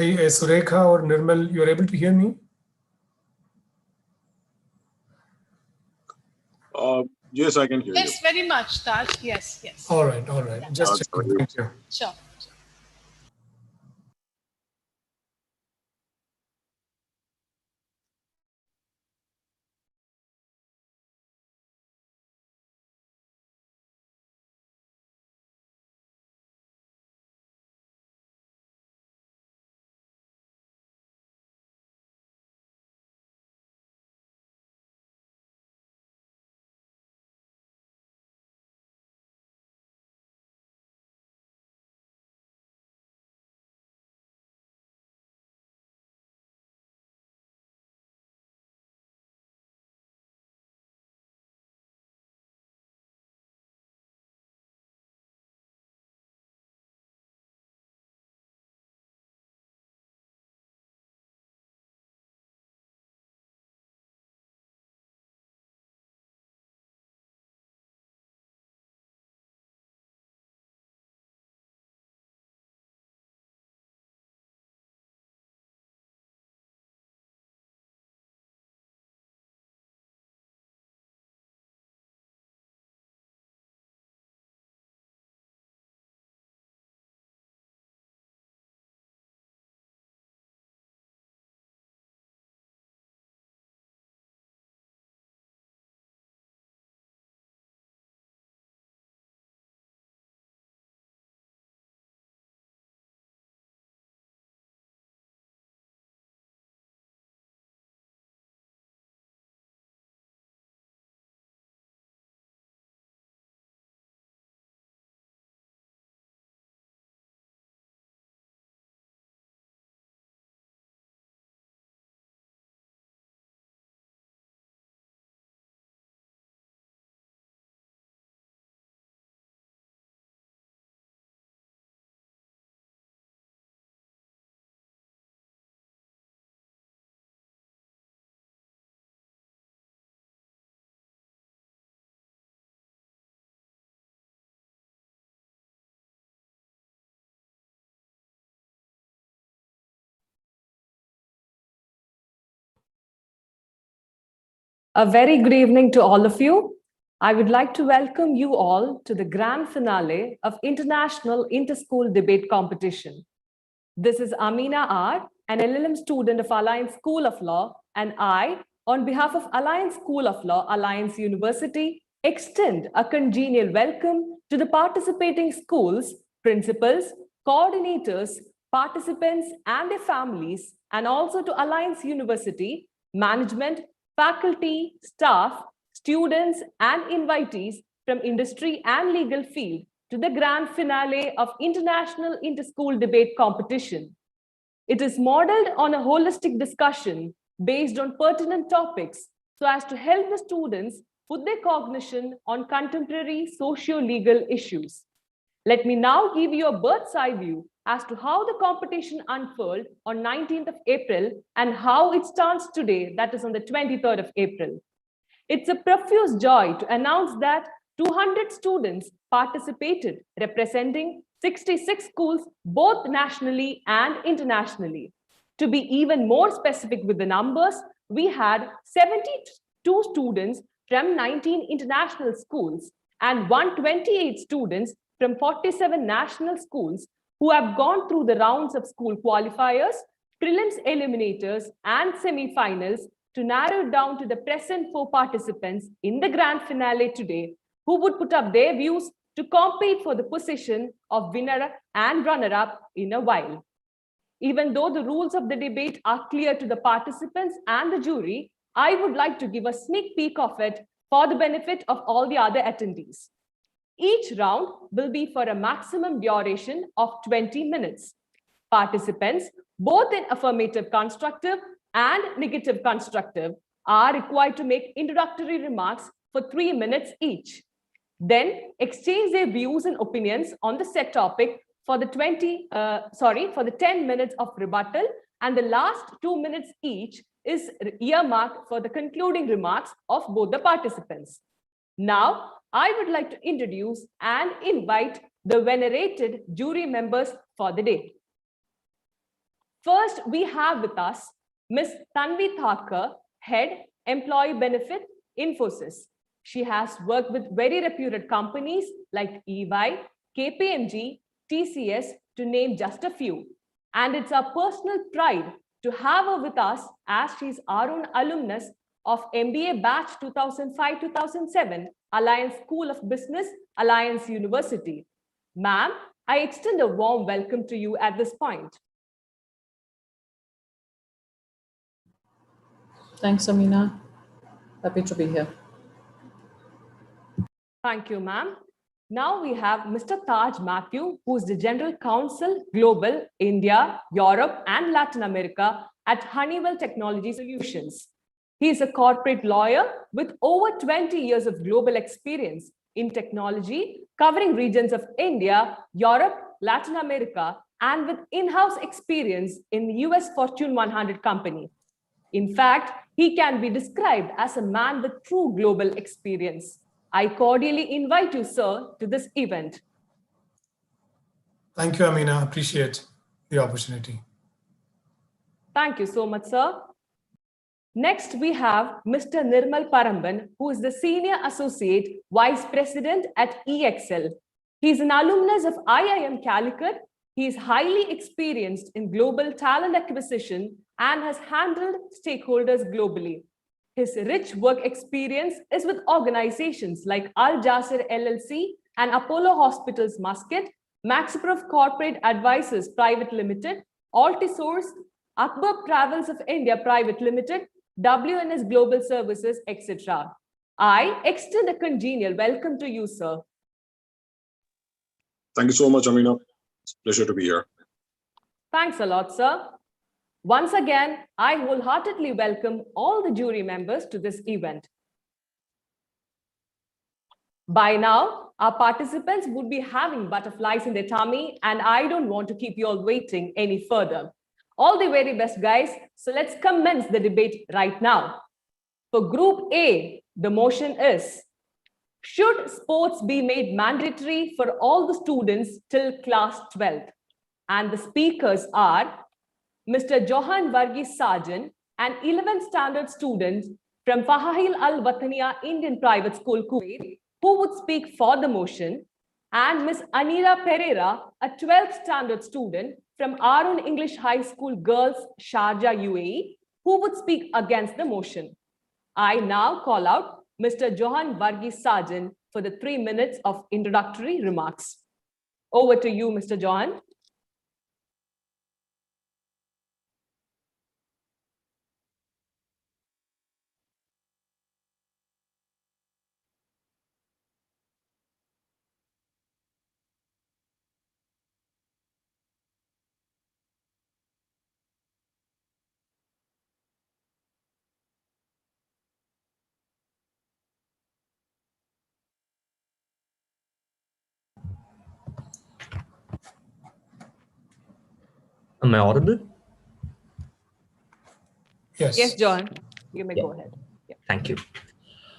Hi, Surekha or Nirmal, you are able to hear me? Yes, I can hear you. Yes, very much, Taj. Yes, yes. All right, all right. Just checking. Thank you. Sure. A very good evening to all of you. I would like to welcome you all to the grand finale of International Inter-School Debate Competition. This is Amina R, an LLM student of Alliance School of Law, and I, on behalf of Alliance School of Law, Alliance University, extend a congenial welcome to the participating schools, principals, coordinators, participants, and their families, and also to Alliance University, management, faculty, staff, students, and invitees from industry and legal field to the grand finale of International Inter-School Debate Competition. It is modeled on a holistic discussion based on pertinent topics so as to help the students put their cognition on contemporary socio-legal issues. Let me now give you a bird's eye view as to how the competition unfolded on 19th of April and how it stands today, that is on the 23rd of April. It's a profuse joy to announce that 200 students participated, representing 66 schools, both nationally and internationally. To be even more specific with the numbers, we had 72 students from 19 international schools and 128 students from 47 national schools who have gone through the rounds of school qualifiers, prelims eliminators, and semi-finals to narrow it down to the present 4 participants in the grand finale today, who would put up their views to compete for the position of winner and runner-up in a while. Even though the rules of the debate are clear to the participants and the jury, I would like to give a sneak peek of it for the benefit of all the other attendees. Each round will be for a maximum duration of 20 minutes. Participants, both in affirmative constructive and negative constructive, are required to make introductory remarks for 3 minutes each. Then exchange their views and opinions on the set topic for the 10 minutes of rebuttal, and the last 2 minutes each is earmarked for the concluding remarks of both the participants. Now, I would like to introduce and invite the venerated jury members for the day. First, we have with us Ms. Tanvi Thakur, Head, Employee Benefit, Infosys. She has worked with very reputed companies like EY, KPMG, TCS, to name just a few. And it's our personal pride to have her with us as she's our own alumnus of MBA batch 2005-2007, Alliance School of Business, Alliance University. Ma'am, I extend a warm welcome to you at this point. Thanks, Amina. Happy to be here. Thank you, ma'am. Now we have Mr. Taj Matthew, who is the General Counsel, Global, India, Europe, and Latin America at Honeywell Technology Solutions. He is a corporate lawyer with over 20 years of global experience in technology, covering regions of India, Europe, Latin America, and with in-house experience in US Fortune 100 company. In fact, he can be described as a man with true global experience. I cordially invite you, sir, to this event. Thank you, Amina. Appreciate the opportunity. Thank you so much, sir. Next, we have Mr. Nirmal Paramban, who is the Senior Associate Vice President at EXL. He is an alumnus of IIM Calicut. He is highly experienced in global talent acquisition and has handled stakeholders globally. His rich work experience is with organizations like Al Jasser LLC and Apollo Hospitals Muscat, Maxiprof Corporate Advisors Private Limited, Altisource, Akbar Travels of India Private Limited, WNS Global Services, etc. I extend a congenial welcome to you, sir. Thank you so much, Amina. It's a pleasure to be here. Thanks a lot, sir. Once again, I wholeheartedly welcome all the jury members to this event. By now, our participants would be having butterflies in their tummy, and I don't want to keep you all waiting any further. All the very best, guys. So let's commence the debate right now. For Group A, the motion is, should sports be made mandatory for all the students till class 12th? And the speakers are Mr. Johan Varghese Sarjan, an 11th standard student from Fahahil Al Wataniya Indian Private School, Kuwait, who would speak for the motion, and Ms. Anira Pereira, a 12th standard student from Arun English High School Girls, Sharjah, UAE, who would speak against the motion. I now call out Mr. Johan Varghese Sarjan for the 3 minutes of introductory remarks. Over to you, Mr. Johan. Am I audible? Yes. Yes, John, you may go ahead. Yeah. Thank you.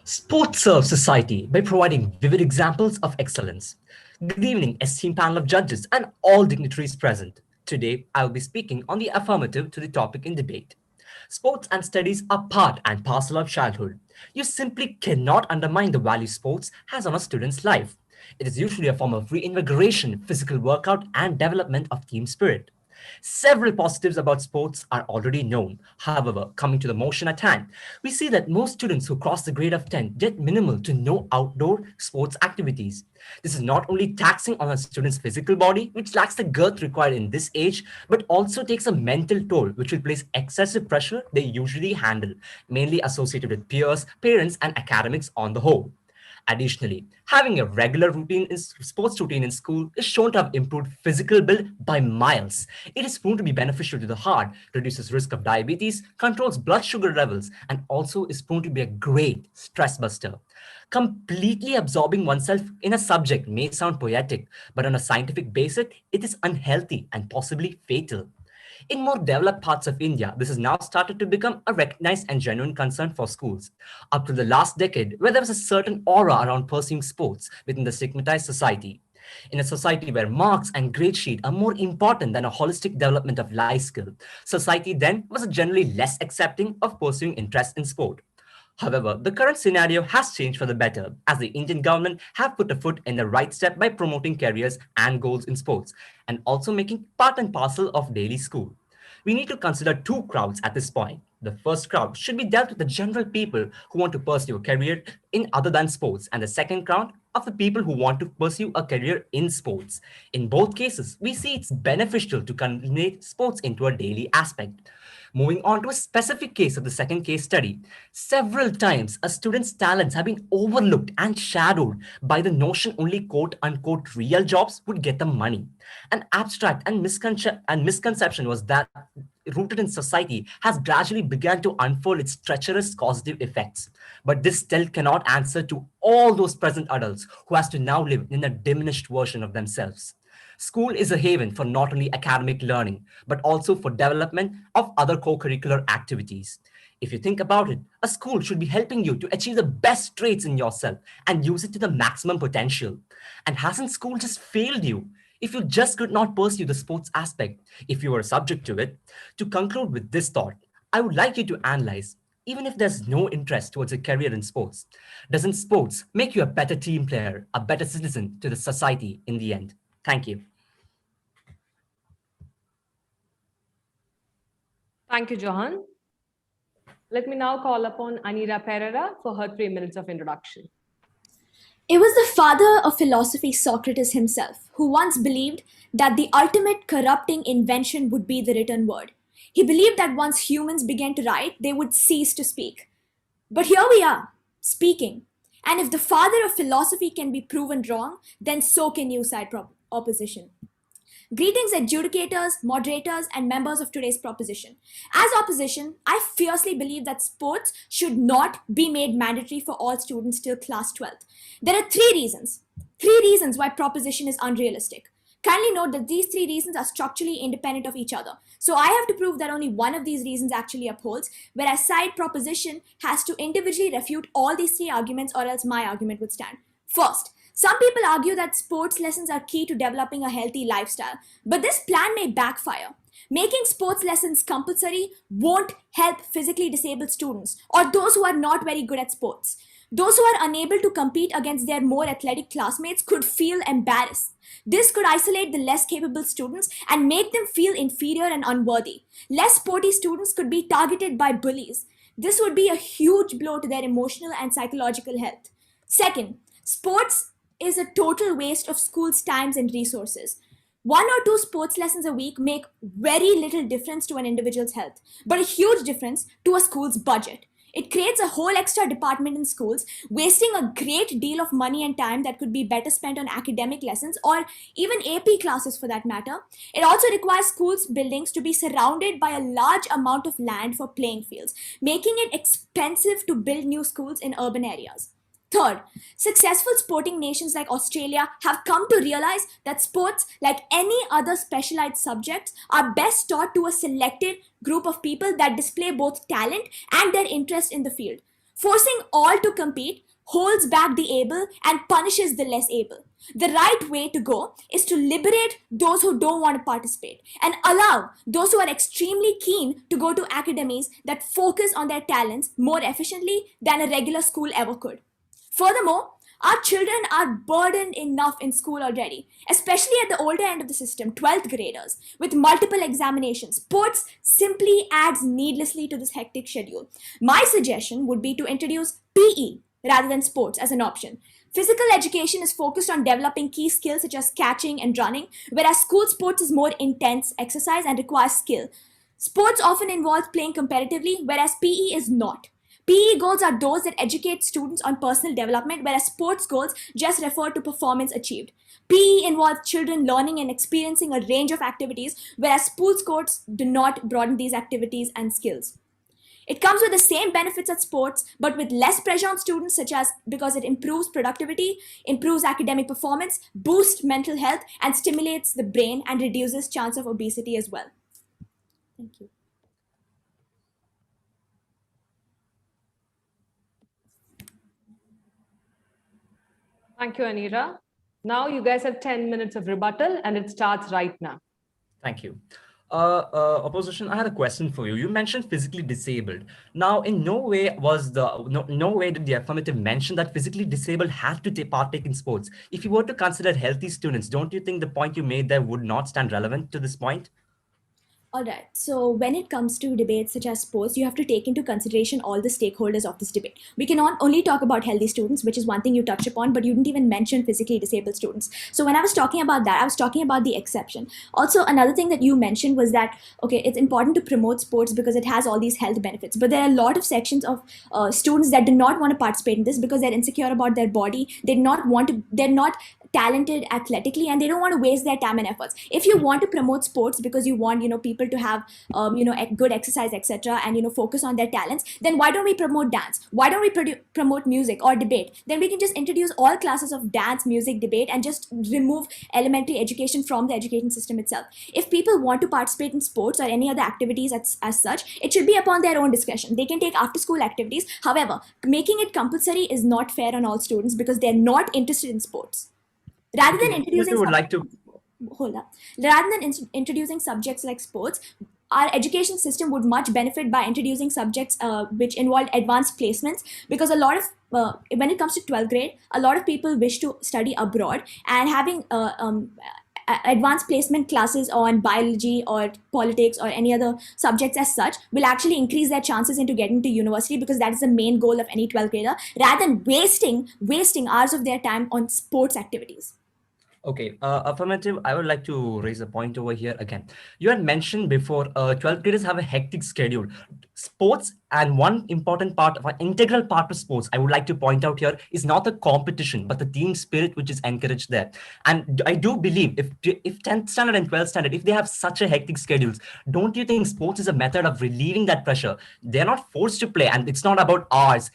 Sports serves society by providing vivid examples of excellence. Good evening, esteemed panel of judges and all dignitaries present. Today, I will be speaking on the affirmative to the topic in debate. Sports and studies are part and parcel of childhood. You simply cannot undermine the value sports has on a student's life. It is usually a form of reinvigoration, physical workout, and development of team spirit. Several positives about sports are already known. However, coming to the motion at hand, we see that most students who cross the grade of 10 get minimal to no outdoor sports activities. This is not only taxing on a student's physical body, which lacks the girth required in this age, but also takes a mental toll, which will place excessive pressure they usually handle, mainly associated with peers, parents, and academics on the whole. Additionally, having a regular sports routine in school is shown to have improved physical build by miles. It is proven to be beneficial to the heart, reduces risk of diabetes, controls blood sugar levels, and also is proven to be a great stress buster. Completely absorbing oneself in a subject may sound poetic, but on a scientific basis, it is unhealthy and possibly fatal. In more developed parts of India, this has now started to become a recognized and genuine concern for schools. Up to the last decade, where there was a certain aura around pursuing sports within the stigmatized society, In a society where marks and grade sheet are more important than a holistic development of life skill, society then was generally less accepting of pursuing interest in sport. However, the current scenario has changed for the better, as the Indian government have put a foot in the right step by promoting careers and goals in sports, and also making part and parcel of daily school. We need to consider two crowds at this point. The first crowd should be dealt with the general people who want to pursue a career in other than sports, and the second crowd of the people who want to pursue a career in sports. In both cases, we see it's beneficial to culminate sports into a daily aspect. Moving on to a specific case of the second case study, several times a student's talents have been overlooked and shadowed by the notion only quote unquote real jobs would get them money. An abstract and misconception was that rooted in society has gradually begun to unfold its treacherous causative effects. But this still cannot answer to all those present adults who has to now live in a diminished version of themselves. School is a haven for not only academic learning, but also for development of other co-curricular activities. If you think about it, a school should be helping you to achieve the best traits in yourself and use it to the maximum potential. And hasn't school just failed you? If you just could not pursue the sports aspect, if you were subject to it, to conclude with this thought, I would like you to analyze, even if there's no interest towards a career in sports, doesn't sports make you a better team player, a better citizen to the society in the end? Thank you. Thank you, Johan. Let me now call upon Anira Pereira for her 3 minutes of introduction. It was the father of philosophy, Socrates himself, who once believed that the ultimate corrupting invention would be the written word. He believed that once humans began to write, they would cease to speak. But here we are, speaking. And if the father of philosophy can be proven wrong, then so can you, side opposition. Greetings, adjudicators, moderators, and members of today's proposition. As opposition, I fiercely believe that sports should not be made mandatory for all students till class 12th. There are three reasons why proposition is unrealistic. Kindly note that these three reasons are structurally independent of each other. So I have to prove that only one of these reasons actually upholds, whereas side proposition has to individually refute all these three arguments, or else my argument would stand. First, some people argue that sports lessons are key to developing a healthy lifestyle, but this plan may backfire. Making sports lessons compulsory won't help physically disabled students or those who are not very good at sports. Those who are unable to compete against their more athletic classmates could feel embarrassed. This could isolate the less capable students and make them feel inferior and unworthy. Less sporty students could be targeted by bullies. This would be a huge blow to their emotional and psychological health. Second, sports is a total waste of school's times and resources. 1 or 2 sports lessons a week make very little difference to an individual's health, but a huge difference to a school's budget. It creates a whole extra department in schools, wasting a great deal of money and time that could be better spent on academic lessons or even AP classes for that matter. It also requires schools' buildings to be surrounded by a large amount of land for playing fields, making it expensive to build new schools in urban areas. Third, successful sporting nations like Australia have come to realize that sports, like any other specialized subjects, are best taught to a selected group of people that display both talent and their interest in the field. Forcing all to compete holds back the able and punishes the less able. The right way to go is to liberate those who don't want to participate and allow those who are extremely keen to go to academies that focus on their talents more efficiently than a regular school ever could. Furthermore, our children are burdened enough in school already, especially at the older end of the system, 12th graders, with multiple examinations. Sports simply adds needlessly to this hectic schedule. My suggestion would be to introduce PE rather than sports as an option. Physical education is focused on developing key skills such as catching and running, whereas school sports is more intense exercise and requires skill. Sports often involve playing competitively, whereas PE is not. PE goals are those that educate students on personal development, whereas sports goals just refer to performance achieved. PE involves children learning and experiencing a range of activities, whereas sports sports do not broaden these activities and skills. It comes with the same benefits as sports, but with less pressure on students, such as because it improves productivity, improves academic performance, boosts mental health, and stimulates the brain and reduces chance of obesity as well. Thank you. Thank you, Anira. Now you guys have 10 minutes of rebuttal and it starts right now. Thank you. Opposition, I had a question for you. You mentioned physically disabled. Now, in no way did the affirmative mention that physically disabled had to partake in sports. If you were to consider healthy students, don't you think the point you made there would not stand relevant to this point? All right. So when it comes to debates such as sports, you have to take into consideration all the stakeholders of this debate. We cannot only talk about healthy students, which is one thing you touched upon, but you didn't even mention physically disabled students. So when I was talking about that, I was talking about the exception. Also, another thing that you mentioned was that, okay, it's important to promote sports because it has all these health benefits. But there are a lot of sections of students that do not want to participate in this because they're insecure about their body. They're not talented athletically, and they don't want to waste their time and efforts. If you want to promote sports because you want people to have good exercise, etc., and focus on their talents, then why don't we promote dance? Why don't we promote music or debate? Then we can just introduce all classes of dance, music, debate, and just remove elementary education from the education system itself. If people want to participate in sports or any other activities as such, it should be upon their own discretion. They can take after school activities. However, making it compulsory is not fair on all students because they're not interested in sports. Rather than introducing introducing subjects like sports, our education system would much benefit by introducing subjects which involve advanced placements, because a lot of when it comes to 12th grade, a lot of people wish to study abroad, and having advanced placement classes on biology or politics or any other subjects as such will actually increase their chances into getting to university, because that is the main goal of any 12th grader, rather than wasting hours of their time on sports activities. Okay, affirmative, I would like to raise a point over here again. You had mentioned before 12th graders have a hectic schedule. Sports, and one important part of an integral part of sports, I would like to point out here, is not the competition, but the team spirit which is encouraged there. And I do believe if 10th standard and 12th standard, if they have such a hectic schedules, don't you think sports is a method of relieving that pressure? They're not forced to play, and it's not about hours.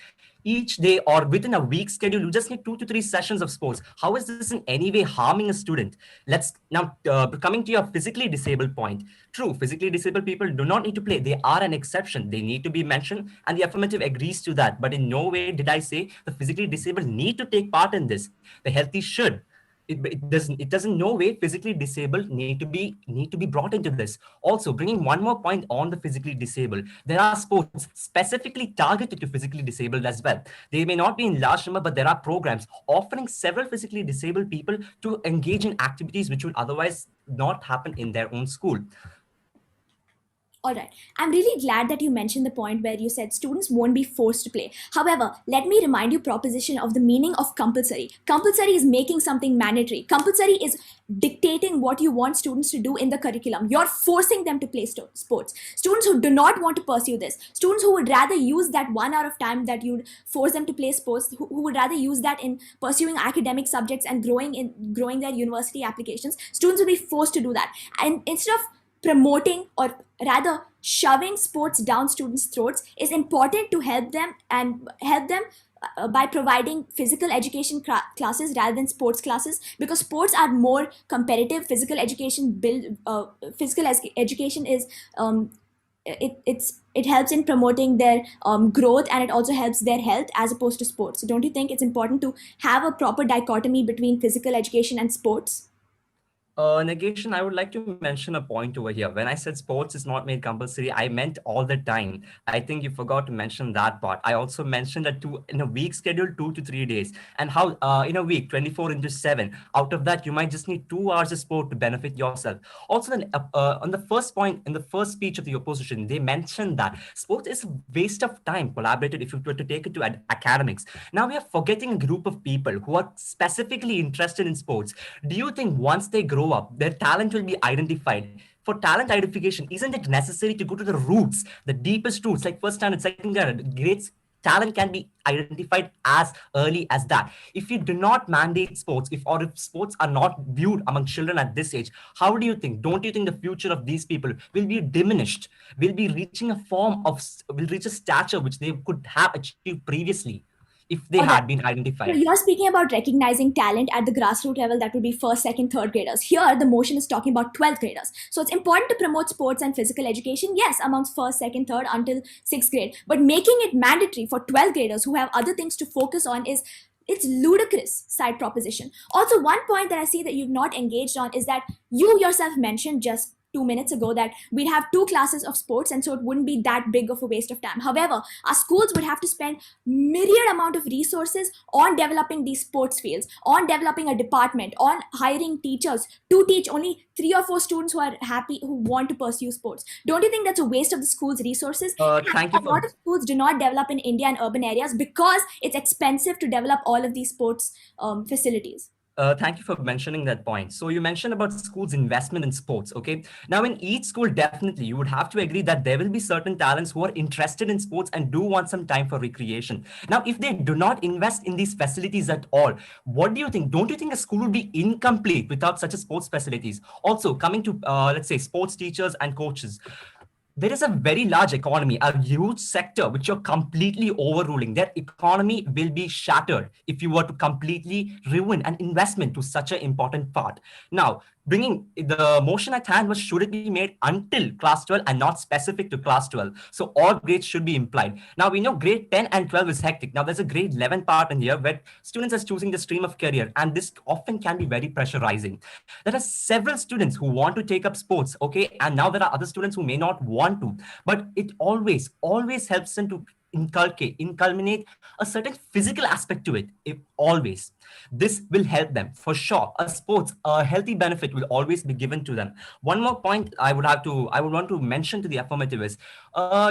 Each day or within a week schedule, you just need 2 to 3 sessions of sports. How is this in any way harming a student? Let's now coming to your physically disabled point. True, physically disabled people do not need to play. They are an exception. They need to be mentioned, and the affirmative agrees to that. But in no way did I say the physically disabled need to take part in this. The healthy should. It doesn't no way physically disabled need to be brought into this. Also, bringing one more point on the physically disabled, there are sports specifically targeted to physically disabled as well. They may not be in large number, but there are programs offering several physically disabled people to engage in activities which would otherwise not happen in their own school. All right. I'm really glad that you mentioned the point where you said students won't be forced to play. However, let me remind you proposition of the meaning of compulsory. Compulsory is making something mandatory. Compulsory is dictating what you want students to do in the curriculum. You're forcing them to play sports. Students who do not want to pursue this, students who would rather use that 1 hour of time that you'd force them to play sports, who would rather use that in pursuing academic subjects and growing their university applications, students will be forced to do that. And instead of promoting, or rather shoving sports down students' throats, is important to help them by providing physical education classes rather than sports classes, because sports are more competitive. Physical education education is it helps in promoting their growth, and it also helps their health as opposed to sports. So don't you think it's important to have a proper dichotomy between physical education and sports? Negation, I would like to mention a point over here. When I said sports is not made compulsory, I meant all the time. I think you forgot to mention that part. I also mentioned that in a week schedule, 2 to 3 days. And how in a week, 24 into 7. Out of that, you might just need 2 hours of sport to benefit yourself. Also, then, on the first point, in the first speech of the opposition, they mentioned that sports is a waste of time, collaborated if you were to take it to academics. Now we are forgetting a group of people who are specifically interested in sports. Do you think once they grow up, their talent will be identified? For talent identification, isn't it necessary to go to the roots, the deepest roots, like first standard, second standard grades? Talent can be identified as early as that. If you do not mandate sports, if sports are not viewed among children at this age, how do you think? Don't you think the future of these people will be diminished? Will be reaching will reach a stature which they could have achieved previously if they had been identified? So you're speaking about recognizing talent at the grassroots level, that would be first, second, third graders. Here, the motion is talking about 12th graders. So it's important to promote sports and physical education, yes, amongst first, second, third until 6th grade. But making it mandatory for 12th graders who have other things to focus on is It's ludicrous side proposition. Also, one point that I see that you've not engaged on is that you yourself mentioned just 2 minutes ago that we'd have two classes of sports, and so it wouldn't be that big of a waste of time. However, our schools would have to spend myriad amount of resources on developing these sports fields, on developing a department, on hiring teachers to teach only 3 or 4 students who are happy, who want to pursue sports. Don't you think that's a waste of the school's resources? Thank you A lot for of schools do not develop in India and urban areas because it's expensive to develop all of these sports facilities. Thank you for mentioning that point. So you mentioned about schools' investment in sports. Okay. Now, in each school, definitely you would have to agree that there will be certain talents who are interested in sports and do want some time for recreation. Now, if they do not invest in these facilities at all, what do you think? Don't you think a school would be incomplete without such a sports facilities? Also, coming to let's say sports teachers and coaches, there is a very large economy, a huge sector which you're completely overruling. Their economy will be shattered if you were to completely ruin an investment to such an important part. Now, bringing the motion at hand was, should it be made until class 12 and not specific to class 12? So all grades should be implied. Now we know grade 10 and 12 is hectic. Now there's a grade 11 part in here where students are choosing the stream of career, and this often can be very pressurizing. There are several students who want to take up sports, okay, and now there are other students who may not want to, but it always helps them to inculminate a certain physical aspect to it. If always, this will help them for sure. A healthy benefit will always be given to them. One more point I would want to mention to the affirmative is,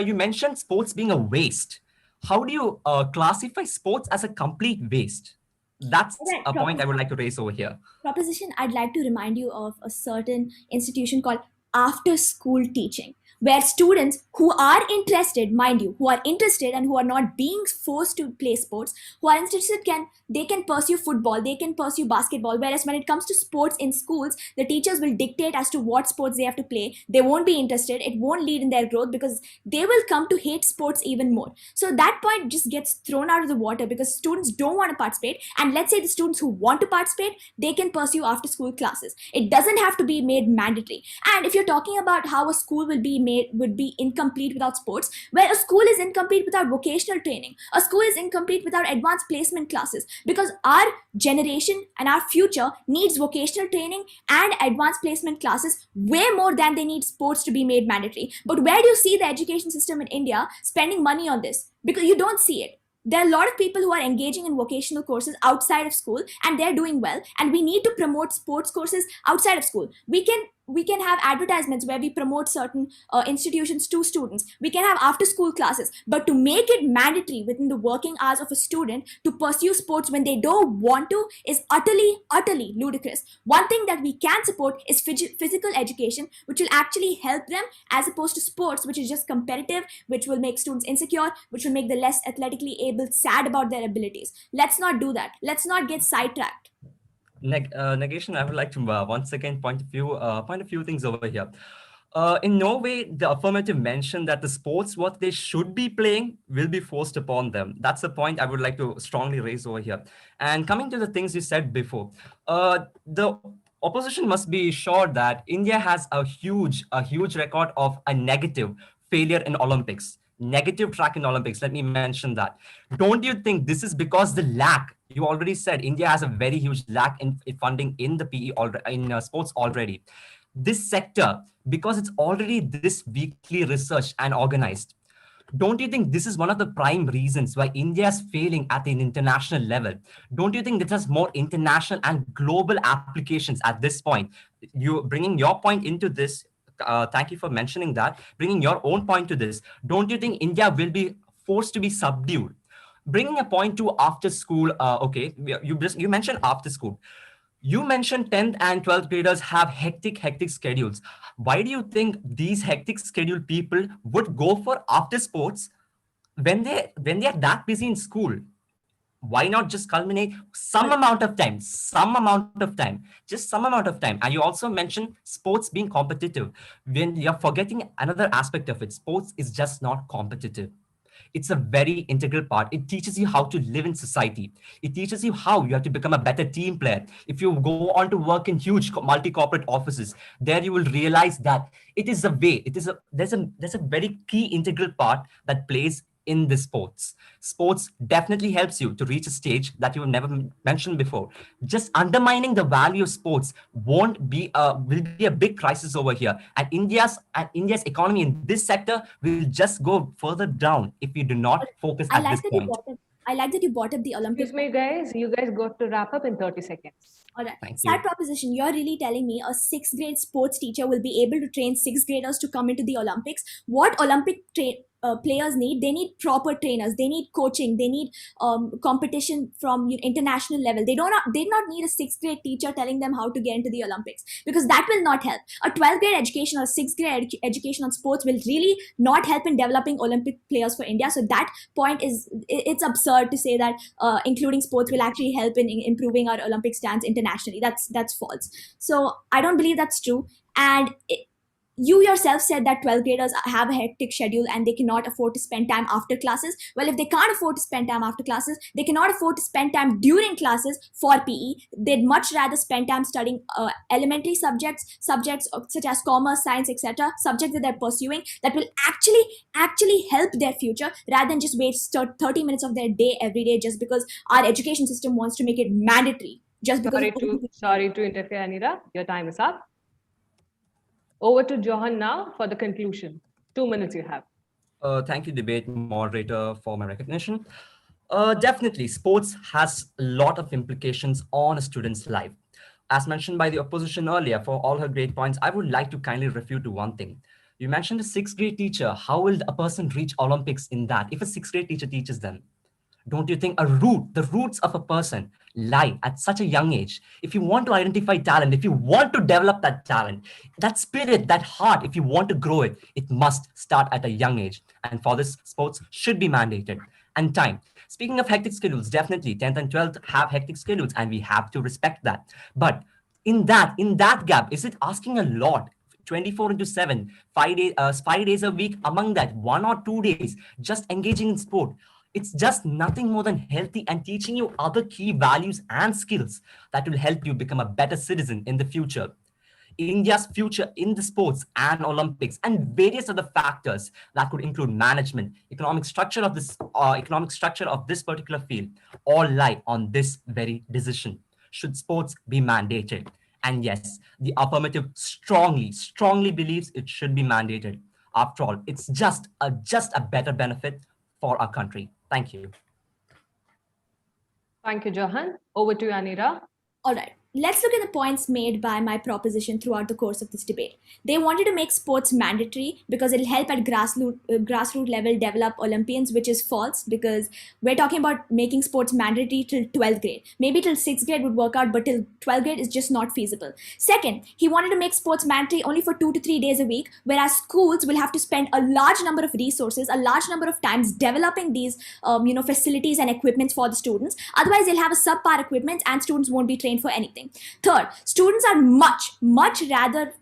you mentioned sports being a waste. How do you classify sports as a complete waste? That's Right, a point I would like to raise over here. proposition, I'd like to remind you of a certain institution called after school teaching, where students who are interested, mind you, who are interested and who are not being forced to play sports, who are interested, can pursue football, they can pursue basketball. Whereas when it comes to sports in schools, the teachers will dictate as to what sports they have to play. They won't be interested. It won't lead in their growth because they will come to hate sports even more. So that point just gets thrown out of the water because students don't want to participate. And let's say the students who want to participate, they can pursue after school classes. It doesn't have to be made mandatory. And if you're talking about how a school would be incomplete without sports, well, a school is incomplete without vocational training. A school is incomplete without advanced placement classes, because our generation and our future needs vocational training and advanced placement classes way more than they need sports to be made mandatory. But where do you see the education system in India spending money on this? Because you don't see it. There are a lot of people who are engaging in vocational courses outside of school, and they're doing well, and we need to promote sports courses outside of school. We can have advertisements where we promote certain institutions to students. We can have after school classes, but to make it mandatory within the working hours of a student to pursue sports when they don't want to is utterly ludicrous. One thing that we can support is physical education, which will actually help them, as opposed to sports, which is just competitive, which will make students insecure, which will make the less athletically able sad about their abilities. Let's not do that. Let's not get sidetracked. Negation, I would like to once again point a few things over here. In no way the affirmative mentioned that the sports what they should be playing will be forced upon them. That's the point I would like to strongly raise over here. And coming to the things you said before, the opposition must be sure that India has a huge record of a negative failure in Olympics. Negative track in Olympics. Let me mention that. Don't you think this is because the lack? You already said India has a very huge lack in funding in the PE in sports already. This sector, because it's already this weakly researched and organized. Don't you think this is one of the prime reasons why India is failing at an international level? Don't you think this has more international and global applications at this point? You bringing your point into this. Thank you for mentioning that. Bringing your own point to this, don't you think India will be forced to be subdued? Bringing a point to after school, okay, you mentioned after school. You mentioned 10th and 12th graders have hectic schedules. Why do you think these hectic scheduled people would go for after sports when they are that busy in school? Why not just culminate some amount of time, just some amount of time? And you also mentioned sports being competitive. When you're forgetting another aspect of it, sports is just not competitive. It's a very integral part. It teaches you how to live in society. It teaches you how you have to become a better team player. If you go on to work in huge multi-corporate offices, there you will realize that it is a way. There's a very key integral part that plays in the sports. Sports definitely helps you to reach a stage that you have never mentioned before. Just undermining the value of sports will be a big crisis over here. And India's economy in this sector will just go further down if we do not focus I at like this that you point. brought up. I like that you brought up the Olympic. Excuse me, guys. You guys got to wrap up in 30 seconds. All right. Thank Side you. proposition, you're really telling me a sixth grade sports teacher will be able to train sixth graders to come into the Olympics? What Olympic players need? They need proper trainers. They need coaching. They need competition from international level. They do not need a sixth grade teacher telling them how to get into the Olympics, because that will not help. A 12th grade education or sixth grade education on sports will really not help in developing Olympic players for India. So that point it's absurd to say that including sports will actually help in improving our Olympic stands internationally. That's false. So I don't believe that's true. And you yourself said that 12th graders have a hectic schedule and they cannot afford to spend time after classes. Well, if they can't afford to spend time after classes, they cannot afford to spend time during classes for PE. They'd much rather spend time studying elementary subjects such as commerce, science, etc., subjects that they're pursuing that will actually help their future, rather than just waste 30 minutes of their day every day just because our education system wants to make it mandatory. Just because Sorry to interfere, Anira. Your time is up. Over to Johan now for the conclusion. 2 minutes you have. Thank you, debate moderator, for my recognition. Definitely, sports has a lot of implications on a student's life. As mentioned by the opposition earlier, for all her great points, I would like to kindly refute to one thing. You mentioned a sixth grade teacher. How will a person reach Olympics in that if a sixth grade teacher teaches them? Don't you think the roots of a person lie at such a young age? If you want to identify talent, if you want to develop that talent, that spirit, that heart, if you want to grow it, it must start at a young age. And for this, sports should be mandated. And time. Speaking of hectic schedules, definitely 10th and 12th have hectic schedules and we have to respect that. But in that gap, is it asking a lot? 24/7, 5 days a week, among that 1 or 2 days, just engaging in sport. It's just nothing more than healthy and teaching you other key values and skills that will help you become a better citizen in the future. India's future in the sports and Olympics and various other factors that could include management, economic structure of this particular field all lie on this very decision. Should sports be mandated? And yes, the affirmative strongly believes it should be mandated. After all, it's just a better benefit for our country. Thank you. Thank you, Johan. Over to you, Anira. All right. Let's look at the points made by my proposition throughout the course of this debate. They wanted to make sports mandatory because it'll help at grassroots level develop Olympians, which is false, because we're talking about making sports mandatory till 12th grade. Maybe till 6th grade would work out, but till 12th grade is just not feasible. Second, he wanted to make sports mandatory only for 2 to 3 days a week, whereas schools will have to spend a large number of resources, a large number of times developing these facilities and equipments for the students. Otherwise, they'll have a subpar equipment and students won't be trained for anything. Third, students are much rather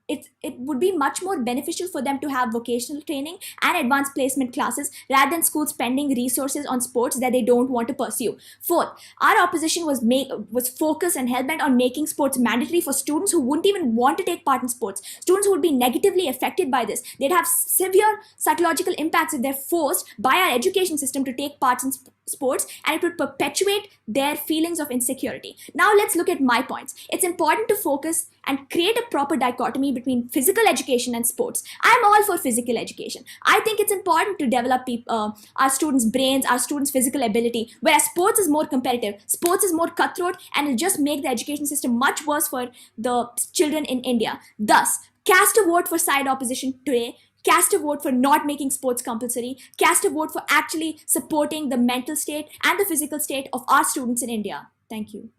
it would be much more beneficial for them to have vocational training and advanced placement classes rather than schools spending resources on sports that they don't want to pursue. Fourth, our opposition was focused and hell-bent on making sports mandatory for students who wouldn't even want to take part in sports. Students who would be negatively affected by this. They'd have severe psychological impacts if they're forced by our education system to take part in sports, and it would perpetuate their feelings of insecurity. Now let's look at my points. It's important to focus and create a proper dichotomy between physical education and sports. I'm all for physical education. I think it's important to develop our students' brains, our students' physical ability, whereas sports is more competitive. Sports is more cutthroat, and it'll just make the education system much worse for the children in India. Thus, cast a vote for side opposition today. Cast a vote for not making sports compulsory. Cast a vote for actually supporting the mental state and the physical state of our students in India. Thank you.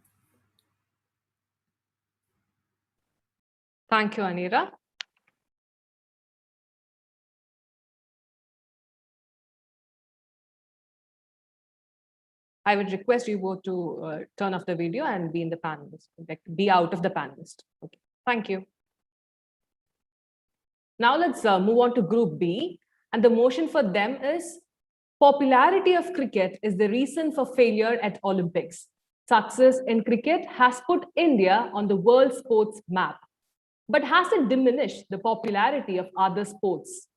Thank you, Anira. I would request you both to turn off the video and be in the panelist, like be out of the panelist. Okay, thank you. Now let's move on to Group B, and the motion for them is popularity of cricket is the reason for failure at Olympics. Success in cricket has put India on the world sports map, but has it diminished the popularity of other sports?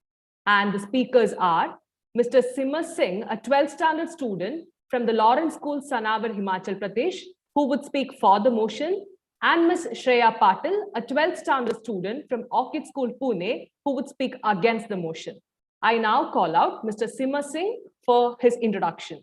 And the speakers are Mr. Simar Singh, a 12th standard student from the Lawrence School, Sanavar, Himachal Pradesh, who would speak for the motion, and Ms. Shreya Patil, a 12th standard student from Orchid School, Pune, who would speak against the motion. I now call out Mr. Simar Singh for his introduction.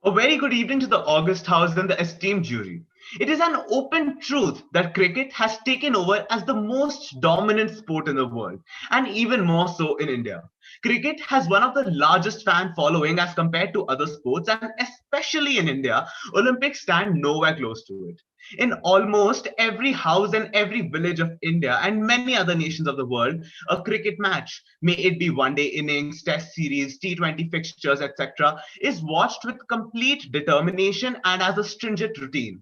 A very good evening to the August House and the esteemed jury. It is an open truth that cricket has taken over as the most dominant sport in the world, and even more so in India. Cricket has one of the largest fan following as compared to other sports, and especially in India, Olympics stand nowhere close to it. In almost every house and every village of India and many other nations of the world, a cricket match, may it be one-day innings, test series, T20 fixtures, etc., is watched with complete determination and as a stringent routine.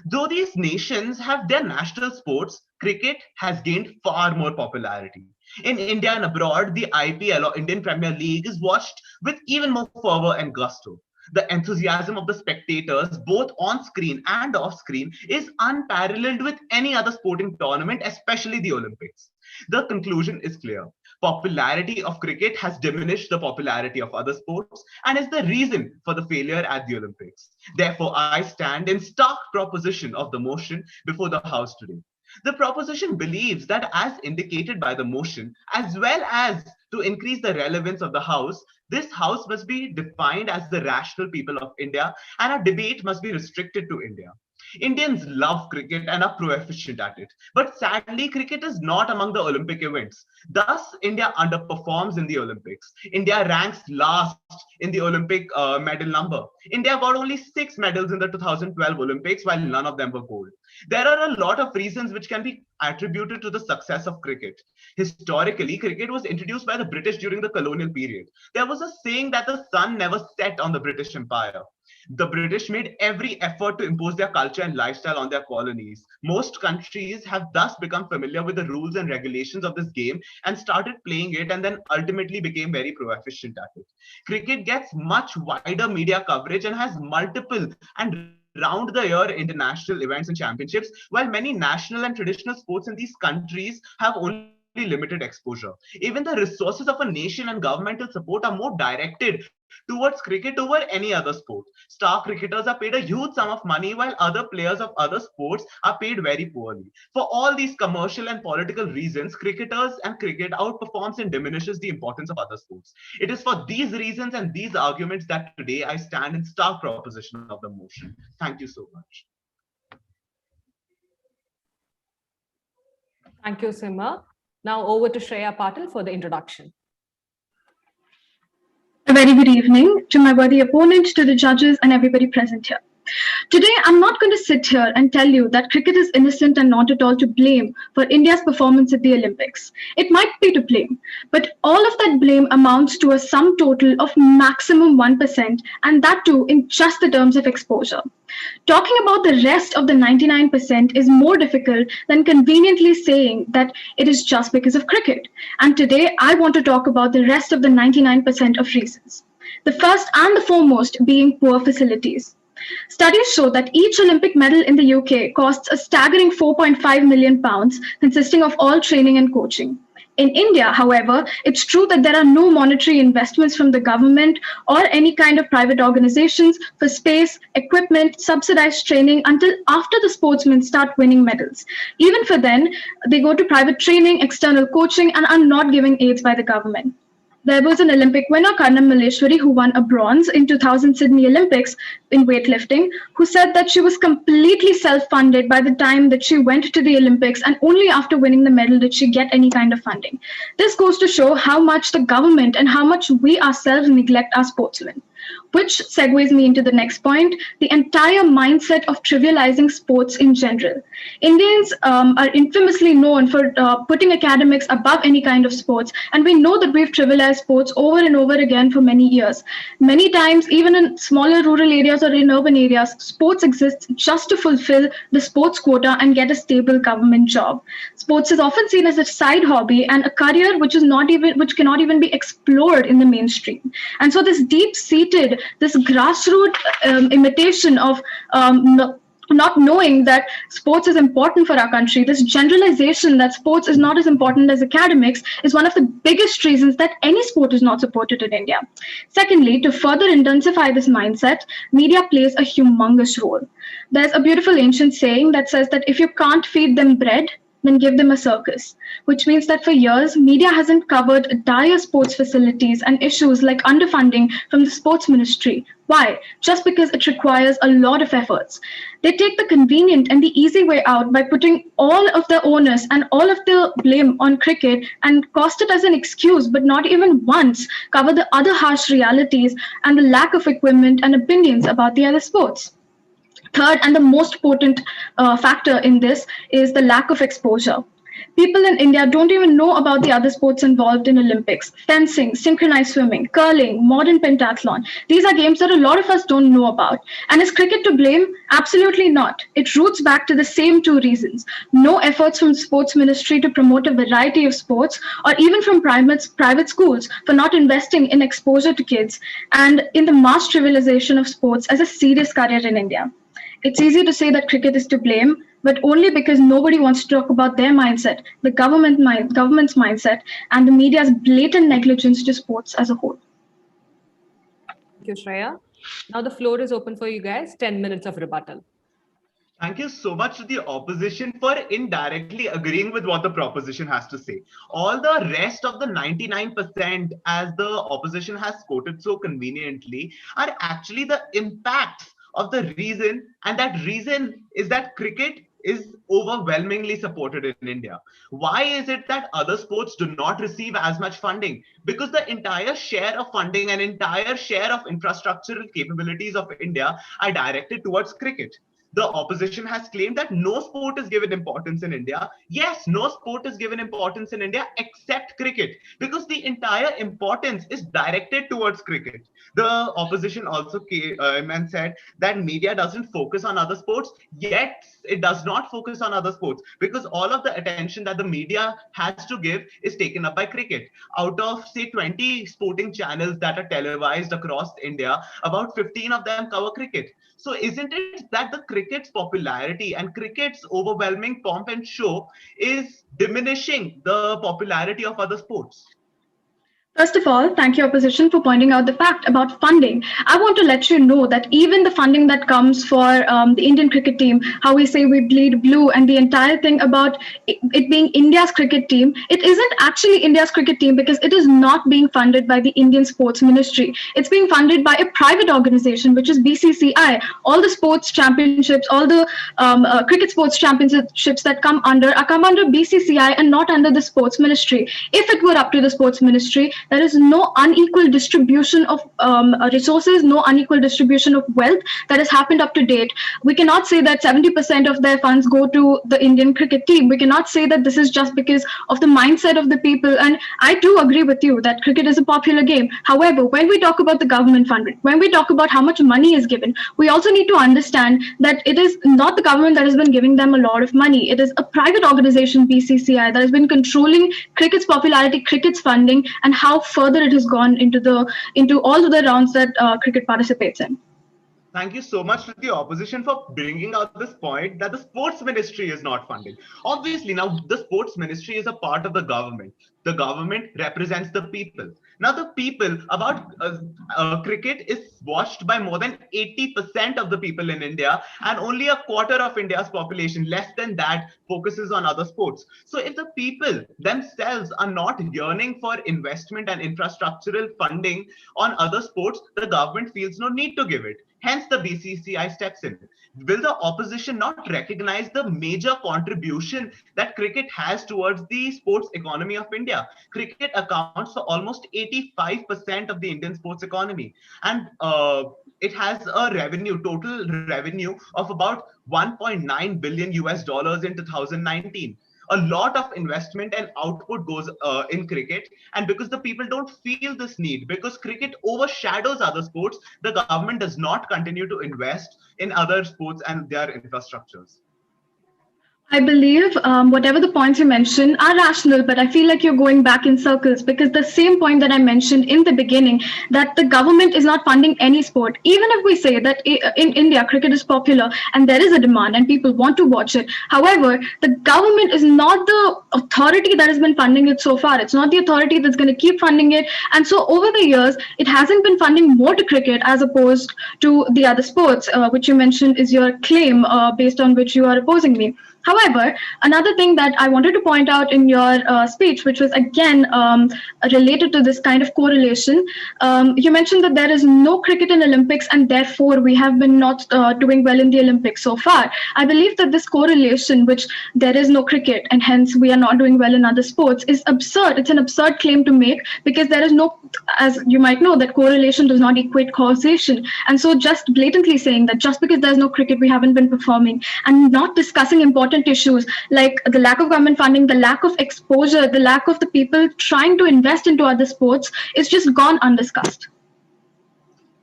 Though these nations have their national sports, cricket has gained far more popularity. In India and abroad, the IPL or Indian Premier League is watched with even more fervor and gusto. The enthusiasm of the spectators, both on screen and off screen, is unparalleled with any other sporting tournament, especially the Olympics. The conclusion is clear. Popularity of cricket has diminished the popularity of other sports and is the reason for the failure at the Olympics. Therefore, I stand in stark proposition of the motion before the House today. The proposition believes that, as indicated by the motion, as well as to increase the relevance of the House, this House must be defined as the rational people of India, and a debate must be restricted to India. Indians love cricket and are proficient at it. But sadly, cricket is not among the Olympic events. Thus, India underperforms in the Olympics. India ranks last in the Olympic medal number. India got only 6 medals in the 2012 Olympics, while none of them were gold. There are a lot of reasons which can be attributed to the success of cricket. Historically, cricket was introduced by the British during the colonial period. There was a saying that the sun never set on the British Empire. The British made every effort to impose their culture and lifestyle on their colonies. Most countries have thus become familiar with the rules and regulations of this game and started playing it, and then ultimately became very proficient at it. Cricket gets much wider media coverage and has multiple and round-the-year international events and championships, while many national and traditional sports in these countries have only limited exposure. Even the resources of a nation and governmental support are more directed towards cricket over any other sport. Star cricketers are paid a huge sum of money, while other players of other sports are paid very poorly. For all these commercial and political reasons, cricketers and cricket outperforms and diminishes the importance of other sports. It is for these reasons and these arguments that today I stand in stark proposition of the motion. Thank you so much. Thank you, Simar. Now over to Shreya Patil for the introduction. A very good evening to my worthy opponent, to the judges, and everybody present here. Today, I'm not going to sit here and tell you that cricket is innocent and not at all to blame for India's performance at the Olympics. It might be to blame, but all of that blame amounts to a sum total of maximum 1%, and that too in just the terms of exposure. Talking about the rest of the 99% is more difficult than conveniently saying that it is just because of cricket. And today, I want to talk about the rest of the 99% of reasons. The first and the foremost being poor facilities. Studies show that each Olympic medal in the UK costs a staggering £4.5 million, consisting of all training and coaching. In India, however, it's true that there are no monetary investments from the government or any kind of private organizations for space, equipment, subsidized training until after the sportsmen start winning medals. Even for then, they go to private training, external coaching, and are not given aids by the government. There was an Olympic winner, Karnam Malleshwari, who won a bronze in 2000 Sydney Olympics in weightlifting, who said that she was completely self-funded by the time that she went to the Olympics, and only after winning the medal did she get any kind of funding. This goes to show how much the government and how much we ourselves neglect our sportsmen. Which segues me into the next point, the entire mindset of trivializing sports in general. Indians are infamously known for putting academics above any kind of sports, and we know that we've trivialized sports over and over again for many years. Many times, even in smaller rural areas or in urban areas, sports exists just to fulfill the sports quota and get a stable government job. Sports is often seen as a side hobby and a career which cannot even be explored in the mainstream. And so this deep-seated repeated this grassroots imitation of not knowing that sports is important for our country, this generalization that sports is not as important as academics is one of the biggest reasons that any sport is not supported in India. Secondly, to further intensify this mindset, media plays a humongous role. There's a beautiful ancient saying that says that if you can't feed them bread, then give them a circus, which means that for years, media hasn't covered dire sports facilities and issues like underfunding from the sports ministry. Why? Just because it requires a lot of efforts. They take the convenient and the easy way out by putting all of the onus and all of the blame on cricket and cost it as an excuse, but not even once cover the other harsh realities and the lack of equipment and opinions about the other sports. Third, and the most potent factor in this is the lack of exposure. People in India don't even know about the other sports involved in Olympics: fencing, synchronized swimming, curling, modern pentathlon. These are games that a lot of us don't know about. And is cricket to blame? Absolutely not. It roots back to the same two reasons: no efforts from sports ministry to promote a variety of sports, or even from private schools for not investing in exposure to kids, and in the mass trivialization of sports as a serious career in India. It's easy to say that cricket is to blame, but only because nobody wants to talk about their mindset, the government's mindset, and the media's blatant negligence to sports as a whole. Thank you, Shreya. Now the floor is open for you guys. 10 minutes of rebuttal. Thank you so much to the opposition for indirectly agreeing with what the proposition has to say. All the rest of the 99%, as the opposition has quoted so conveniently, are actually the impacts of the reason, and that reason is that cricket is overwhelmingly supported in India. Why is it that other sports do not receive as much funding? Because the entire share of funding and entire share of infrastructural capabilities of India are directed towards cricket. The opposition has claimed that no sport is given importance in India. Yes, no sport is given importance in India except cricket, because the entire importance is directed towards cricket. The opposition also came and said that media doesn't focus on other sports. Yet it does not focus on other sports, because all of the attention that the media has to give is taken up by cricket. Out of, say, 20 sporting channels that are televised across India, about 15 of them cover cricket. So isn't it that the cricket's popularity and cricket's overwhelming pomp and show is diminishing the popularity of other sports? First of all, thank you, opposition, for pointing out the fact about funding. I want to let you know that even the funding that comes for the Indian cricket team, how we say we bleed blue, and the entire thing about it being India's cricket team, it isn't actually India's cricket team, because it is not being funded by the Indian Sports Ministry. It's being funded by a private organization, which is BCCI. All the sports championships, all the cricket sports championships that come under BCCI and not under the Sports Ministry. If it were up to the Sports Ministry, there is no unequal distribution of resources, no unequal distribution of wealth that has happened up to date. We cannot say that 70% of their funds go to the Indian cricket team. We cannot say that this is just because of the mindset of the people. And I do agree with you that cricket is a popular game. However, when we talk about the government funding, when we talk about how much money is given, we also need to understand that it is not the government that has been giving them a lot of money. It is a private organization, BCCI, that has been controlling cricket's popularity, cricket's funding, and how further it has gone into all of the rounds that cricket participates in. Thank you so much to the opposition for bringing out this point that the sports ministry is not funding. Obviously, now the sports ministry is a part of the government. The government represents the people. Now the people, about cricket is watched by more than 80% of the people in India, and only a quarter of India's population, less than that, focuses on other sports. So if the people themselves are not yearning for investment and infrastructural funding on other sports, the government feels no need to give it. Hence, the BCCI steps in. Will the opposition not recognize the major contribution that cricket has towards the sports economy of India? Cricket accounts for almost 85% of the Indian sports economy. And it has a total revenue of about 1.9 billion US dollars in 2019. A lot of investment and output goes in cricket, and because the people don't feel this need, because cricket overshadows other sports, the government does not continue to invest in other sports and their infrastructures. I believe whatever the points you mentioned are rational, but I feel like you're going back in circles because the same point that I mentioned in the beginning, that the government is not funding any sport. Even if we say that in India, cricket is popular and there is a demand and people want to watch it. However, the government is not the authority that has been funding it so far. It's not the authority that's going to keep funding it. And so over the years, it hasn't been funding more to cricket as opposed to the other sports, which you mentioned is your claim based on which you are opposing me. However, another thing that I wanted to point out in your speech, which was again related to this kind of correlation, you mentioned that there is no cricket in Olympics and therefore we have been not doing well in the Olympics so far. I believe that this correlation, which there is no cricket and hence we are not doing well in other sports, is absurd. It's an absurd claim to make because there is no, as you might know, that correlation does not equate causation. And so just blatantly saying that just because there's no cricket, we haven't been performing and not discussing important issues like the lack of government funding, the lack of exposure, the lack of the people trying to invest into other sports is just gone undiscussed.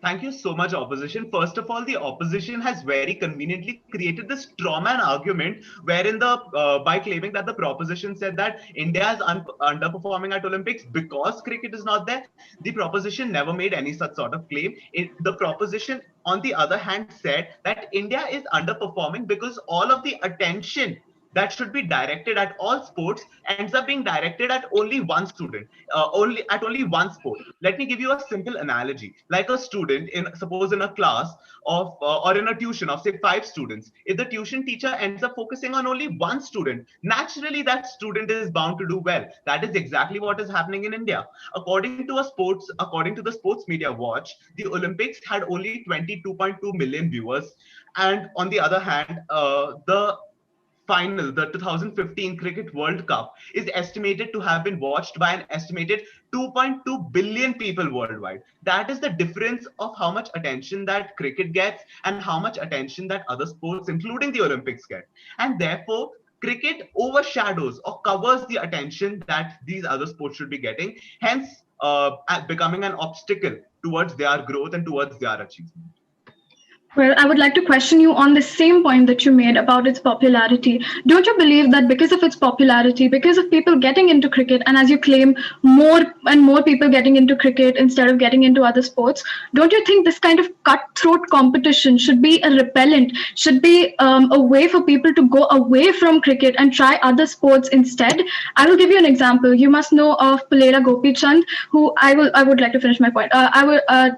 Thank you so much, opposition. First of all, the opposition has very conveniently created this straw man argument, wherein by claiming that the proposition said that India is underperforming at Olympics because cricket is not there. The proposition never made any such sort of claim. The proposition, on the other hand, said that India is underperforming because all of the attention that should be directed at all sports ends up being directed at only one student, only one sport. Let me give you a simple analogy. Like a student in, suppose in a class of or in a tuition of say 5 students, if the tuition teacher ends up focusing on only one student, naturally that student is bound to do well. That is exactly what is happening in India. According to the Sports Media Watch, the Olympics had only 22.2 million viewers, and on the other hand, the final, the 2015 Cricket World Cup, is estimated to have been watched by an estimated 2.2 billion people worldwide. That is the difference of how much attention that cricket gets and how much attention that other sports, including the Olympics, get. And therefore, cricket overshadows or covers the attention that these other sports should be getting, hence becoming an obstacle towards their growth and towards their achievement. Well, I would like to question you on the same point that you made about its popularity. Don't you believe that because of its popularity, because of people getting into cricket, and as you claim, more and more people getting into cricket instead of getting into other sports, don't you think this kind of cutthroat competition should be a repellent, should be a way for people to go away from cricket and try other sports instead? I will give you an example. You must know of Pulela Gopichand, who I would like to finish my point.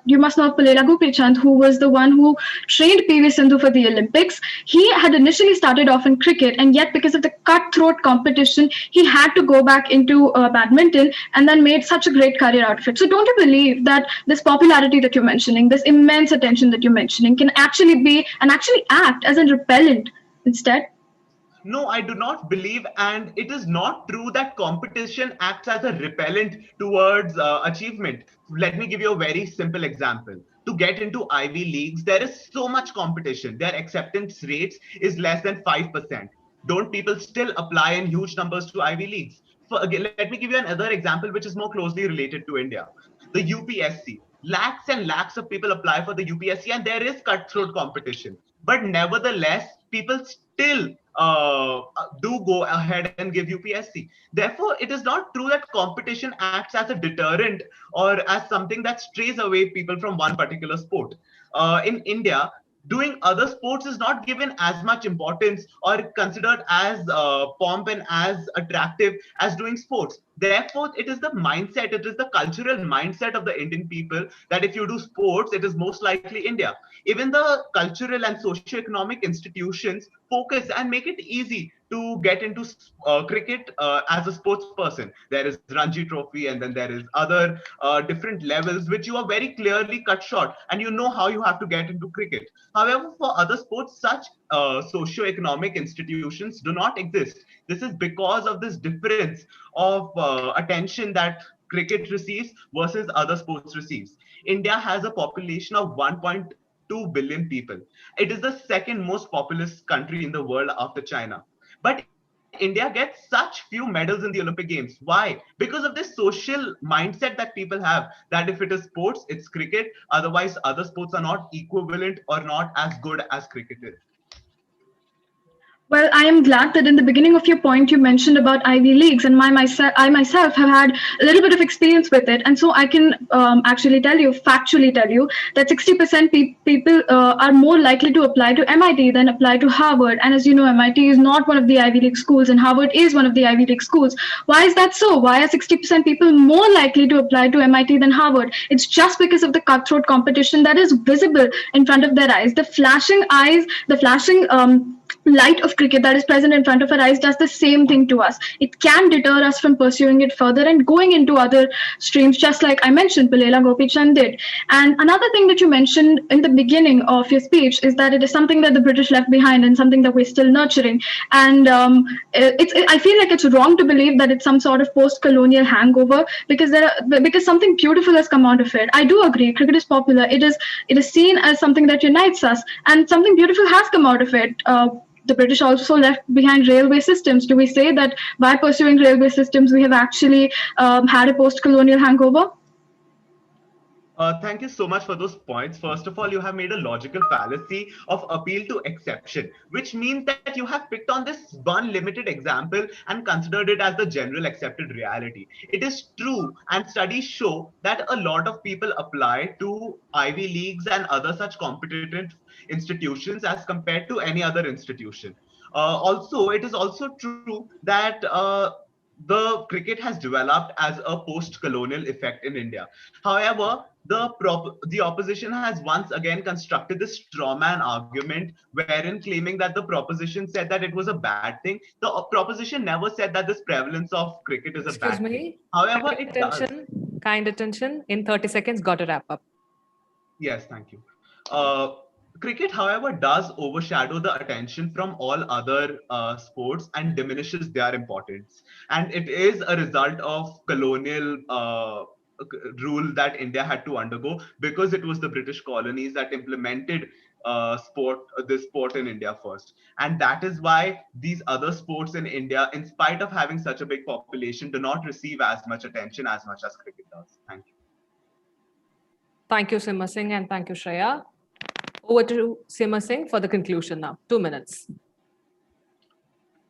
You must know of Pulela Gopichand, who was the one who trained PV Sindhu for the Olympics. He had initially started off in cricket, and yet because of the cutthroat competition, he had to go back into badminton and then made such a great career out of it. So don't you believe that this popularity that you're mentioning, this immense attention that you're mentioning, can actually be and actually act as a repellent instead? No, I do not believe, and it is not true that competition acts as a repellent towards achievement. Let me give you a very simple example. To get into Ivy Leagues, there is so much competition. Their acceptance rates is less than 5%. Don't people still apply in huge numbers to Ivy Leagues? Again, let me give you another example which is more closely related to India. The UPSC. Lakhs and lakhs of people apply for the UPSC, and there is cutthroat competition. But nevertheless, people still do go ahead and give UPSC. Therefore, it is not true that competition acts as a deterrent or as something that strays away people from one particular sport. In India, doing other sports is not given as much importance or considered as pomp and as attractive as doing sports. Therefore, it is the mindset, it is the cultural mindset of the Indian people that if you do sports, it is most likely India. Even the cultural and socio-economic institutions focus and make it easy to get into cricket as a sports person. There is Ranji Trophy, and then there is other different levels which you are very clearly cut short, and you know how you have to get into cricket. However, for other sports, such socio-economic institutions do not exist. This is because of this difference of attention that cricket receives versus other sports receives. India has a population of 1.2 billion people. It is the second most populous country in the world after China. But India gets such few medals in the Olympic Games. Why? Because of this social mindset that people have, that if it is sports, it's cricket. Otherwise, other sports are not equivalent or not as good as cricket is. Well, I am glad that in the beginning of your point you mentioned about Ivy Leagues, and I myself have had a little bit of experience with it, and so I can actually factually tell you, that 60% people are more likely to apply to MIT than apply to Harvard. And as you know, MIT is not one of the Ivy League schools, and Harvard is one of the Ivy League schools. Why is that so? Why are 60% people more likely to apply to MIT than Harvard? It's just because of the cutthroat competition that is visible in front of their eyes. The flashing light of cricket that is present in front of our eyes does the same thing to us. It can deter us from pursuing it further and going into other streams, just like I mentioned, Palela Gopichand did. And another thing that you mentioned in the beginning of your speech is that it is something that the British left behind and something that we're still nurturing. And I feel like it's wrong to believe that it's some sort of post-colonial hangover, because something beautiful has come out of it. I do agree, cricket is popular. It is seen as something that unites us, and something beautiful has come out of it. The British also left behind railway systems. Do we say that by pursuing railway systems, we have actually had a post-colonial hangover? Thank you so much for those points. First of all, you have made a logical fallacy of appeal to exception, which means that you have picked on this one limited example and considered it as the general accepted reality. It is true, and studies show that a lot of people apply to Ivy Leagues and other such competitive institutions as compared to any other institution. Also, it is also true that the cricket has developed as a post-colonial effect in India. However, the opposition has once again constructed this straw man argument wherein claiming that the proposition said that it was a bad thing. The proposition never said that this prevalence of cricket is a Excuse bad thing. me. However, Kind it does. attention. Kind attention. In 30 seconds, got to wrap up. Yes, thank you. Cricket, however, does overshadow the attention from all other sports and diminishes their importance. And it is a result of colonial rule that India had to undergo, because it was the British colonies that implemented this sport in India first. And that is why these other sports in India, in spite of having such a big population, do not receive as much attention as much as cricket does. Thank you. Thank you, Simar Singh, and thank you, Shreya. Over to Simar Singh for the conclusion now. 2 minutes.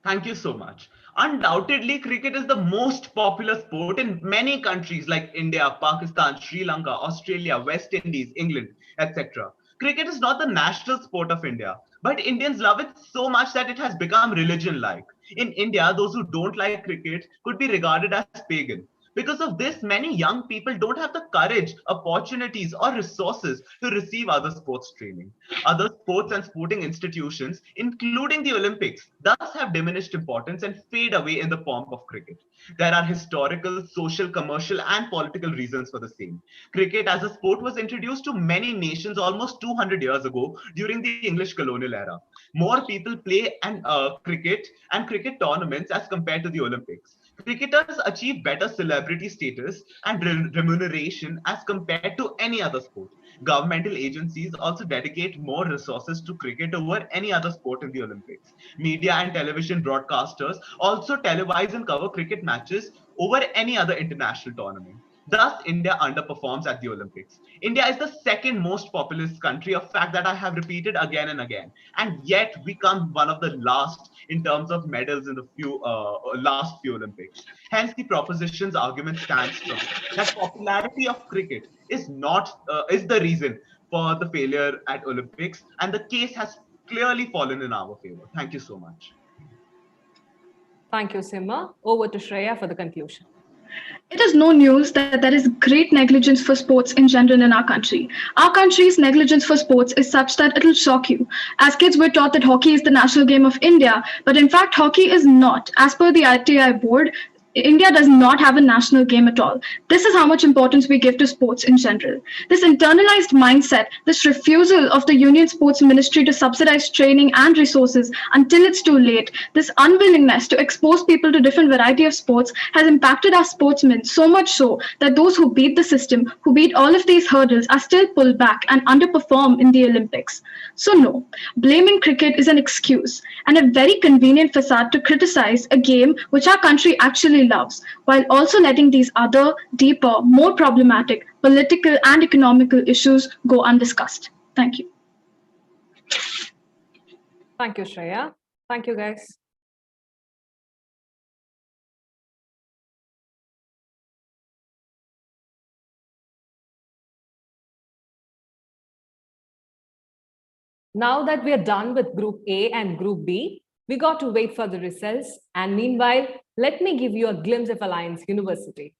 Thank you so much. Undoubtedly, cricket is the most popular sport in many countries like India, Pakistan, Sri Lanka, Australia, West Indies, England, etc. Cricket is not the national sport of India, but Indians love it so much that it has become religion-like. In India, those who don't like cricket could be regarded as pagan. Because of this, many young people don't have the courage, opportunities, or resources to receive other sports training. Other sports and sporting institutions, including the Olympics, thus have diminished importance and fade away in the pomp of cricket. There are historical, social, commercial, and political reasons for the same. Cricket as a sport was introduced to many nations almost 200 years ago during the English colonial era. More people play cricket and cricket tournaments as compared to the Olympics. Cricketers achieve better celebrity status and remuneration as compared to any other sport. Governmental agencies also dedicate more resources to cricket over any other sport in the Olympics. Media and television broadcasters also televise and cover cricket matches over any other international tournament. Thus, India underperforms at the Olympics. India is the second most populous country, a fact that I have repeated again and again. And yet, we come one of the last in terms of medals in the last few Olympics. Hence, the proposition's argument stands strong that popularity of cricket is the reason for the failure at Olympics, and the case has clearly fallen in our favor. Thank you so much. Thank you, Simar. Over to Shreya for the conclusion. It is no news that there is great negligence for sports in general in our country. Our country's negligence for sports is such that it'll shock you. As kids, we're taught that hockey is the national game of India, but in fact, hockey is not. As per the ITI board, India does not have a national game at all. This is how much importance we give to sports in general. This internalized mindset, this refusal of the Union Sports Ministry to subsidize training and resources until it's too late, this unwillingness to expose people to different variety of sports has impacted our sportsmen so much so that those who beat the system, who beat all of these hurdles, are still pulled back and underperform in the Olympics. So no, blaming cricket is an excuse and a very convenient facade to criticize a game which our country actually loves, while also letting these other, deeper, more problematic political and economical issues go undiscussed. Thank you. Thank you, Shreya. Thank you, guys. Now that we are done with Group A and Group B, we got to wait for the results. And meanwhile, let me give you a glimpse of Alliance University.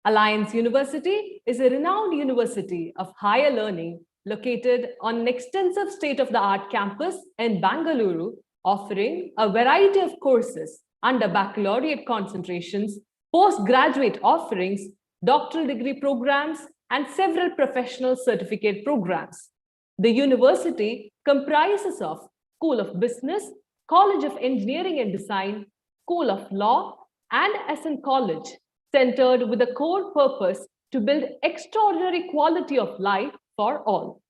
Alliance University is a renowned university of higher learning located on an extensive state-of-the-art campus in Bangalore, offering a variety of courses under baccalaureate concentrations, postgraduate offerings, doctoral degree programs, and several professional certificate programs. The university comprises of School of Business, College of Engineering and Design, School of Law, and SN College, centered with a core purpose to build extraordinary quality of life for all.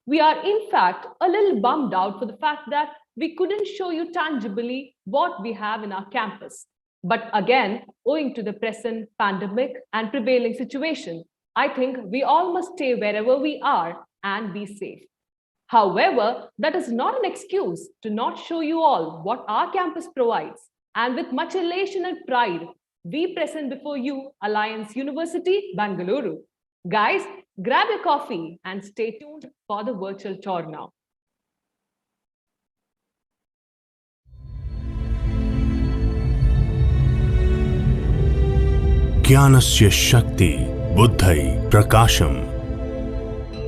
We are in fact a little bummed out for the fact that we couldn't show you tangibly what we have in our campus. But again, owing to the present pandemic and prevailing situation, I think we all must stay wherever we are and be safe. However, that is not an excuse to not show you all what our campus provides. And with much elation and pride, we present before you Alliance University, Bangalore. Guys, grab your coffee and stay tuned for the virtual tour now. Jnanasya Shakti Buddhai Prakasham.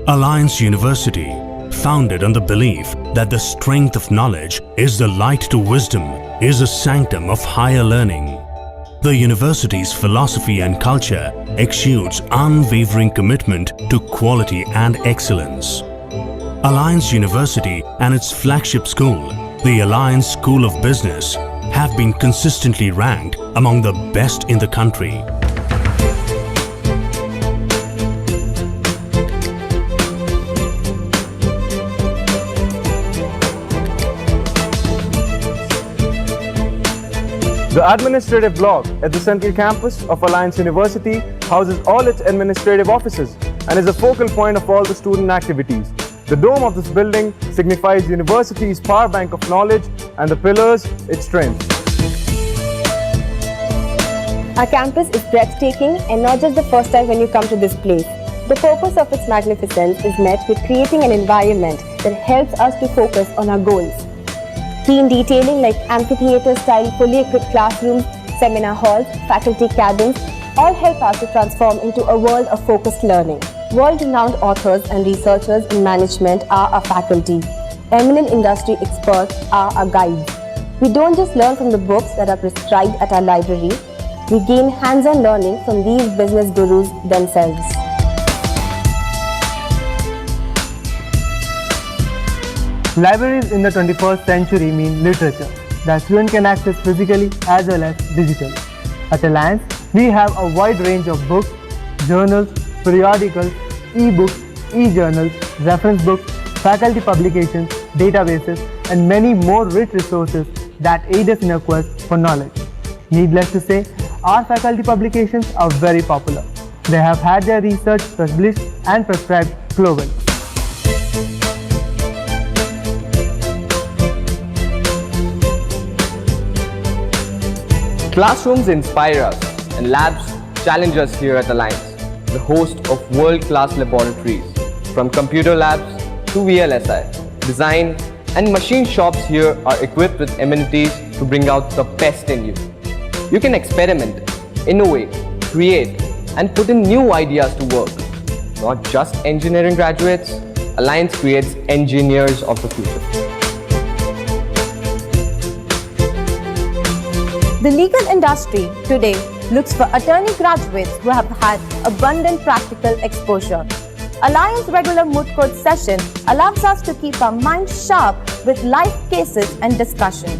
Alliance University, founded on the belief that the strength of knowledge is the light to wisdom, is a sanctum of higher learning. The university's philosophy and culture exudes unwavering commitment to quality and excellence. Alliance University and its flagship school, the Alliance School of Business, have been consistently ranked among the best in the country. The administrative block at the central campus of Alliance University houses all its administrative offices and is a focal point of all the student activities. The dome of this building signifies the university's power bank of knowledge and the pillars its strength. Our campus is breathtaking and not just the first time when you come to this place. The purpose of its magnificence is met with creating an environment that helps us to focus on our goals. Keen detailing like amphitheater-style fully equipped classrooms, seminar halls, faculty cabins, all help us to transform into a world of focused learning. World-renowned authors and researchers in management are our faculty. Eminent industry experts are our guides. We don't just learn from the books that are prescribed at our library, we gain hands-on learning from these business gurus themselves. Libraries in the 21st century mean literature that students can access physically as well as digitally. At Alliance, we have a wide range of books, journals, periodicals, e-books, e-journals, reference books, faculty publications, databases, and many more rich resources that aid us in our quest for knowledge. Needless to say, our faculty publications are very popular. They have had their research published and prescribed globally. Classrooms inspire us and labs challenge us here at Alliance, the host of world-class laboratories. From computer labs to VLSI, design and machine shops here are equipped with amenities to bring out the best in you. You can experiment, innovate, create and put in new ideas to work. Not just engineering graduates, Alliance creates engineers of the future. The legal industry today looks for attorney graduates who have had abundant practical exposure. Alliance regular moot court session allows us to keep our minds sharp with live cases and discussion.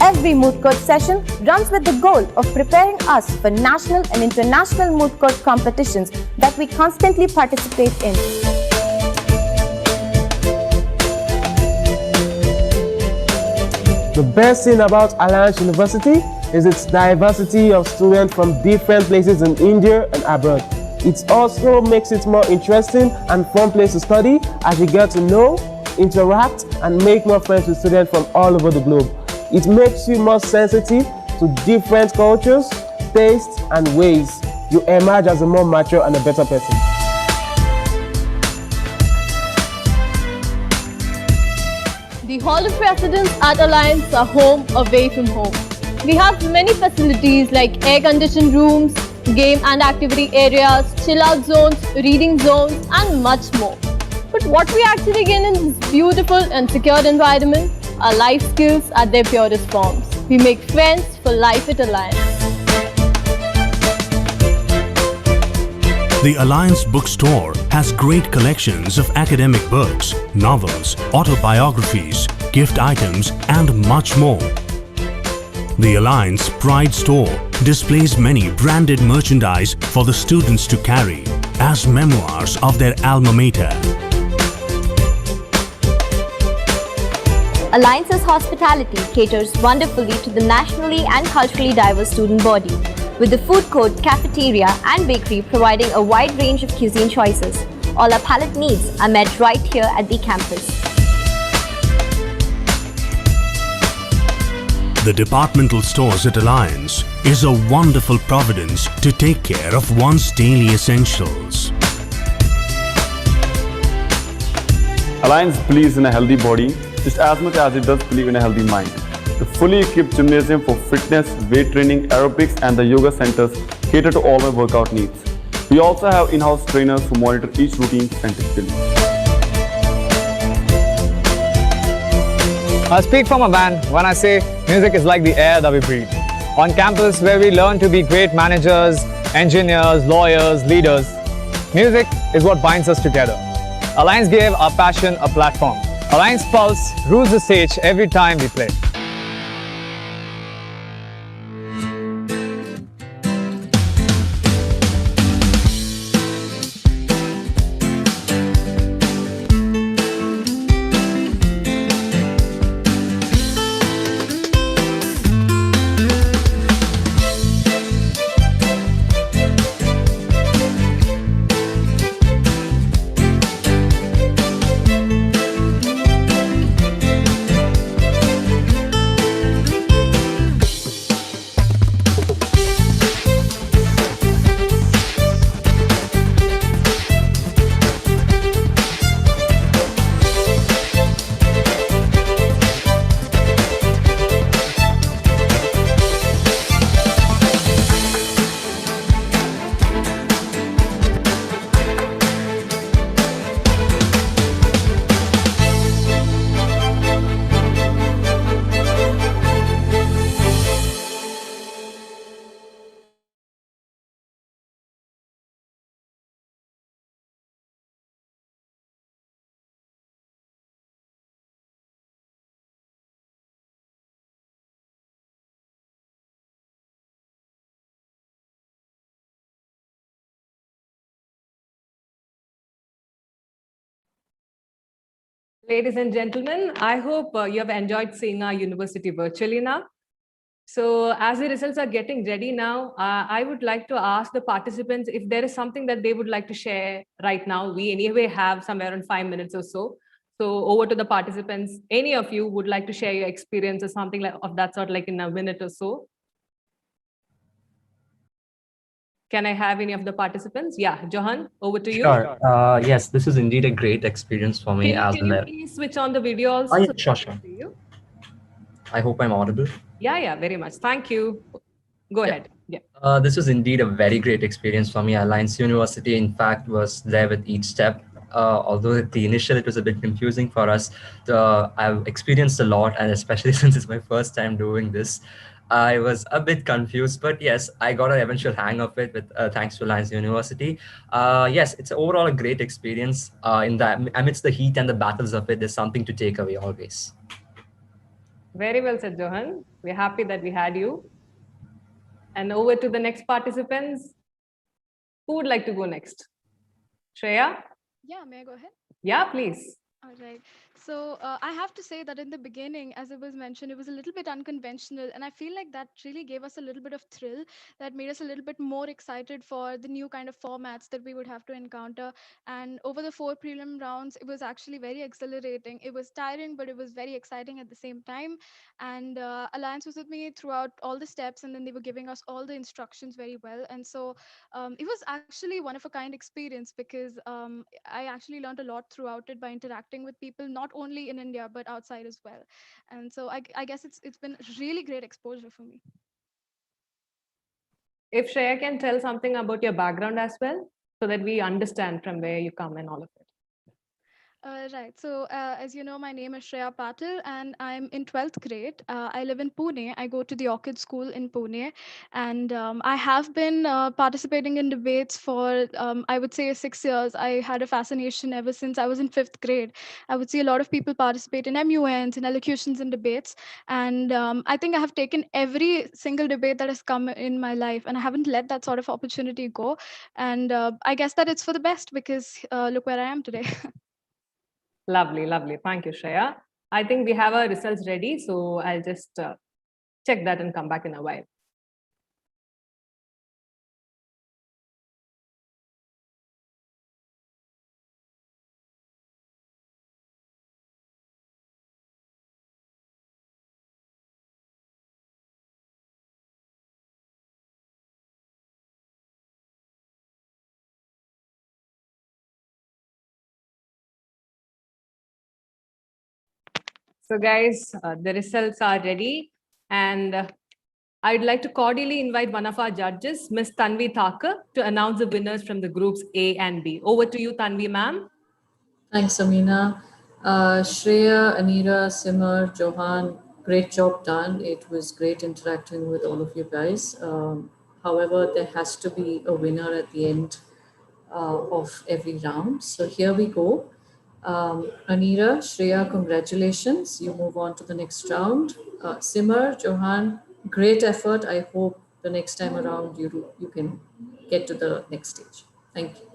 Every moot court session runs with the goal of preparing us for national and international moot court competitions that we constantly participate in. The best thing about Alliance University is its diversity of students from different places in India and abroad. It also makes it more interesting and fun place to study as you get to know, interact and make more friends with students from all over the globe. It makes you more sensitive to different cultures, tastes, and ways. You emerge as a more mature and a better person. The Hall of Residence at Alliance are home away from home. We have many facilities like air-conditioned rooms, game and activity areas, chill-out zones, reading zones, and much more. But what we actually gain in this beautiful and secure environment are life skills at their purest forms. We make friends for life at Alliance. The Alliance Bookstore has great collections of academic books, novels, autobiographies, gift items, and much more. The Alliance Pride Store displays many branded merchandise for the students to carry as memoirs of their alma mater. Alliance's hospitality caters wonderfully to the nationally and culturally diverse student body, with the food court, cafeteria and bakery providing a wide range of cuisine choices. All our palate needs are met right here at the campus. The departmental stores at Alliance is a wonderful providence to take care of one's daily essentials. Alliance believes in a healthy body just as much as it does believe in a healthy mind. The fully equipped gymnasium for fitness, weight training, aerobics and the yoga centers cater to all my workout needs. We also have in-house trainers who monitor each routine scientifically. I speak from a man when I say music is like the air that we breathe. On campus where we learn to be great managers, engineers, lawyers, leaders, music is what binds us together. Alliance gave our passion a platform. Alliance Pulse rules the stage every time we play. Ladies and gentlemen, I hope you have enjoyed seeing our university virtually now. So as the results are getting ready now, I would like to ask the participants if there is something that they would like to share right now. We anyway have somewhere around 5 minutes or so. So over to the participants, any of you would like to share your experience or something like of that sort, like in a minute or so? Can I have any of the participants? Yeah, Johan, over to you. Sure. Yes, this is indeed a great experience for me as Can you well. please switch on the video also? Oh, yeah, so that sure, I sure. can see you? I hope I'm audible. Yeah, very much. Thank you. Go ahead. Yeah. This was indeed a very great experience for me. Alliance University, in fact, was there with each step. Although at the initial it was a bit confusing for us, I've experienced a lot, and especially since it's my first time doing this, I was a bit confused. But yes, I got an eventual hang of it with thanks to Alliance University. Yes, it's overall a great experience. In the amidst the heat and the battles of it, there's something to take away always. Very well said, Johan. We're happy that we had you. And over to the next participants. Who would like to go next? Shreya? Yeah, may I go ahead? Yeah, please. All right. So I have to say that in the beginning, as it was mentioned, it was a little bit unconventional, and I feel like that really gave us a little bit of thrill, that made us a little bit more excited for the new kind of formats that we would have to encounter. And over the 4 prelim rounds, it was actually very exhilarating. It was tiring, but it was very exciting at the same time. And Alliance was with me throughout all the steps, and then they were giving us all the instructions very well. And so it was actually one of a kind experience, because I actually learned a lot throughout it by interacting with people, not only in India but outside as well. And so I guess it's been really great exposure for me. If Shreya can tell something about your background as well, so that we understand from where you come and all of it. Right. So, as you know, my name is Shreya Patil, and I'm in 12th grade. I live in Pune. I go to the Orchid School in Pune. And I have been participating in debates for, I would say, 6 years. I had a fascination ever since I was in 5th grade. I would see a lot of people participate in MUNs, in elocutions, and debates. And I think I have taken every single debate that has come in my life, and I haven't let that sort of opportunity go. And I guess that it's for the best, because look where I am today. Lovely, lovely. Thank you, Shreya. I think we have our results ready, so I'll just check that and come back in a while. So guys, the results are ready, and I'd like to cordially invite one of our judges, Ms. Tanvi Thakur, to announce the winners from the groups A and B. Over to you, Tanvi ma'am. Thanks, Amina. Shreya, Anira, Simar, Johan, great job done. It was great interacting with all of you guys. However, there has to be a winner at the end of every round. So here we go. Anira, Shreya, congratulations. You move on to the next round. Simar, Johan, great effort. I hope the next time around you can get to the next stage. Thank you.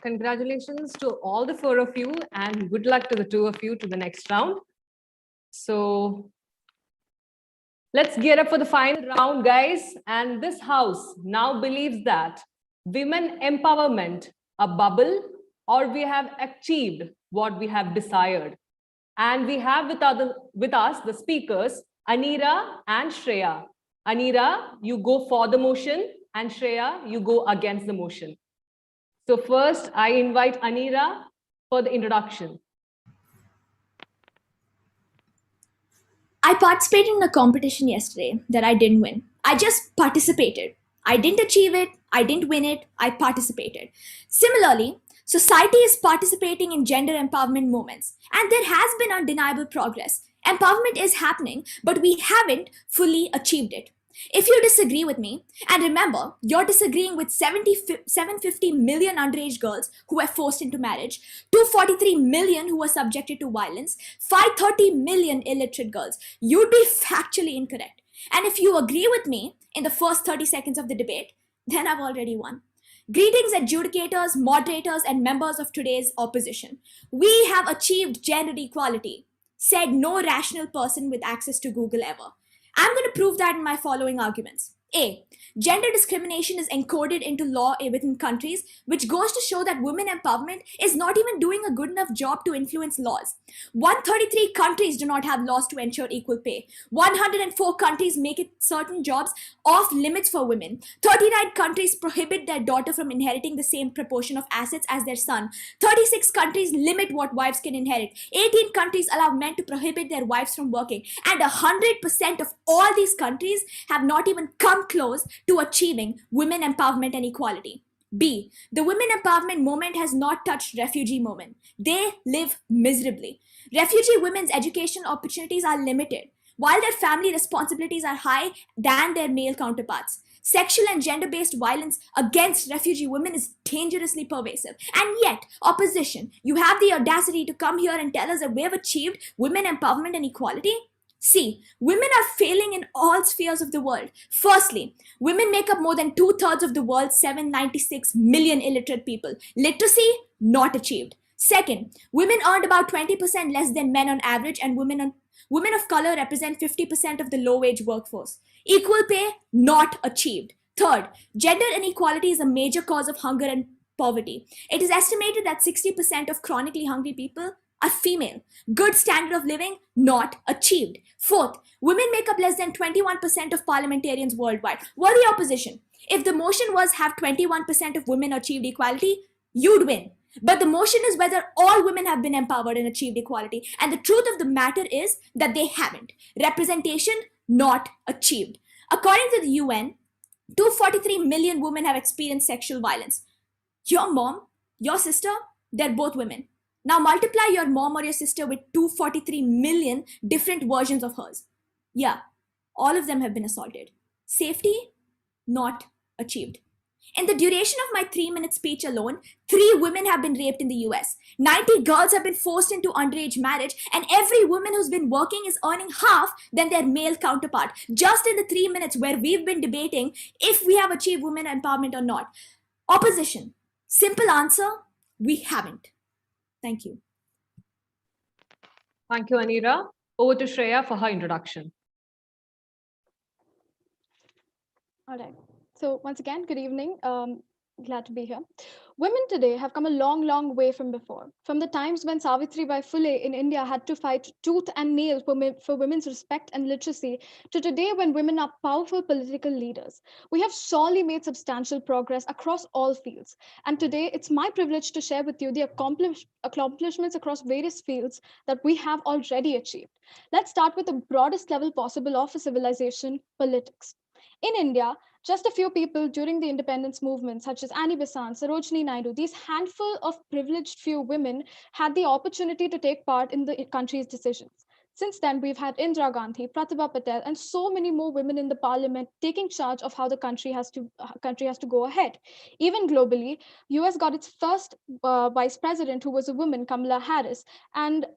Congratulations to all the 4 of you, and good luck to the 2 of you to the next round. So let's gear up for the final round, guys. And this house now believes that women empowerment, a bubble, or we have achieved what we have desired. And we have with us the speakers, Anira and Shreya. Anira, you go for the motion, and Shreya, you go against the motion. So first, I invite Anira for the introduction. I participated in a competition yesterday that I didn't win. I just participated. I didn't achieve it. I didn't win it. I participated. Similarly, society is participating in gender empowerment movements, and there has been undeniable progress. Empowerment is happening, but we haven't fully achieved it. If you disagree with me, and remember, you're disagreeing with 750 million underage girls who were forced into marriage, 243 million who were subjected to violence, 530 million illiterate girls, you'd be factually incorrect. And if you agree with me in the first 30 seconds of the debate, then I've already won. Greetings, adjudicators, moderators, and members of today's opposition. We have achieved gender equality, said no rational person with access to Google ever. I'm going to prove that in my following arguments. A. Gender discrimination is encoded into law within countries, which goes to show that women empowerment is not even doing a good enough job to influence laws. 133 countries do not have laws to ensure equal pay. 104 countries make it certain jobs off limits for women. 39 countries prohibit their daughter from inheriting the same proportion of assets as their son. 36 countries limit what wives can inherit. 18 countries allow men to prohibit their wives from working. And 100% of all these countries have not even come close to achieving women empowerment and equality. B. The women empowerment movement has not touched refugee women. They live miserably. Refugee women's education opportunities are limited, while their family responsibilities are high than their male counterparts. Sexual and gender-based violence against refugee women is dangerously pervasive. And yet, opposition, you have the audacity to come here and tell us that we have achieved women empowerment and equality? See, women are failing in all spheres of the world. Firstly, women make up more than 2/3 of the world's 796 million illiterate people. Literacy, not achieved. Second, women earned about 20% less than men on average, and women of color represent 50% of the low-wage workforce. Equal pay, not achieved. Third, gender inequality is a major cause of hunger and poverty. It is estimated that 60% of chronically hungry people are female. Good standard of living, not achieved. Fourth, women make up less than 21% of parliamentarians worldwide. Worthy opposition. If the motion was have 21% of women achieved equality, you'd win. But the motion is whether all women have been empowered and achieved equality. And the truth of the matter is that they haven't. Representation, not achieved. According to the UN, 243 million women have experienced sexual violence. Your mom, your sister, they're both women. Now multiply your mom or your sister with 243 million different versions of hers. Yeah, all of them have been assaulted. Safety, not achieved. In the duration of my 3-minute speech alone, 3 women have been raped in the US. 90 girls have been forced into underage marriage, and every woman who's been working is earning half than their male counterpart. Just in the 3 minutes where we've been debating if we have achieved women empowerment or not. Opposition. Simple answer, we haven't. Thank you. Thank you, Anira. Over to Shreya for her introduction. All right. So once again, good evening. Glad to be here. Women today have come a long, long way from before. From the times when Savitribai Phule in India had to fight tooth and nail for women's respect and literacy, to today when women are powerful political leaders. We have surely made substantial progress across all fields. And today, it's my privilege to share with you the accomplishments across various fields that we have already achieved. Let's start with the broadest level possible of a civilization, politics. In India, just a few people during the independence movement, such as Annie Besant, Sarojini Naidu, these handful of privileged few women had the opportunity to take part in the country's decisions. Since then, we've had Indira Gandhi, Pratibha Patel, and so many more women in the parliament taking charge of how the country has to go ahead. Even globally, US got its first vice president who was a woman, Kamala Harris, and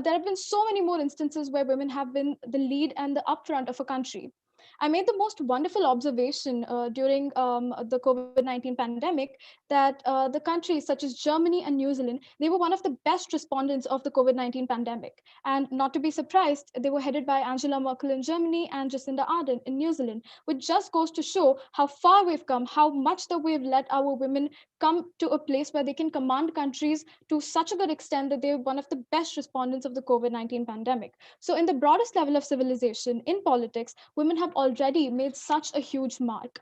there have been so many more instances where women have been the lead and the upfront of a country. I made the most wonderful observation during the COVID-19 pandemic that the countries such as Germany and New Zealand, they were one of the best respondents of the COVID-19 pandemic. And not to be surprised, they were headed by Angela Merkel in Germany and Jacinda Ardern in New Zealand, which just goes to show how far we've come, how much that we've let our women come to a place where they can command countries to such a good extent that they're one of the best respondents of the COVID-19 pandemic. So in the broadest level of civilization, in politics, women have already made such a huge mark.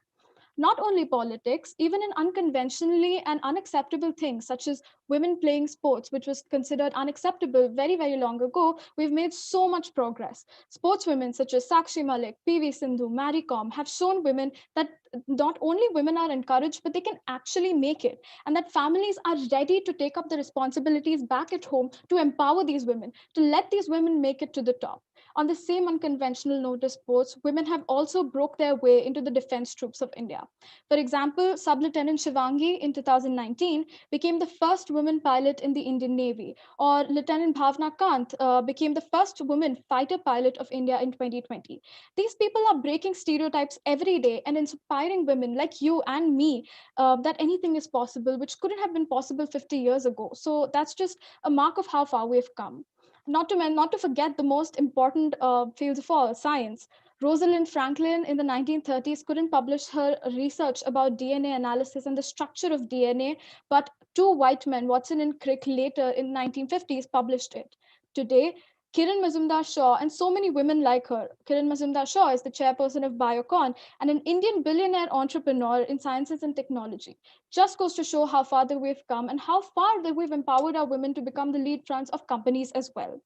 Not only politics, even in unconventionally and unacceptable things such as women playing sports, which was considered unacceptable very, very long ago, we've made so much progress. Sportswomen such as Sakshi Malik, PV Sindhu, Mary Kom have shown women that not only women are encouraged, but they can actually make it. And that families are ready to take up the responsibilities back at home to empower these women, to let these women make it to the top. On the same unconventional note as sports, women have also broke their way into the defense troops of India. For example, Sub-Lieutenant Shivangi in 2019 became the first woman pilot in the Indian Navy, or Lieutenant Bhavna Kant became the first woman fighter pilot of India in 2020. These people are breaking stereotypes every day and inspiring women like you and me that anything is possible, which couldn't have been possible 50 years ago. So that's just a mark of how far we've come. Not to forget the most important fields of all, science. Rosalind Franklin in the 1930s couldn't publish her research about DNA analysis and the structure of DNA, but 2 white men, Watson and Crick, later in 1950s published it. Today, Kiran Mazumdar-Shaw and so many women like her. Kiran Mazumdar-Shaw is the chairperson of Biocon and an Indian billionaire entrepreneur in sciences and technology. Just goes to show how far that we've come and how far that we've empowered our women to become the lead fronts of companies as well.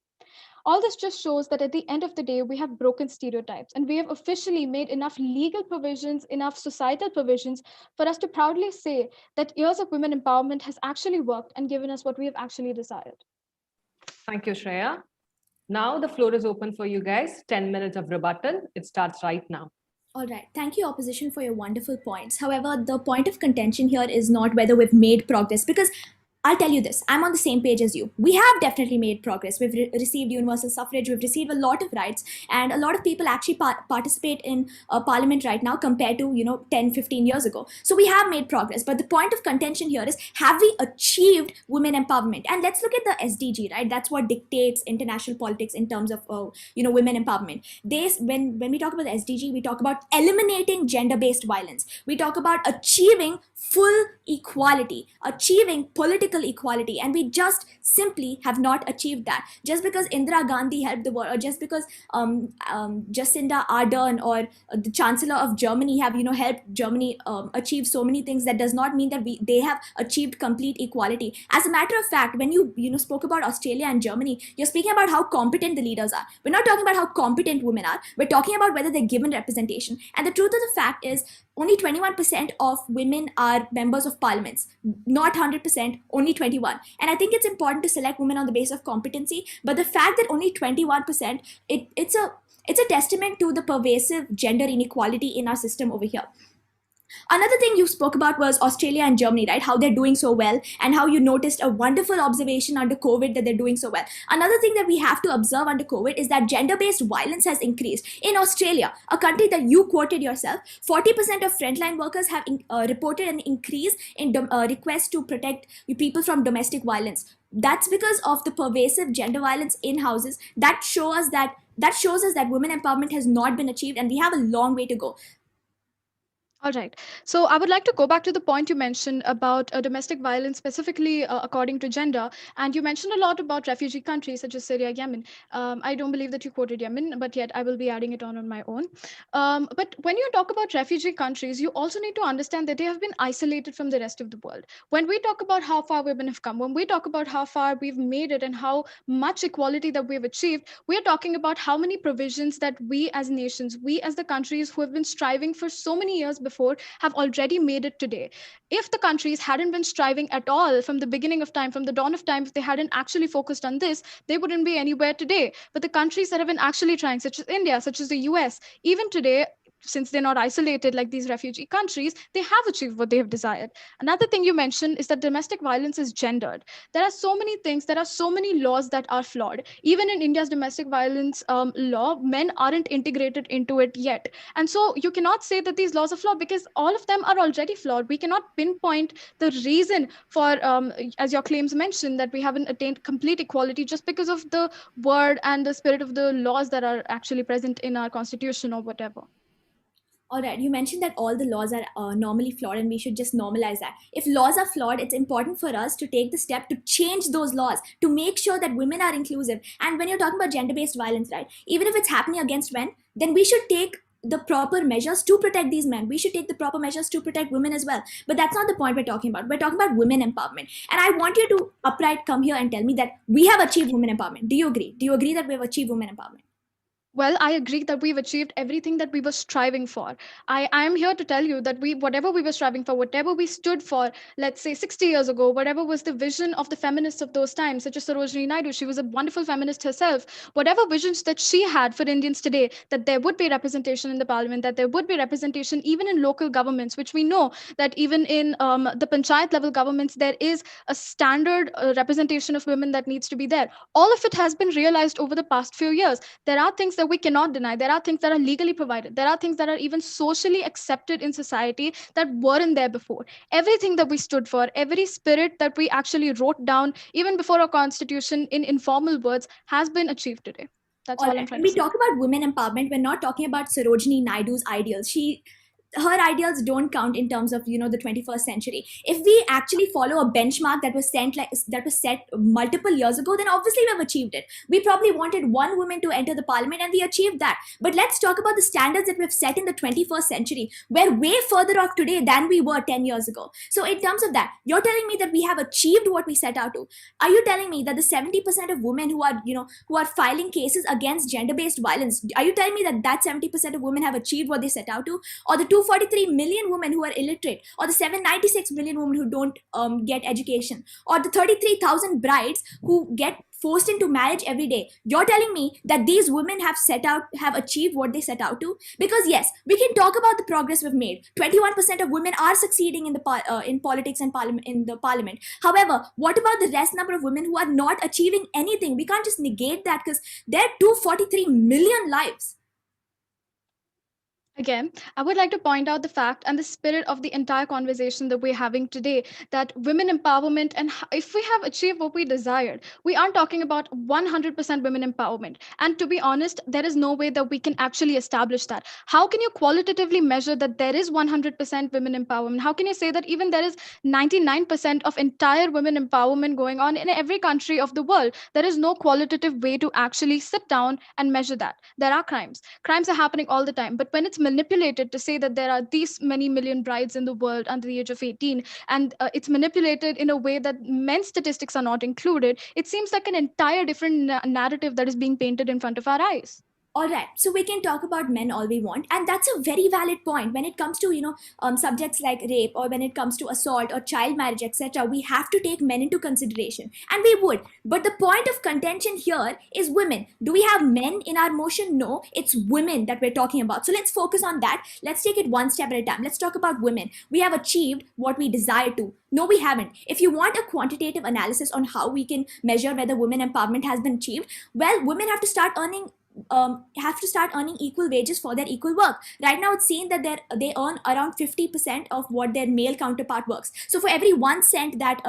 All this just shows that at the end of the day, we have broken stereotypes and we have officially made enough legal provisions, enough societal provisions for us to proudly say that years of women empowerment has actually worked and given us what we have actually desired. Thank you, Shreya. Now the floor is open for you guys. 10 minutes of rebuttal. It starts right now. All right. Thank you, opposition, for your wonderful points. However, the point of contention here is not whether we've made progress, because I'll tell you this, I'm on the same page as you. We have definitely made progress. We've received universal suffrage, we've received a lot of rights, and a lot of people actually participate in parliament right now compared to, 10, 15 years ago. So we have made progress. But the point of contention here is, have we achieved women empowerment? And let's look at the SDG, right? That's what dictates international politics in terms of, women empowerment. When we talk about the SDG, we talk about eliminating gender-based violence. We talk about achieving full equality, achieving political equality, and we just simply have not achieved that. Just because Indira Gandhi helped the world, or just because Jacinda Ardern or the Chancellor of Germany have helped Germany achieve so many things, that does not mean that they have achieved complete equality. As a matter of fact, when you spoke about Australia and Germany, you're speaking about how competent the leaders are. We're not talking about how competent women are. We're talking about whether they're given representation. And the truth of the fact is, only 21% of women are members of parliaments, not 100%, only 21. And I think it's important to select women on the basis of competency, but the fact that only 21%, it's a testament to the pervasive gender inequality in our system over here. Another thing you spoke about was Australia and Germany, right? How they're doing so well, and how you noticed a wonderful observation under COVID that they're doing so well. Another thing that we have to observe under COVID is that gender-based violence has increased. In Australia, a country that you quoted yourself, 40% of frontline workers have reported an increase in requests to protect people from domestic violence. That's because of the pervasive gender violence in houses. That shows us that women empowerment has not been achieved, and we have a long way to go. All right. So I would like to go back to the point you mentioned about domestic violence, specifically according to gender. And you mentioned a lot about refugee countries such as Syria, Yemen. I don't believe that you quoted Yemen, but yet I will be adding it on my own. But when you talk about refugee countries, you also need to understand that they have been isolated from the rest of the world. When we talk about how far women have come, when we talk about how far we've made it and how much equality that we've achieved, we're talking about how many provisions that we as nations, we as the countries who have been striving for so many years before, have already made it today. If the countries hadn't been striving at all from the beginning of time, from the dawn of time, if they hadn't actually focused on this, they wouldn't be anywhere today. But the countries that have been actually trying, such as India, such as the US, even today, since they're not isolated like these refugee countries, they have achieved what they have desired. Another thing you mentioned is that domestic violence is gendered. There are so many things, there are so many laws that are flawed. Even in India's domestic violence law, men aren't integrated into it yet. And so you cannot say that these laws are flawed, because all of them are already flawed. We cannot pinpoint the reason for, as your claims mentioned, that we haven't attained complete equality just because of the word and the spirit of the laws that are actually present in our constitution or whatever. All right, you mentioned that all the laws are normally flawed and we should just normalize that. If laws are flawed, it's important for us to take the step to change those laws, to make sure that women are inclusive. And when you're talking about gender-based violence, right, even if it's happening against men, then we should take the proper measures to protect these men. We should take the proper measures to protect women as well. But that's not the point we're talking about. We're talking about women empowerment. And I want you to upright come here and tell me that we have achieved women empowerment. Do you agree? Do you agree that we have achieved women empowerment? Well, I agree that we've achieved everything that we were striving for. I am here to tell you that whatever we were striving for, whatever we stood for, let's say 60 years ago, whatever was the vision of the feminists of those times, such as Sarojini Naidu, she was a wonderful feminist herself. Whatever visions that she had for Indians today, that there would be representation in the parliament, that there would be representation even in local governments, which we know that even in the panchayat level governments, there is a standard representation of women that needs to be there. All of it has been realized over the past few years. There are things that we cannot deny. There are things that are legally provided. There are things that are even socially accepted in society that weren't there before. Everything that we stood for, every spirit that we actually wrote down, even before our constitution in informal words, has been achieved today. That's all I'm trying to say. When we talk about women empowerment, we're not talking about Sarojini Naidu's ideals. Her ideals don't count in terms of the 21st century. If we actually follow a benchmark that was set multiple years ago, then obviously we have achieved it. We probably wanted one woman to enter the parliament and we achieved that. But let's talk about the standards that we've set in the 21st century. We're way further off today than we were 10 years ago. So in terms of that, you're telling me that we have achieved what we set out to. Are you telling me that the 70% of women who are filing cases against gender-based violence, are you telling me that 70% of women have achieved what they set out to? Or the 243 million women who are illiterate, or the 796 million women who don't get education, or the 33,000 brides who get forced into marriage every day. You're telling me that these women have achieved what they set out to? Because yes, we can talk about the progress we've made. 21% of women are succeeding in in politics and in the parliament. However, what about the rest number of women who are not achieving anything? We can't just negate that, because there are 243 million lives. Again, I would like to point out the fact and the spirit of the entire conversation that we're having today, that women empowerment, and if we have achieved what we desired, we aren't talking about 100% women empowerment. And to be honest, there is no way that we can actually establish that. How can you qualitatively measure that there is 100% women empowerment? How can you say that even there is 99% of entire women empowerment going on in every country of the world? There is no qualitative way to actually sit down and measure that. There are crimes. Crimes are happening all the time, but when it's manipulated to say that there are these many million brides in the world under the age of 18, and it's manipulated in a way that men's statistics are not included, it seems like an entire different narrative that is being painted in front of our eyes. All right, so we can talk about men all we want, and that's a very valid point. When it comes to subjects like rape, or when it comes to assault or child marriage, etc., we have to take men into consideration, and we would. But the point of contention here is women. Do we have men in our motion? No, it's women that we're talking about. So let's focus on that. Let's take it one step at a time. Let's talk about women. We have achieved what we desire to. No, we haven't. If you want a quantitative analysis on how we can measure whether women empowerment has been achieved, well, women have to start earning equal wages for their equal work. Right now, it's seen that they earn around 50% of what their male counterpart works. So for every 1 cent that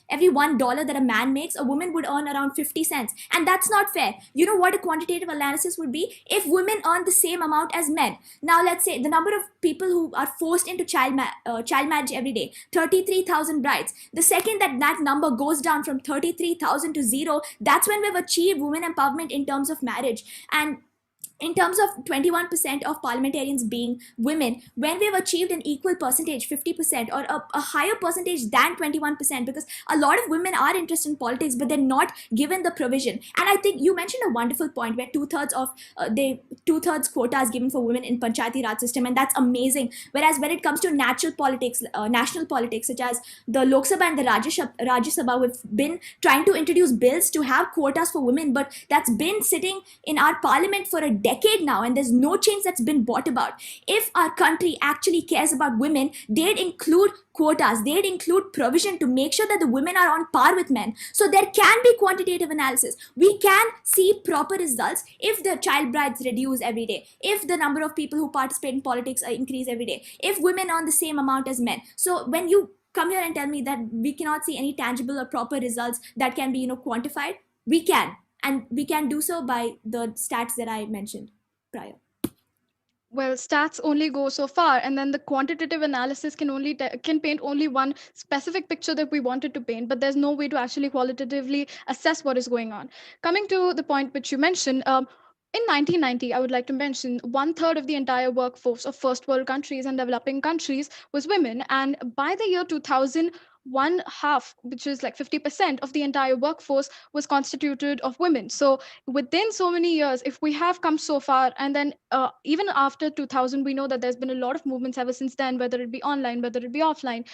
every $1 that a man makes, a woman would earn around 50 cents, and that's not fair. You know what a quantitative analysis would be? If women earn the same amount as men. Now, let's say the number of people who are forced into child marriage every day, 33,000 brides. The second that number goes down from 33,000 to 0, that's when we've achieved women empowerment in terms of marriage. And in terms of 21% of parliamentarians being women, when we have achieved an equal percentage, 50%, or a higher percentage than 21%, because a lot of women are interested in politics, but they're not given the provision. And I think you mentioned a wonderful point where two-thirds quota is given for women in Panchayati Raj system, and that's amazing. Whereas when it comes to national politics, such as the Lok Sabha and the Rajya Sabha, we've been trying to introduce bills to have quotas for women, but that's been sitting in our parliament for a decade now, and there's no change that's been brought about. If our country actually cares about women, they'd include quotas, they'd include provision to make sure that the women are on par with men. So there can be quantitative analysis. We can see proper results if the child brides reduce every day, if the number of people who participate in politics increase every day, if women earn the same amount as men. So when you come here and tell me that we cannot see any tangible or proper results that can be quantified, we can. And we can do so by the stats that I mentioned prior. Well, stats only go so far, and then the quantitative analysis can paint only one specific picture that we wanted to paint, but there's no way to actually qualitatively assess what is going on. Coming to the point which you mentioned, in 1990, I would like to mention 1/3 of the entire workforce of first world countries and developing countries was women, and by the year 2000, 1/2, which is like 50% of the entire workforce, was constituted of women. So within so many years, if we have come so far, and then even after 2000, we know that there's been a lot of movements ever since then, whether it be online, whether it be offline.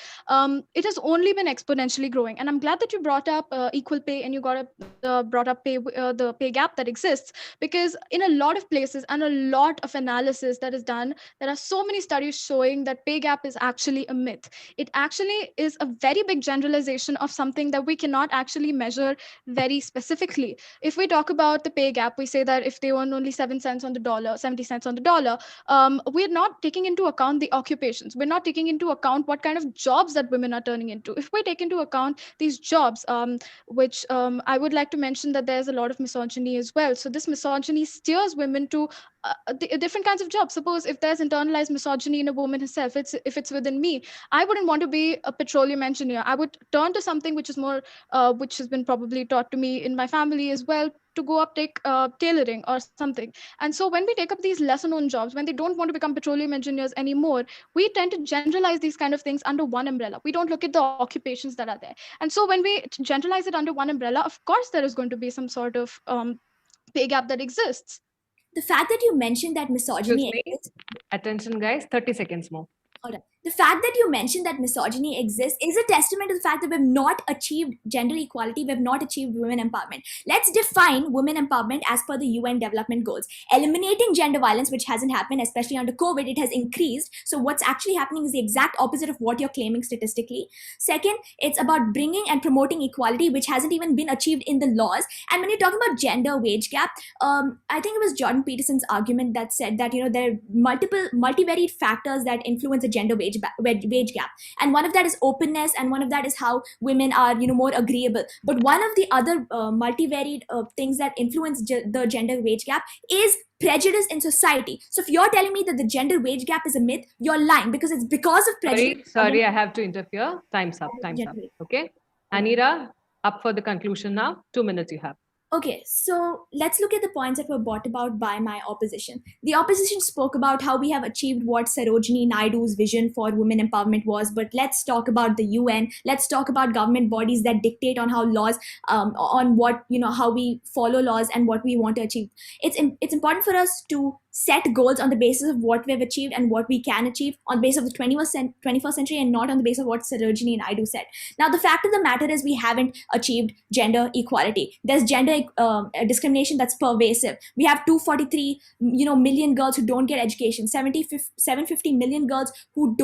It has only been exponentially growing. And I'm glad that you brought up equal pay, and you brought up the pay gap that exists, because in a lot of places and a lot of analysis that is done, there are so many studies showing that pay gap is actually a myth. It actually is a very big generalization of something that we cannot actually measure very specifically. If we talk about the pay gap, we say that if they earn only 7 cents on the dollar, 70 cents on the dollar, we're not taking into account the occupations. We're not taking into account what kind of jobs that women are turning into. If we take into account these jobs, which I would like to mention that there's a lot of misogyny as well. So this misogyny steers women to different kinds of jobs. Suppose if there's internalized misogyny in a woman herself, if it's within me, I wouldn't want to be a petroleum engineer. I would turn to something which is more, which has been probably taught to me in my family as well, to go up take tailoring or something. And so when we take up these lesser known jobs, when they don't want to become petroleum engineers anymore, we tend to generalize these kind of things under one umbrella. We don't look at the occupations that are there. And so when we generalize it under one umbrella, of course there is going to be some sort of pay gap that exists. The fact that you mentioned that misogyny Excuse me. exists. Attention, guys. 30 seconds more. All right. The fact that you mentioned that misogyny exists is a testament to the fact that we've not achieved gender equality, we've not achieved women empowerment. Let's define women empowerment as per the UN development goals. Eliminating gender violence, which hasn't happened, especially under COVID, it has increased. So what's actually happening is the exact opposite of what you're claiming statistically. Second, it's about bringing and promoting equality, which hasn't even been achieved in the laws. And when you're talking about gender wage gap, I think it was Jordan Peterson's argument that said that, there are multivariate factors that influence a gender wage gap, and one of that is openness, and one of that is how women are more agreeable. But one of the other multivariate things that influence the gender wage gap is prejudice in society. So if you're telling me that the gender wage gap is a myth, you're lying, because it's because of prejudice. Sorry, I have to interfere. Time's up. Okay. Anira, up for the conclusion now. 2 minutes you have. Okay, so let's look at the points that were brought about by my opposition. The opposition spoke about how we have achieved what Sarojini Naidu's vision for women empowerment was, but let's talk about the UN. Let's talk about government bodies that dictate on how laws, on what, how we follow laws and what we want to achieve. It's important for us to set goals on the basis of what we've achieved and what we can achieve on the basis of the 21st century, and not on the basis of what Sarojini Naidu said. Now, the fact of the matter is we haven't achieved gender equality. There's gender discrimination that's pervasive. We have 243 million girls who don't get education, 750 million girls who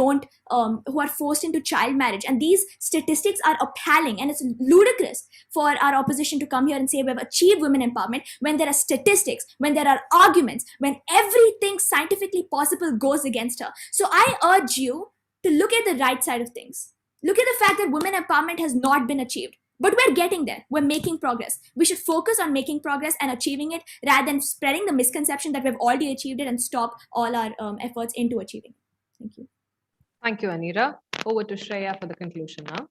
are forced into child marriage, and these statistics are appalling, and it's ludicrous for our opposition to come here and say we've achieved women empowerment when there are statistics, when there are arguments, when everything scientifically possible goes against her. So I urge you to look at the right side of things. Look at the fact that women empowerment has not been achieved. But we're getting there. We're making progress. We should focus on making progress and achieving it, rather than spreading the misconception that we've already achieved it and stop all our efforts into achieving it. Thank you. Thank you, Anira. Over to Shreya for the conclusion now.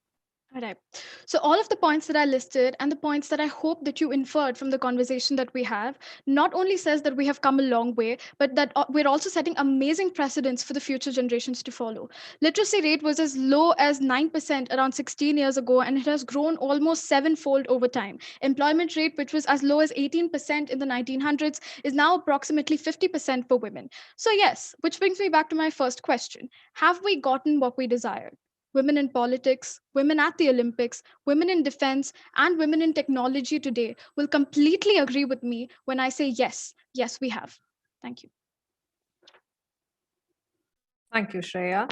All right. So all of the points that I listed and the points that I hope that you inferred from the conversation that we have not only says that we have come a long way, but that we're also setting amazing precedents for the future generations to follow. Literacy rate was as low as 9% around 16 years ago, and it has grown almost sevenfold over time. Employment rate, which was as low as 18% in the 1900s, is now approximately 50% for women. So yes, which brings me back to my first question. Have we gotten what we desired? Women in politics, women at the Olympics, women in defense, and women in technology today will completely agree with me when I say yes, yes, we have. Thank you. Thank you, Shreya.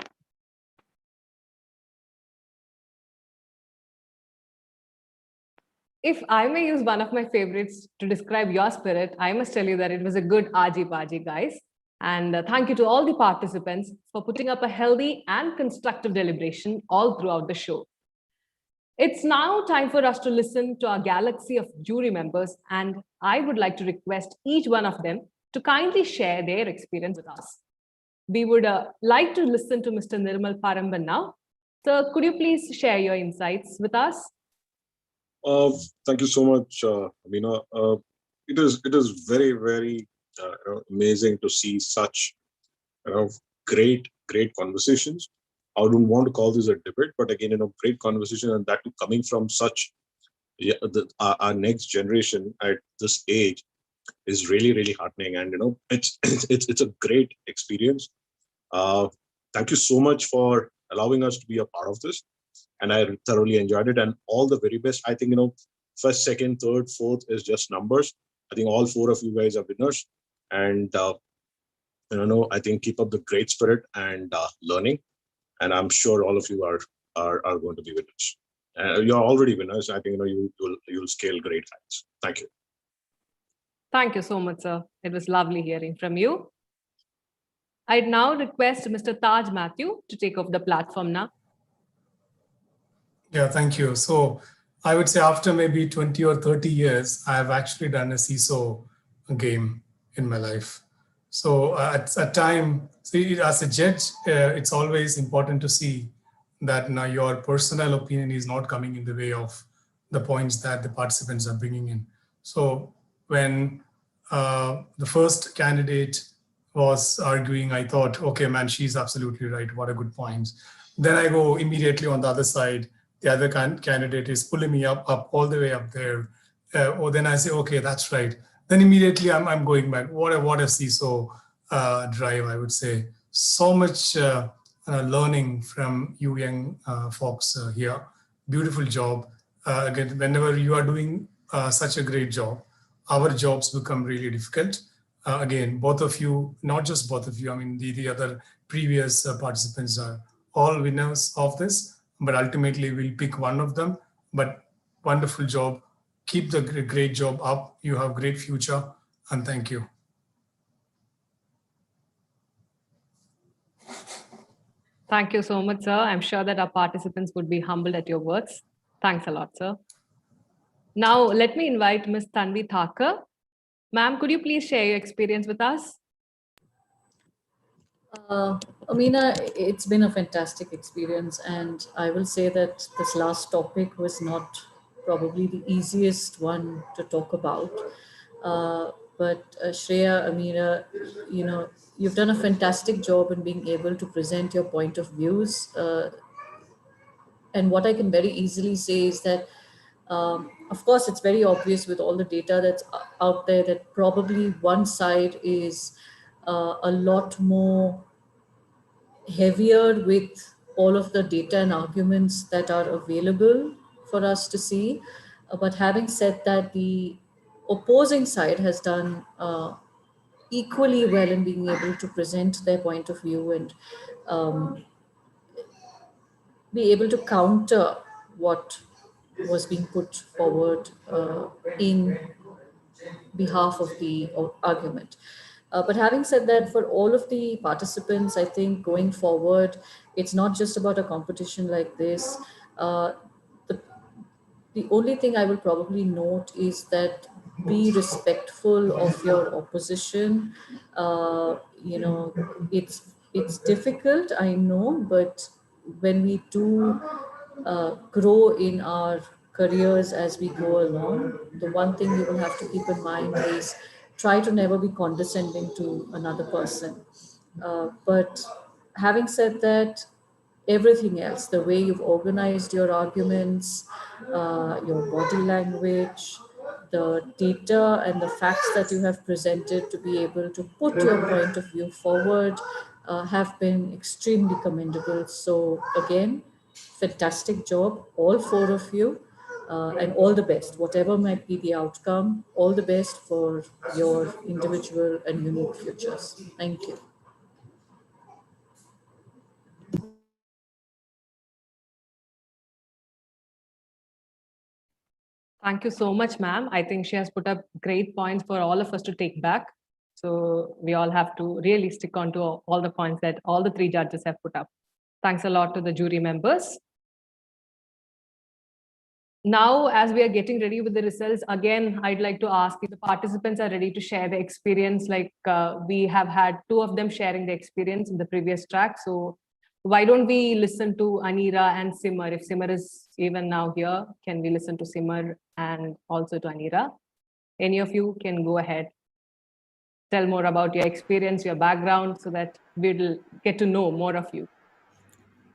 If I may use one of my favorites to describe your spirit, I must tell you that it was a good Aji-Baji, guys. And thank you to all the participants for putting up a healthy and constructive deliberation all throughout the show. It's now time for us to listen to our galaxy of jury members, and I would like to request each one of them to kindly share their experience with us. We would like to listen to Mr. Nirmal Paramban now. So could you please share your insights with us? Thank you so much, Amina. It is very, very amazing to see such great conversations. I wouldn't want to call this a debate, but again, great conversation, and that too coming from such our next generation at this age is really, really heartening, and it's a great experience. Thank you so much for allowing us to be a part of this, and I thoroughly enjoyed it. And all the very best. I think first, second, third, fourth is just numbers. I think all four of you guys are winners. And I think keep up the great spirit and learning, and I'm sure all of you are going to be winners. You're already winners. I think you'll scale great heights. Thank you. Thank you so much, sir. It was lovely hearing from you. I'd now request Mr. Taj Matthew to take over the platform now. Yeah, thank you. So I would say after maybe 20 or 30 years, I have actually done a seesaw game in my life. So at a time, see, as a judge, it's always important to see that now your personal opinion is not coming in the way of the points that the participants are bringing in. So when the first candidate was arguing, I thought, okay, man, she's absolutely right. What a good point. Then I go immediately on the other side. The other candidate is pulling me up all the way up there. Or then I say, okay, that's right. then immediately I'm going back. What a CISO drive, I would say. So much learning from you young folks here. Beautiful job. Again, whenever you are doing such a great job, our jobs become really difficult. Again, both of you, not just both of you, I mean, the other previous participants are all winners of this, but ultimately we'll pick one of them. But wonderful job. Keep the great job up. You have great future, and thank you. Thank you so much, sir. I'm sure that our participants would be humbled at your words. Thanks a lot, sir. Now, let me invite Ms. Tanvi Thakur. Ma'am, could you please share your experience with us? Amina, it's been a fantastic experience, and I will say that this last topic was not probably the easiest one to talk about. But Shreya, Amina, you've done a fantastic job in being able to present your point of views. And what I can very easily say is that, of course, it's very obvious with all the data that's out there that probably one side is a lot more heavier with all of the data and arguments that are available for us to see. But having said that, the opposing side has done equally well in being able to present their point of view and be able to counter what was being put forward in behalf of the argument. But having said that, for all of the participants, I think going forward, it's not just about a competition like this. The only thing I will probably note is that be respectful of your opposition. It's difficult, I know, but when we do grow in our careers as we go along, the one thing you will have to keep in mind is try to never be condescending to another person. But having said that, everything else, the way you've organized your arguments, your body language, the data and the facts that you have presented to be able to put your point of view forward have been extremely commendable. So again, fantastic job, all four of you, and all the best. Whatever might be the outcome, all the best for your individual and unique futures. Thank you. Thank you so much, ma'am. I think she has put up great points for all of us to take back. So we all have to really stick on to all the points that all the three judges have put up. Thanks a lot to the jury members. Now, as we are getting ready with the results, again, I'd like to ask if the participants are ready to share the experience. Like we have had two of them sharing the experience in the previous track. So why don't we listen to Anira and Simar? If Simar is even now here, can we listen to Simar and also to Anira? Any of you can go ahead. Tell more about your experience, your background, so that we'll get to know more of you.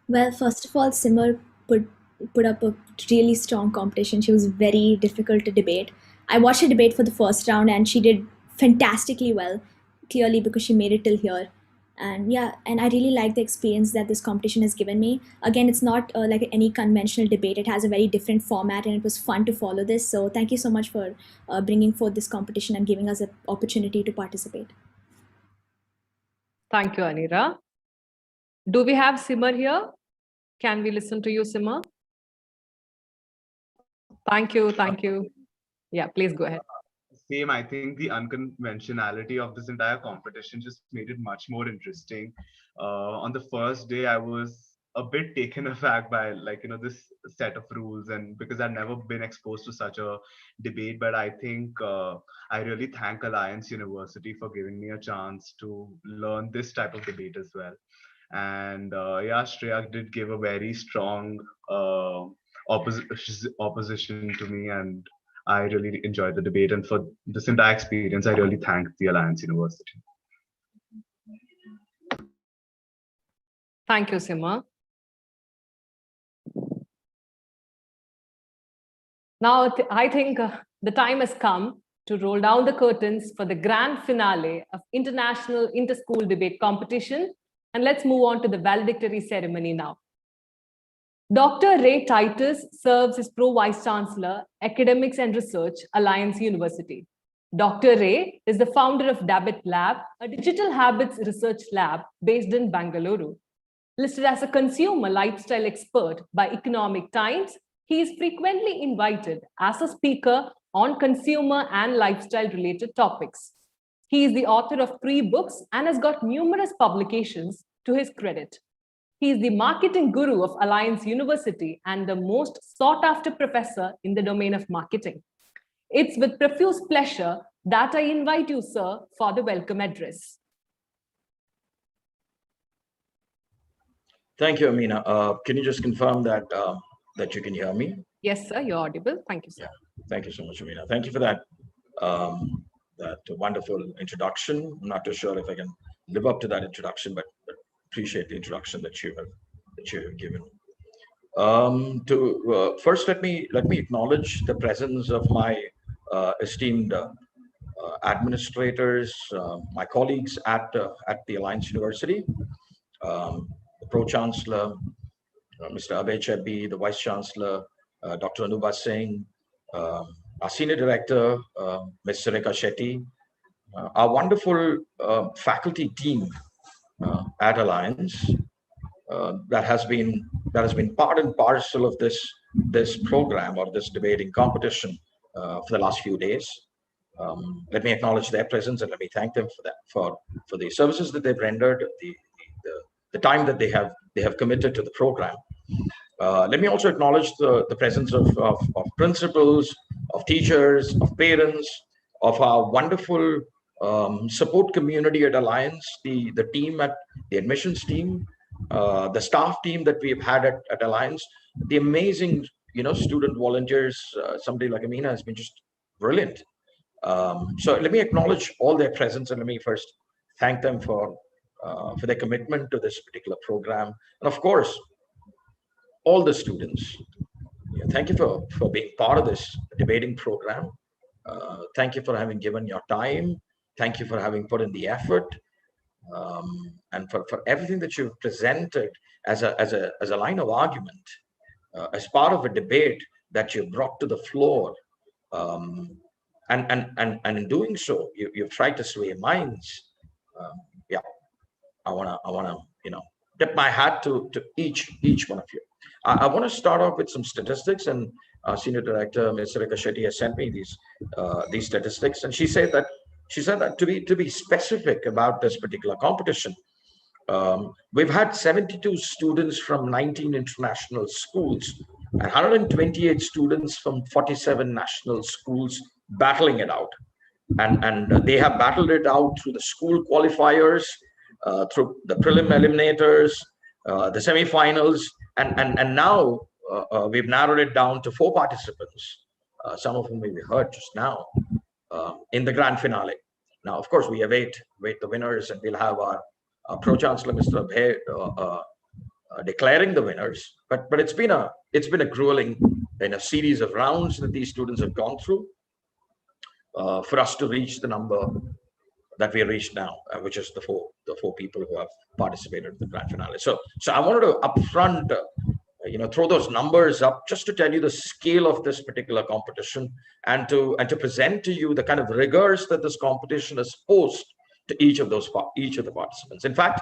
Well, first of all, Simar put up a really strong competition. She was very difficult to debate. I watched her debate for the first round and she did fantastically well, clearly because she made it till here. And yeah, and I really like the experience that this competition has given me. Again, it's not like any conventional debate. It has a very different format and it was fun to follow this. So thank you so much for bringing forth this competition and giving us an opportunity to participate. Thank you, Anira. Do we have Simar here? Can we listen to you, Simar? Thank you. Thank you. Yeah, please go ahead. Same, I think the unconventionality of this entire competition just made it much more interesting. On the first day, I was a bit taken aback by this set of rules, and because I'd never been exposed to such a debate. But I think I really thank Alliance University for giving me a chance to learn this type of debate as well. And yeah, Shreya did give a very strong opposition to me, and I really enjoyed the debate. And for this entire experience, I really thank the Alliance University. Thank you, Simar. Now, I think the time has come to roll down the curtains for the grand finale of International Inter-School Debate Competition. And let's move on to the valedictory ceremony now. Dr. Ray Titus serves as Pro Vice Chancellor, Academics and Research, Alliance University. Dr. Ray is the founder of Dabit Lab, a digital habits research lab based in Bangalore. Listed as a consumer lifestyle expert by Economic Times, he is frequently invited as a speaker on consumer and lifestyle related topics. He is the author of 3 books and has got numerous publications to his credit. He is the marketing guru of Alliance University and the most sought after professor in the domain of marketing. It's with profuse pleasure that I invite you, sir, for the welcome address. Thank you, Amina. Can you just confirm that that you can hear me? Yes, sir, you're audible. Thank you, sir. Yeah. Thank you so much, Amina. Thank you for that that wonderful introduction. I'm not too sure if I can live up to that introduction, but appreciate the introduction that you have given. First, let me acknowledge the presence of my esteemed administrators, my colleagues at the Alliance University, the Pro Chancellor, Mr. Abhay Chebbi, the Vice Chancellor, Dr. Anuba Singh, our Senior Director, Ms. Sarika Shetty, our wonderful faculty team at Alliance that has been part and parcel of this program or this debating competition for the last few days. Let me acknowledge their presence and let me thank them for that, for the services that they've rendered, the time that they have committed to the program. Let me also acknowledge the presence of principals, of teachers, of parents, of our wonderful support community at Alliance, the team at the admissions team, the staff team that we've had at Alliance, the amazing student volunteers. Somebody like Amina has been just brilliant. So let me acknowledge all their presence and let me first thank them for their commitment to this particular program, and of course all the students. Thank you for being part of this debating program. Thank you for having given your time. Thank you for having put in the effort, and for everything that you've presented as a line of argument, as part of a debate that you brought to the floor. And in doing so, you've tried to sway minds. I wanna tip my hat to each one of you. I want to start off with some statistics, and our Senior Director, Ms. Sarika Shetty, has sent me these statistics, and she said that to be specific about this particular competition, we've had 72 students from 19 international schools and 128 students from 47 national schools battling it out, and they have battled it out through the school qualifiers, through the prelim eliminators, the semifinals, and now we've narrowed it down to 4 participants, some of whom we heard just now, in the grand finale. Now, of course, we await the winners, and we'll have our Pro Chancellor, Mr. Abhay, declaring the winners. But it's been a grueling series of rounds that these students have gone through for us to reach the number that we reached now, which is the four people who have participated in the grand finale. So I wanted to upfront, throw those numbers up just to tell you the scale of this particular competition, and to present to you the kind of rigors that this competition has posed to each of the participants. In fact,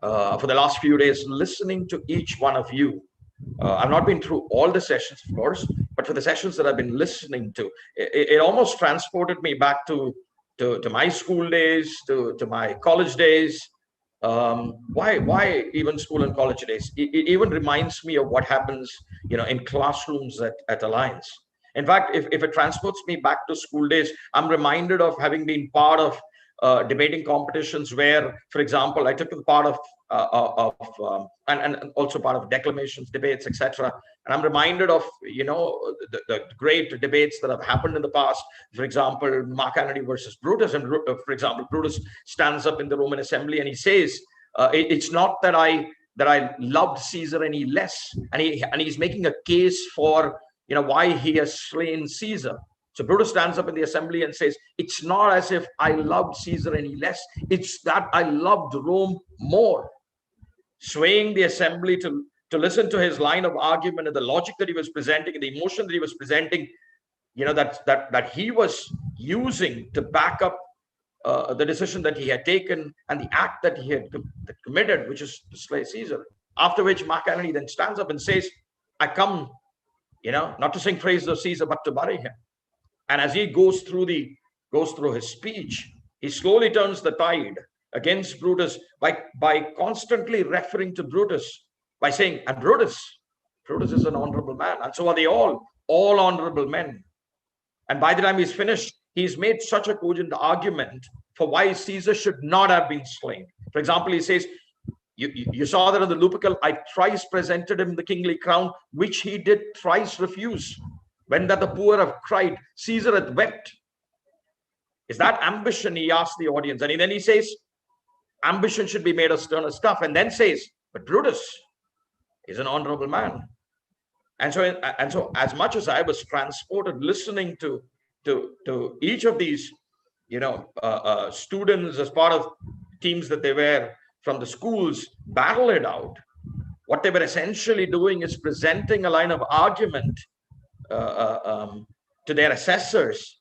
for the last few days, listening to each one of you, I've not been through all the sessions, of course, but for the sessions that I've been listening to, it almost transported me back to my school days, to my college days. Why even school and college days? It even reminds me of what happens, in classrooms at Alliance. In fact, if it transports me back to school days, I'm reminded of having been part of debating competitions where, for example, I took part of and also part of declamations, debates, etc. And I'm reminded of the great debates that have happened in the past. For example, Mark Antony versus Brutus, and for example, Brutus stands up in the Roman assembly and he says, "It's not that I loved Caesar any less," and he's making a case for why he has slain Caesar. So Brutus stands up in the assembly and says, it's not as if I loved Caesar any less. It's that I loved Rome more. Swaying the assembly to listen to his line of argument and the logic that he was presenting and the emotion that he was presenting, that he was using to back up the decision that he had taken and the act that he had committed, which is to slay Caesar. After which Mark Antony then stands up and says, I come, not to sing praises of Caesar, but to bury him. And as he goes through his speech, he slowly turns the tide against Brutus by constantly referring to Brutus by saying, and Brutus is an honorable man, and so are they all honorable men. And by the time he's finished, he's made such a cogent argument for why Caesar should not have been slain. For example, he says, you saw that in the Lupercal, I thrice presented him the kingly crown, which he did thrice refuse. When that the poor have cried, Caesar hath wept. Is that ambition? He asked the audience. And then he says, ambition should be made of sterner stuff. And then says, but Brutus is an honorable man. And so as much as I was transported listening to each of these, students as part of teams that they were from the schools battle it out, what they were essentially doing is presenting a line of argument to their assessors,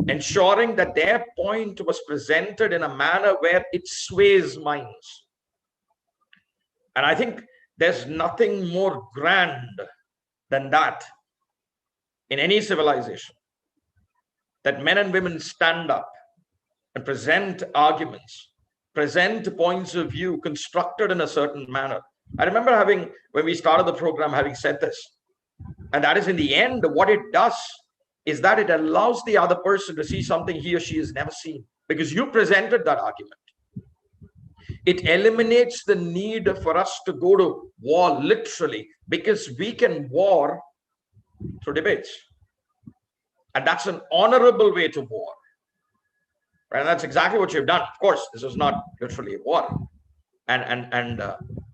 ensuring that their point was presented in a manner where it sways minds. And I think there's nothing more grand than that in any civilization, that men and women stand up and present arguments, present points of view constructed in a certain manner. I remember when we started the program, having said this, and that is in the end, what it does is that it allows the other person to see something he or she has never seen, because you presented that argument. It eliminates the need for us to go to war literally, because we can war through debates. And that's an honorable way to war. Right? And that's exactly what you've done. Of course, this is not literally a war. And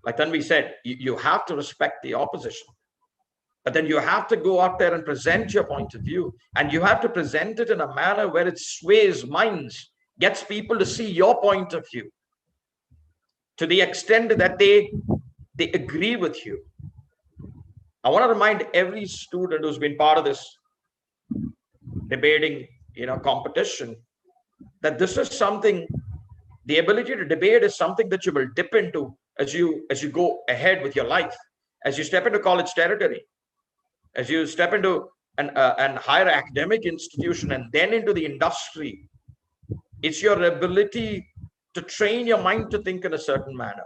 like Tanvi said, you have to respect the opposition. But then you have to go out there and present your point of view. And you have to present it in a manner where it sways minds, gets people to see your point of view, to the extent that they agree with you. I want to remind every student who's been part of this debating, competition, that this is something, the ability to debate is something that you will dip into as you go ahead with your life, as you step into college territory, as you step into an higher academic institution and then into the industry. It's your ability to train your mind to think in a certain manner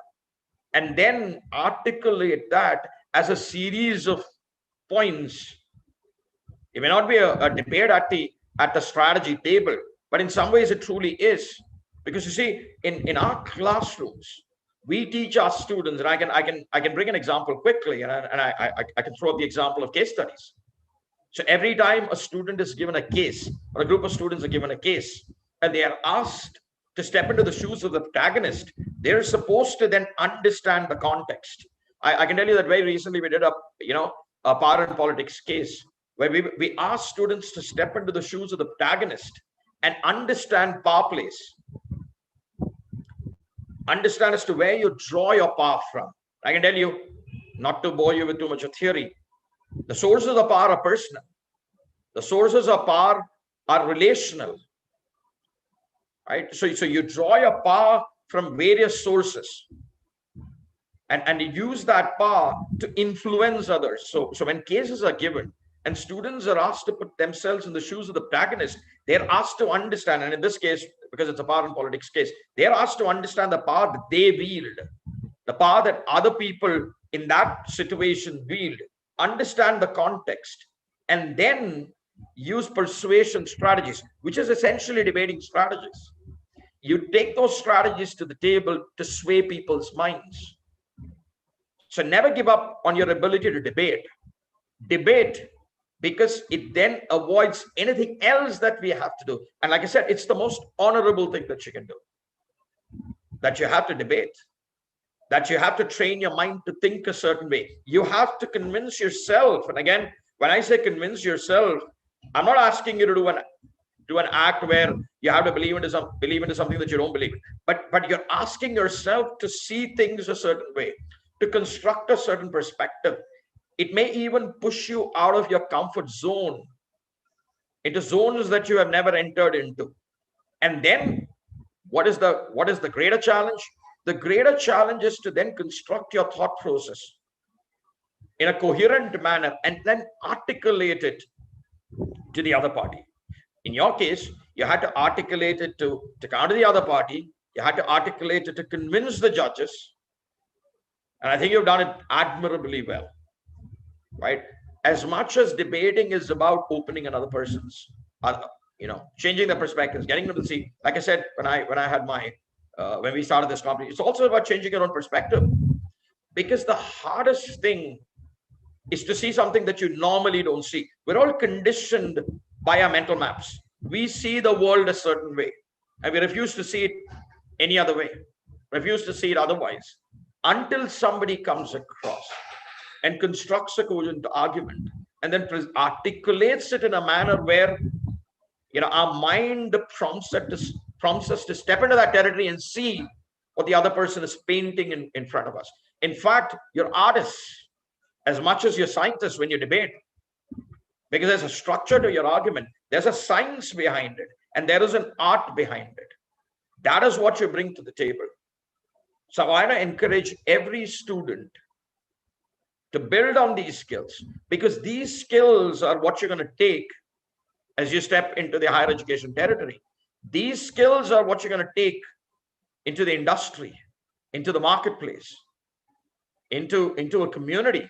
and then articulate that as a series of points. It may not be a debate at the strategy table, but in some ways it truly is. Because you see, in our classrooms, we teach our students, and I can bring an example quickly, and I can throw up the example of case studies. So every time a student is given a case, or a group of students are given a case, and they are asked to step into the shoes of the protagonist, they're supposed to then understand the context. I can tell you that very recently we did a power and politics case where we asked students to step into the shoes of the protagonist and understand power plays. Understand as to where you draw your power from. I can tell you, not to bore you with too much of theory, the sources of power are personal. The sources of power are relational. Right? So you draw your power from various sources. And you use that power to influence others. So when cases are given and students are asked to put themselves in the shoes of the protagonist, they're asked to understand, and in this case, because it's a power and politics case, they're asked to understand the power that they wield, the power that other people in that situation wield, understand the context, and then use persuasion strategies, which is essentially debating strategies. You take those strategies to the table to sway people's minds. So never give up on your ability to debate. Debate, because it then avoids anything else that we have to do. And like I said, it's the most honorable thing that you can do. That you have to debate. That you have to train your mind to think a certain way. You have to convince yourself. And again, when I say convince yourself, I'm not asking you to do an act where you have to believe into something that you don't believe in. But you're asking yourself to see things a certain way, to construct a certain perspective. It may even push you out of your comfort zone into zones that you have never entered into. And then what is the greater challenge? The greater challenge is to then construct your thought process in a coherent manner and then articulate it to the other party. In your case, you had to articulate it to counter the other party. You had to articulate it to convince the judges. And I think you've done it admirably well, right? As much as debating is about opening another person's, changing the perspectives, getting them to see, like I said, when I had my, when we started this company, it's also about changing your own perspective. Because the hardest thing is to see something that you normally don't see. We're all conditioned by our mental maps. We see the world a certain way, and we refuse to see it any other way, refuse to see it otherwise, until somebody comes across and constructs a cogent argument and then articulates it in a manner where, our mind prompts us to step into that territory and see what the other person is painting in front of us. In fact, you're artists as much as you're scientists when you debate, because there's a structure to your argument, there's a science behind it, and there is an art behind it. That is what you bring to the table. So I want to encourage every student to build on these skills, because these skills are what you're going to take as you step into the higher education territory. These skills are what you're going to take into the industry, into the marketplace, into a community,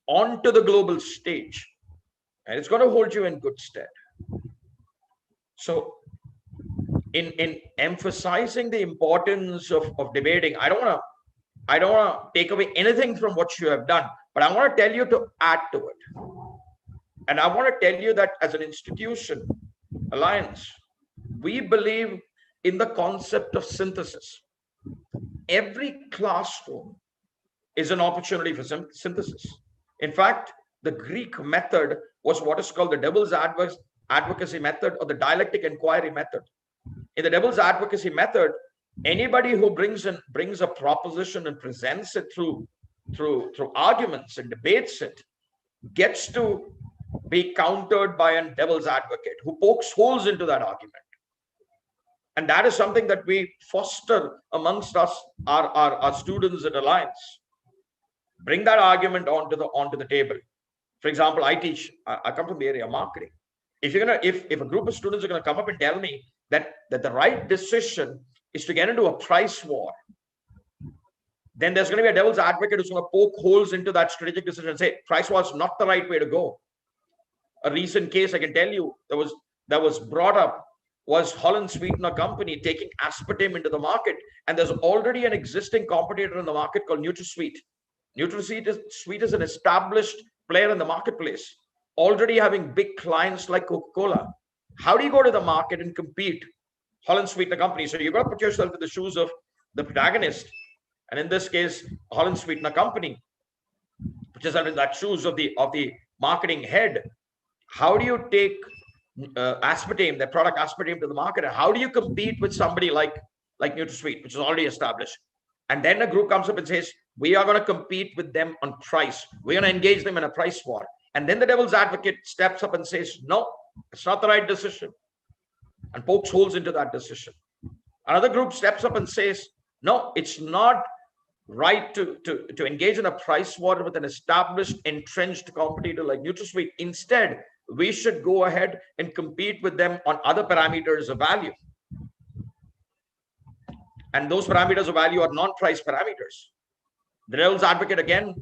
onto the global stage, and it's going to hold you in good stead. So in emphasizing the importance of debating, I don't want to take away anything from what you have done, but I want to tell you to add to it. And I want to tell you that as an institution, Alliance, we believe in the concept of synthesis. Every classroom is an opportunity for synthesis. In fact, the Greek method was what is called the devil's advocacy method, or the dialectic inquiry method. In the devil's advocacy method, anybody who brings a proposition and presents it through arguments and debates it gets to be countered by a devil's advocate who pokes holes into that argument. And that is something that we foster amongst us, our students at Alliance. Bring that argument onto the table. For example, I come from the area of marketing. If a group of students are going to come up and tell me that the right decision is to get into a price war, then there's going to be a devil's advocate who's going to poke holes into that strategic decision and say price war is not the right way to go. A recent case I can tell you that was brought up was Holland Sweetener Company taking aspartame into the market, and there's already an existing competitor in the market called NutraSweet. NutraSweet is an established player in the marketplace, already having big clients like Coca-Cola. How do you go to the market and compete? Holland Sweetener Company. So you've got to put yourself in the shoes of the protagonist, and in this case, Holland Sweetener Company, which is in that shoes of the marketing head. How do you take aspartame, their product aspartame, to the market? And how do you compete with somebody like NutraSweet, which is already established? And then a group comes up and says, we are going to compete with them on price. We're going to engage them in a price war. And then the devil's advocate steps up and says, no, it's not the right decision, and pokes holes into that decision. Another group steps up and says, no, it's not right to engage in a price war with an established, entrenched competitor like NutraSweet. Instead, we should go ahead and compete with them on other parameters of value. And those parameters of value are non-price parameters. The devil's advocate again,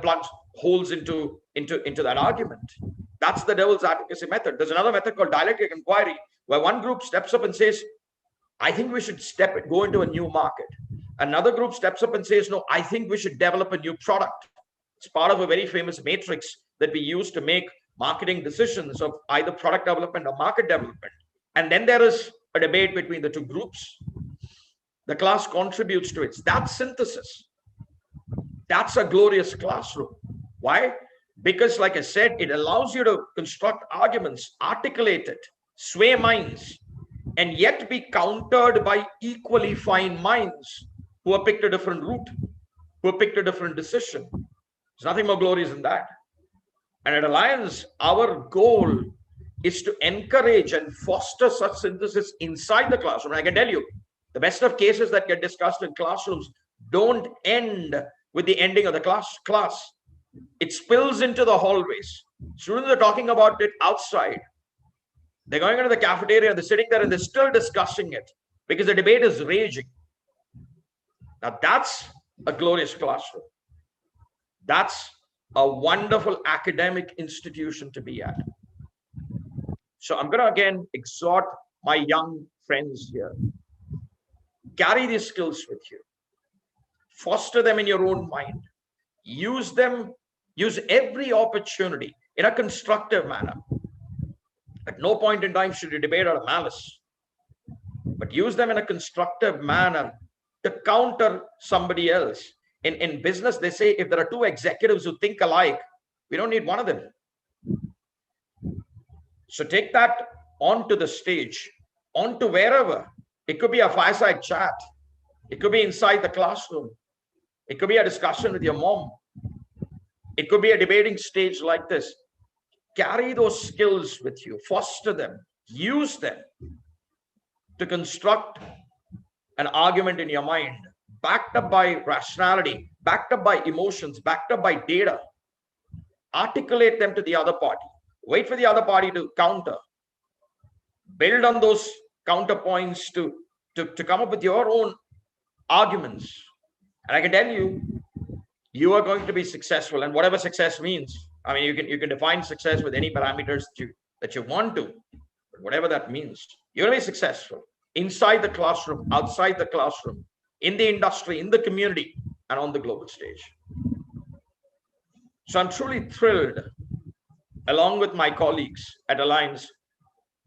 plugs holes into that argument. That's the devil's advocacy method. There's another method called dialectic inquiry, where one group steps up and says, I think we should go into a new market. Another group steps up and says, no, I think we should develop a new product. It's part of a very famous matrix that we use to make marketing decisions of either product development or market development. And then there is a debate between the two groups. The class contributes to it. That's synthesis. That's a glorious classroom. Why? because, like I said, it allows you to construct arguments, articulate it, sway minds, and yet be countered by equally fine minds who have picked a different route, who have picked a different decision. There's nothing more glorious than that. And at Alliance, our goal is to encourage and foster such synthesis inside the classroom. And I can tell you, the best of cases that get discussed in classrooms don't end with the ending of the class. It spills into the hallways. Students are talking about it outside. They're going into the cafeteria and they're sitting there and they're still discussing it because the debate is raging. Now that's a glorious classroom. That's a wonderful academic institution to be at. So I'm going to again exhort my young friends here. Carry these skills with you. Foster them in your own mind. Use them, use every opportunity in a constructive manner. At no point in time should you debate out of malice, but use them in a constructive manner to counter somebody else. In business, they say if there are two executives who think alike, we don't need one of them. So take that onto the stage, onto wherever. It could be a fireside chat. It could be inside the classroom. It could be a discussion with your mom. It could be a debating stage like this. Carry those skills with you, foster them, use them to construct an argument in your mind, backed up by rationality, backed up by emotions, backed up by data. Articulate them to the other party. Wait for the other party to counter. Build on those counterpoints to come up with your own arguments. And I can tell you, you are going to be successful. And whatever success means, I mean, you can define success with any parameters that you want to, but whatever that means, you're going to be successful inside the classroom, outside the classroom, in the industry, in the community, and on the global stage. So I'm truly thrilled, along with my colleagues at Alliance,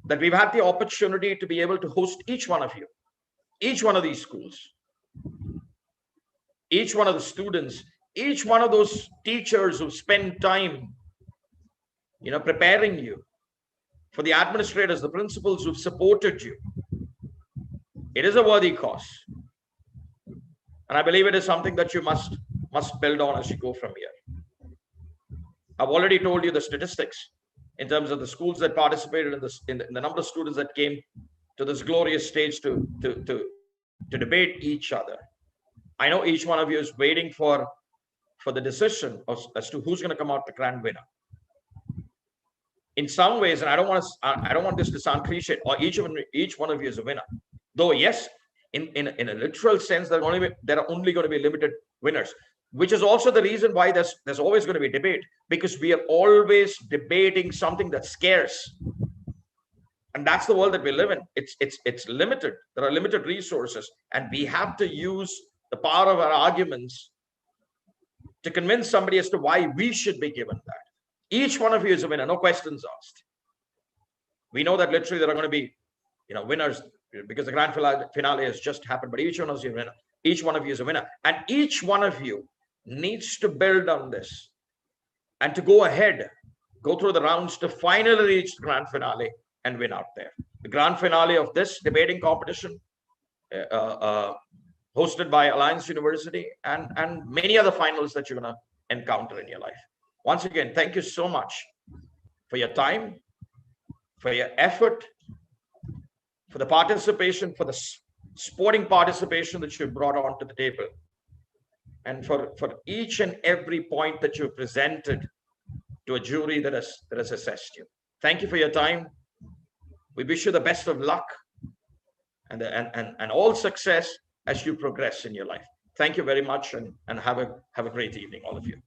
that we've had the opportunity to be able to host each one of you, each one of these schools, each one of the students, each one of those teachers who spend time, preparing you, for the administrators, the principals who've supported you. It is a worthy cause. And I believe it is something that you must build on as you go from here. I've already told you the statistics in terms of the schools that participated in the number of students that came to this glorious stage to debate each other. I know each one of you is waiting for the decision as to who's going to come out the grand winner. In some ways, and I don't want this to sound cliche, or each one of you is a winner. Though yes, in a literal sense, there are only going to be limited winners, which is also the reason why there's always going to be debate, because we are always debating something that's scarce. And that's the world that we live in. It's limited. There are limited resources, and we have to use the power of our arguments to convince somebody as to why we should be given that. Each one of you is a winner, no questions asked. We know that literally there are going to be, winners, because the grand finale has just happened, but each one of you is a winner. Each one of you is a winner. And each one of you needs to build on this and to go ahead, go through the rounds to finally reach the grand finale and win out there. The grand finale of this debating competition, hosted by Alliance University, and many other finals that you're going to encounter in your life. Once again, thank you so much for your time, for your effort, for the participation, for the sporting participation that you brought onto the table, and for each and every point that you presented to a jury that has assessed you. Thank you for your time. We wish you the best of luck and all success as you progress in your life. Thank you very much, and have a great evening, all of you.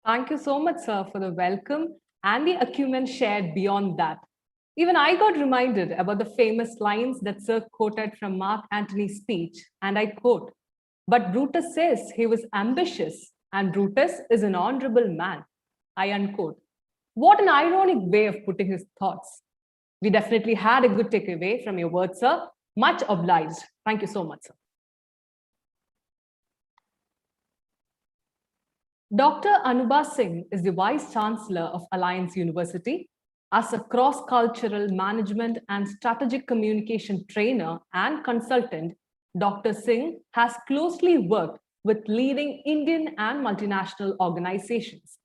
Thank you so much, sir, for the welcome and the acumen shared beyond that. Even I got reminded about the famous lines that Sir quoted from Mark Antony's speech, and I quote, "But Brutus says he was ambitious, and Brutus is an honorable man." I unquote. What an ironic way of putting his thoughts. We definitely had a good takeaway from your words, sir. Much obliged. Thank you so much, sir. Dr. Anubha Singh is the Vice Chancellor of Alliance University. As a cross-cultural management and strategic communication trainer and consultant, Dr. Singh has closely worked with leading Indian and multinational organizations.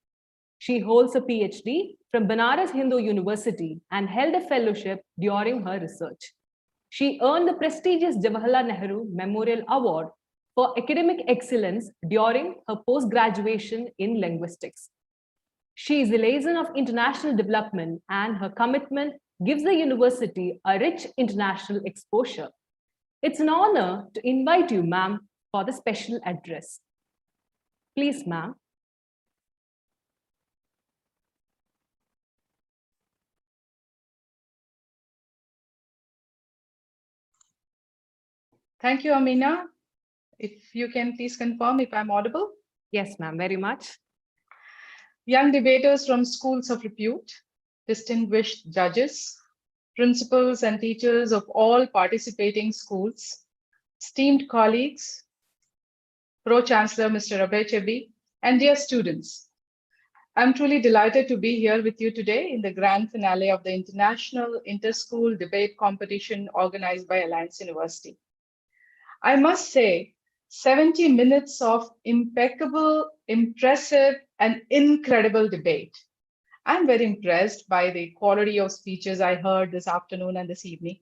She holds a PhD from Banaras Hindu University and held a fellowship during her research. She earned the prestigious Jawaharlal Nehru Memorial Award for academic excellence during her post-graduation in linguistics. She is the liaison of international development, and her commitment gives the university a rich international exposure. It's an honor to invite you, ma'am, for the special address. Please, ma'am. Thank you, Amina. If you can please confirm if I'm audible. Yes, ma'am, very much. Young debaters from schools of repute, distinguished judges, principals and teachers of all participating schools, esteemed colleagues, Pro-Chancellor Mr. Abhay Chebi, and dear students. I'm truly delighted to be here with you today in the grand finale of the International Inter-School Debate Competition organized by Alliance University. I must say, 70 minutes of impeccable, impressive, and incredible debate. I'm very impressed by the quality of speeches I heard this afternoon and this evening.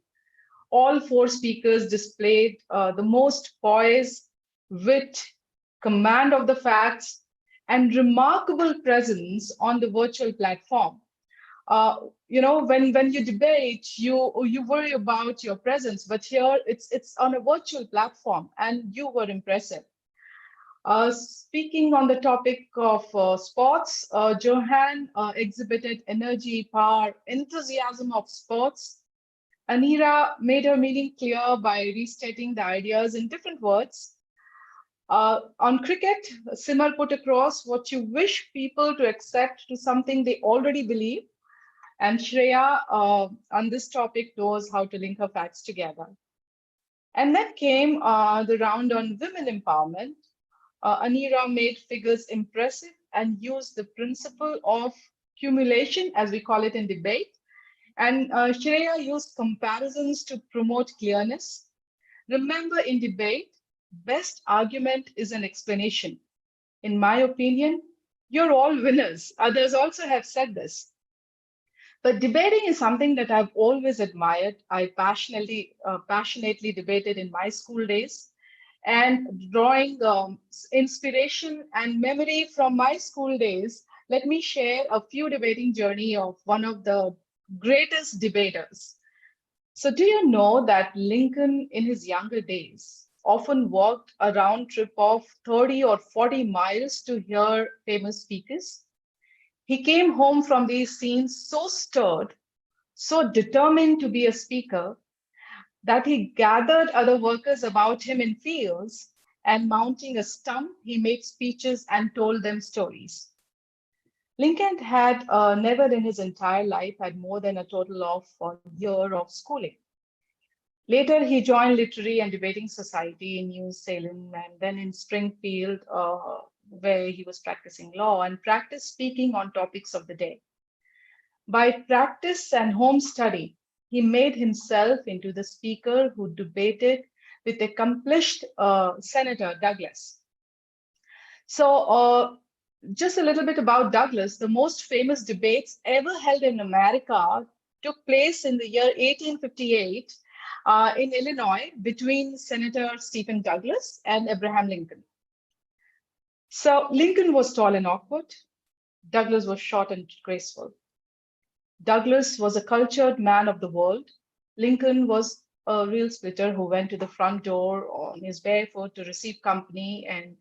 All four speakers displayed the most poise, wit, command of the facts, and remarkable presence on the virtual platform. When you debate, you worry about your presence, but here it's on a virtual platform, and you were impressive. Speaking on the topic of sports, Johan exhibited energy, power, enthusiasm of sports. Anira made her meaning clear by restating the ideas in different words. On cricket, Simar put across what you wish people to accept to something they already believe. And Shreya, on this topic, knows how to link her facts together. And then came the round on women empowerment. Anira made figures impressive and used the principle of cumulation, as we call it in debate. And Shreya used comparisons to promote clearness. Remember, in debate, best argument is an explanation. In my opinion, you're all winners. Others also have said this. But debating is something that I've always admired. I passionately debated in my school days. And drawing inspiration and memory from my school days, let me share a few debating journey of one of the greatest debaters. So do you know that Lincoln in his younger days often walked a round trip of 30 or 40 miles to hear famous speakers? He came home from these scenes so stirred, so determined to be a speaker, that he gathered other workers about him in fields, and mounting a stump, he made speeches and told them stories. Lincoln had never in his entire life had more than a total of a year of schooling. Later, he joined Literary and Debating Society in New Salem and then in Springfield, where he was practicing law and practiced speaking on topics of the day. By practice and home study, he made himself into the speaker who debated with accomplished Senator Douglas. So just a little bit about Douglas. The most famous debates ever held in America took place in the year 1858 in Illinois between Senator Stephen Douglas and Abraham Lincoln. So Lincoln was tall and awkward. Douglas was short and graceful. Douglas was a cultured man of the world. Lincoln was a real splitter who went to the front door on his bare foot to receive company and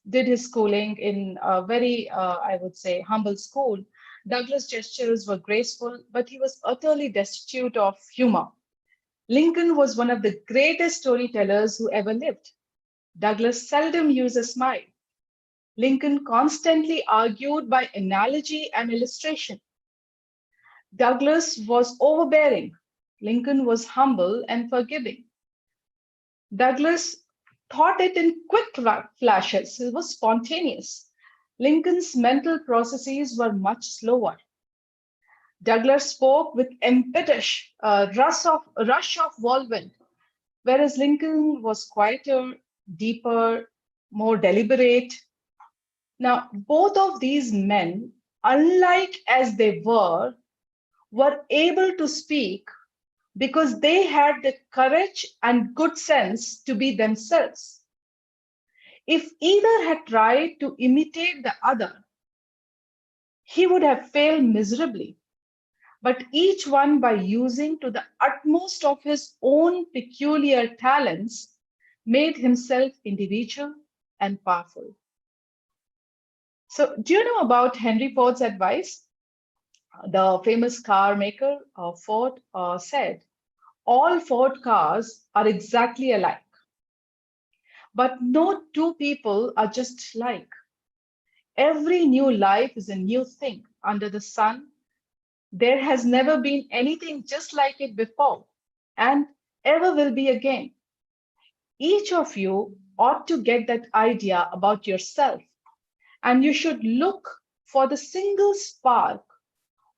did his schooling in a very, I would say, humble school. Douglas' gestures were graceful, but he was utterly destitute of humor. Lincoln was one of the greatest storytellers who ever lived. Douglas seldom used a smile. Lincoln constantly argued by analogy and illustration. Douglas was overbearing. Lincoln was humble and forgiving. Douglas thought it in quick flashes. It was spontaneous. Lincoln's mental processes were much slower. Douglas spoke with impetus, rush of whirlwind, whereas Lincoln was quieter, deeper, more deliberate. Now, both of these men, unlike as they were able to speak because they had the courage and good sense to be themselves. If either had tried to imitate the other, he would have failed miserably. But each one, by using to the utmost of his own peculiar talents, made himself individual and powerful. So, do you know about Henry Ford's advice? The famous car maker, Ford, said, all Ford cars are exactly alike, but no two people are just like. Every new life is a new thing under the sun. There has never been anything just like it before, and ever will be again. Each of you ought to get that idea about yourself, and you should look for the single spark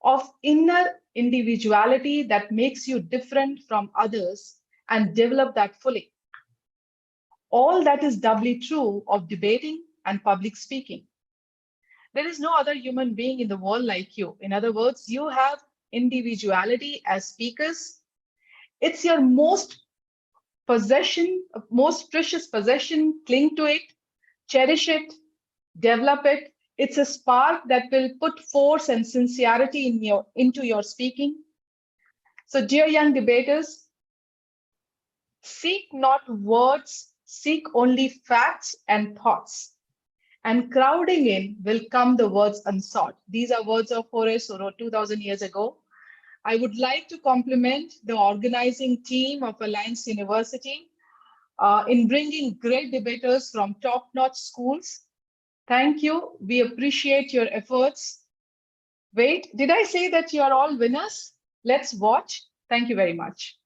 of inner individuality that makes you different from others and develop that fully. All that is doubly true of debating and public speaking. There is no other human being in the world like you. In other words, you have individuality as speakers. It's your most precious possession. Cling to it, cherish it, develop it. It's a spark that will put force and sincerity into your speaking. So, dear young debaters, seek not words, seek only facts and thoughts. And crowding in will come the words unsought. These are words of Horace, who wrote 2000 years ago. I would like to compliment the organizing team of Alliance University in bringing great debaters from top-notch schools. Thank you. We appreciate your efforts. Wait, did I say that you are all winners? Let's watch. Thank you very much.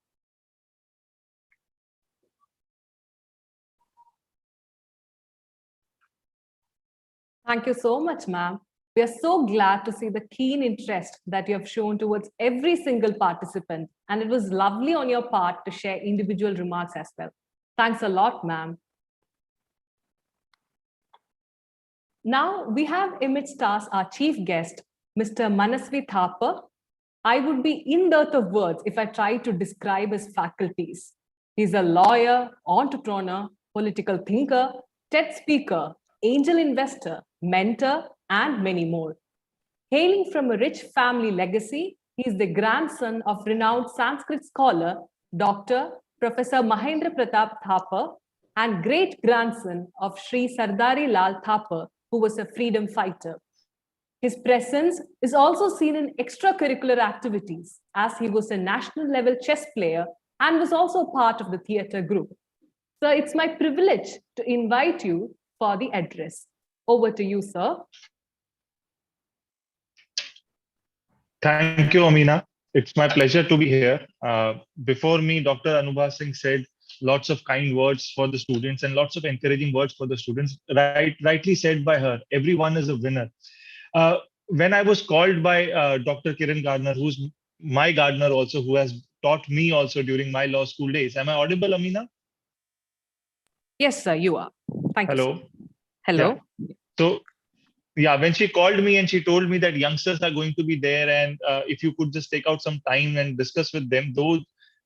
Thank you so much, ma'am. We are so glad to see the keen interest that you have shown towards every single participant. And it was lovely on your part to share individual remarks as well. Thanks a lot, ma'am. Now we have amidst us our chief guest, Mr. Manasvi Thapa. I would be in dearth of words if I tried to describe his faculties. He's a lawyer, entrepreneur, political thinker, TED speaker, angel investor, mentor, and many more. Hailing from a rich family legacy, he is the grandson of renowned Sanskrit scholar, Dr. Professor Mahendra Pratap Thapa, and great-grandson of Sri Sardari Lal Thapa, who was a freedom fighter. His presence is also seen in extracurricular activities, as he was a national-level chess player and was also part of the theatre group. So it's my privilege to invite you for the address. Over to you, sir. Thank you, Amina. It's my pleasure to be here. Before me, Dr. Anubha Singh said lots of kind words for the students and lots of encouraging words for the students. Rightly said by her, everyone is a winner. When I was called by Dr. Kiran Gardner, who's my gardener also, who has taught me also during my law school days. Am I audible, Amina? Yes, sir, you are. Thank Hello. you. Sir. Hello. Yeah. So, yeah, when she called me and she told me that youngsters are going to be there and if you could just take out some time and discuss with them, though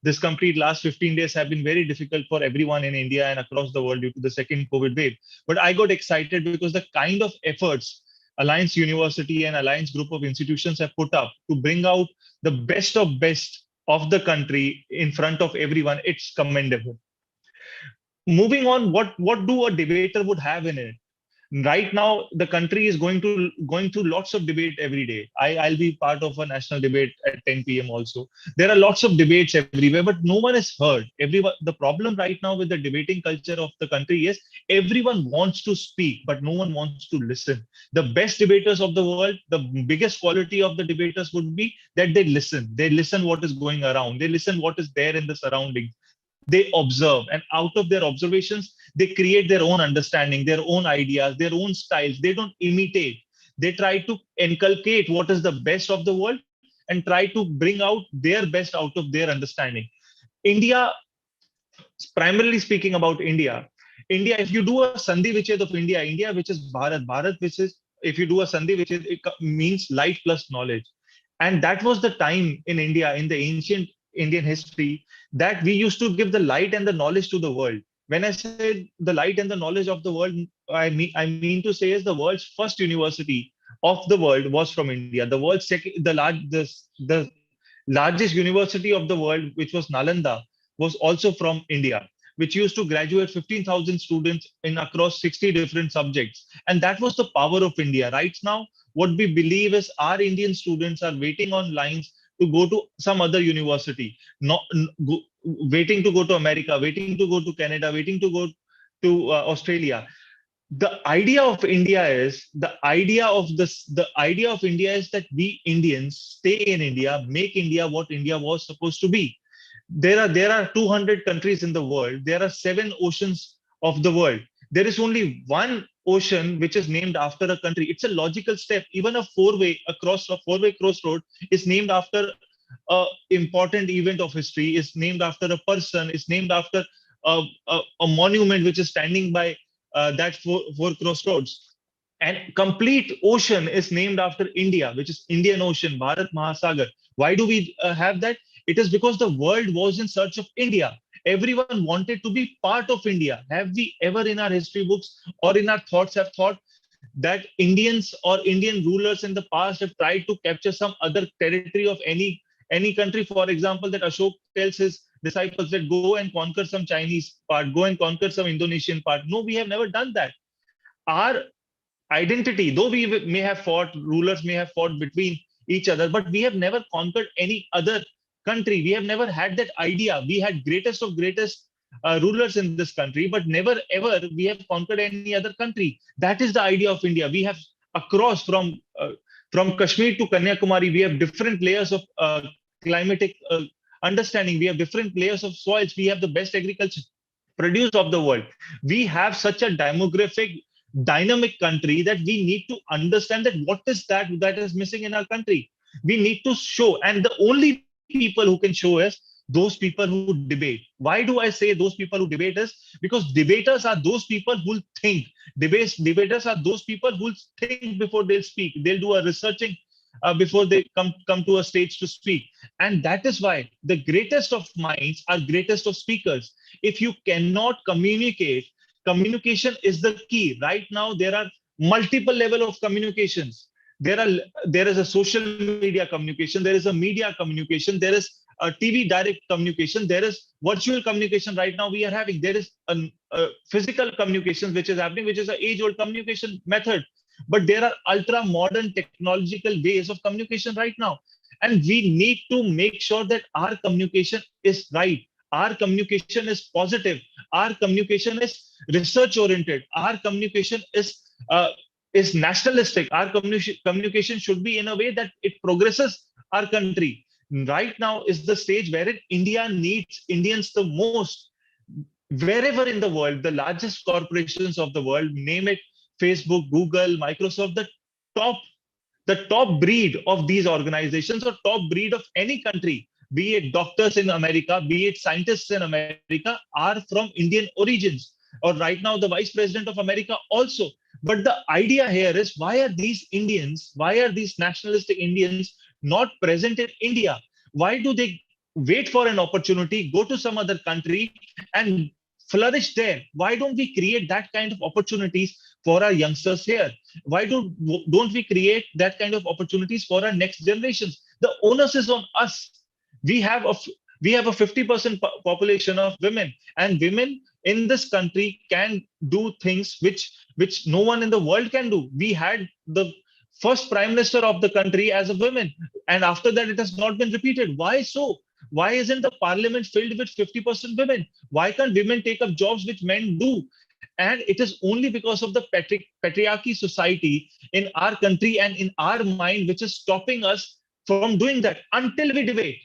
this complete last 15 days have been very difficult for everyone in India and across the world due to the second COVID wave. But I got excited because the kind of efforts Alliance University and Alliance Group of institutions have put up to bring out the best of the country in front of everyone, it's commendable. Moving on, what do a debater would have in it? Right now, the country is going through lots of debate every day. I'll be part of a national debate at 10 p.m. also. There are lots of debates everywhere, but no one is heard. The problem right now with the debating culture of the country is everyone wants to speak, but no one wants to listen. The best debaters of the world, the biggest quality of the debaters would be that they listen. They listen what is going around. They listen what is there in the surroundings. They observe, and out of their observations, They create their own understanding, their own ideas, their own styles. They don't imitate. They try to inculcate what is the best of the world and try to bring out their best out of their understanding. India, primarily speaking about India, if you do a Sandhi Vichhed of India, which is Bharat, which is, if you do a Sandhi Vichhed, it means light plus knowledge. And that was the time in India, in the ancient Indian history, that we used to give the light and the knowledge to the world. When I say the light and the knowledge of the world, I mean to say is the world's first university of the world was from India. The world's the largest university of the world, which was Nalanda, was also from India, which used to graduate 15,000 students in across 60 different subjects. And that was the power of India. Right now, what we believe is our Indian students are waiting on lines to go to some other university, waiting to go to America, waiting to go to Canada, waiting to go to Australia. The idea of India is that we Indians stay in India, make India what India was supposed to be. There are 200 countries in the world. There are 7 oceans of the world. There is only one ocean which is named after a country. It's a logical step. Even a four-way crossroad is named after a important event of history. Is named after a person. Is named after a monument which is standing by that four crossroads. And complete ocean is named after India, which is Indian Ocean, Bharat Mahasagar. Why do we have that? It is because the world was in search of India. Everyone wanted to be part of India. Have we ever in our history books or in our thoughts have thought that Indians or Indian rulers in the past have tried to capture some other territory of any country? For example, that Ashok tells his disciples that go and conquer some Chinese part, go and conquer some Indonesian part. No, we have never done that. Our identity, though we may have fought, rulers may have fought between each other, but we have never conquered any other country. We have never had that idea. We had greatest of greatest rulers in this country, but never ever we have conquered any other country. That is the idea of India. We have across from Kashmir to Kanyakumari, we have different layers of climatic understanding. We have different layers of soils. We have the best agriculture produce of the world. We have such a demographic dynamic country that we need to understand that what is that is missing in our country. We need to show, and the only people who can show us those people who debate. Why do I say those people who debate is? Because debaters are those people who think. Debaters are those people who think before they'll speak. They'll do a researching before they come to a stage to speak. And that is why the greatest of minds are greatest of speakers. If you cannot communicate, communication is the key. Right now, there are multiple level of communications. There is a social media communication, there is a media communication, there is a TV direct communication, there is virtual communication right now we are having, there is a physical communication which is happening, which is an age-old communication method. But there are ultra modern technological ways of communication right now. And we need to make sure that our communication is right. Our communication is positive. Our communication is research oriented. Our communication is nationalistic. Our communication should be in a way that it progresses our country. Right now is the stage wherein India needs Indians the most. Wherever in the world, the largest corporations of the world, name it, Facebook, Google, Microsoft, the top breed of these organizations or top breed of any country, be it doctors in America, be it scientists in America, are from Indian origins. Or right now, the Vice President of America also. But the idea here is, why are these nationalistic Indians not present in India? Why do they wait for an opportunity, go to some other country and flourish there? Why don't we create that kind of opportunities for our youngsters here? Why don't we create that kind of opportunities for our next generations? The onus is on us. We have a 50% population of women, and women in this country can do things which no one in the world can do. We had the first prime minister of the country as a woman, and after that it has not been repeated. Why so? Why isn't the parliament filled with 50% women? Why can't women take up jobs which men do? And it is only because of the patriarchy society in our country and in our mind which is stopping us from doing that. Until we debate,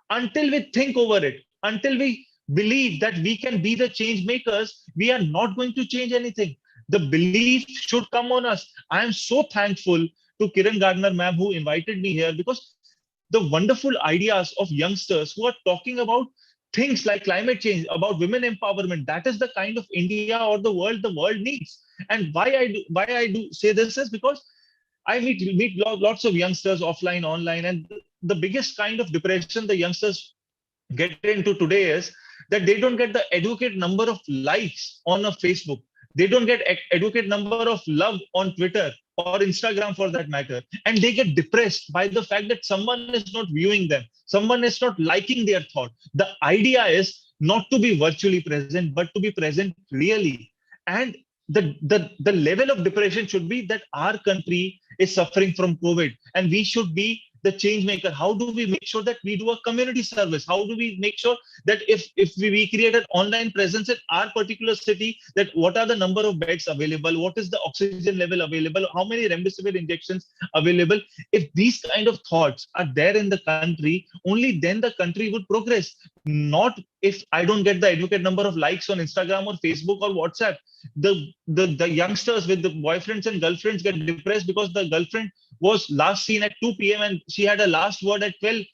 until we think over it, until we believe that we can be the change makers, we are not going to change anything. The belief should come on us. I am so thankful to Kiran Gardner ma'am who invited me here, because the wonderful ideas of youngsters who are talking about things like climate change, about women empowerment, that is the kind of India or the world needs. And why I do say this is because I meet lots of youngsters offline, online, and the biggest kind of depression the youngsters get into today is that they don't get the adequate number of likes on a Facebook. They don't get adequate number of love on Twitter or Instagram for that matter. And they get depressed by the fact that someone is not viewing them. Someone is not liking their thought. The idea is not to be virtually present, but to be present really. And the level of depression should be that our country is suffering from COVID and we should be the change maker. How do we make sure that we do a community service? How do we make sure that if we create an online presence in our particular city, that what are the number of beds available, what is the oxygen level available, how many remdesivir injections available? If these kind of thoughts are there in the country, only then the country would progress. Not if I don't get the adequate number of likes on Instagram or Facebook or WhatsApp. The youngsters with the boyfriends and girlfriends get depressed because the girlfriend was last seen at 2 p.m. and she had a last word at 12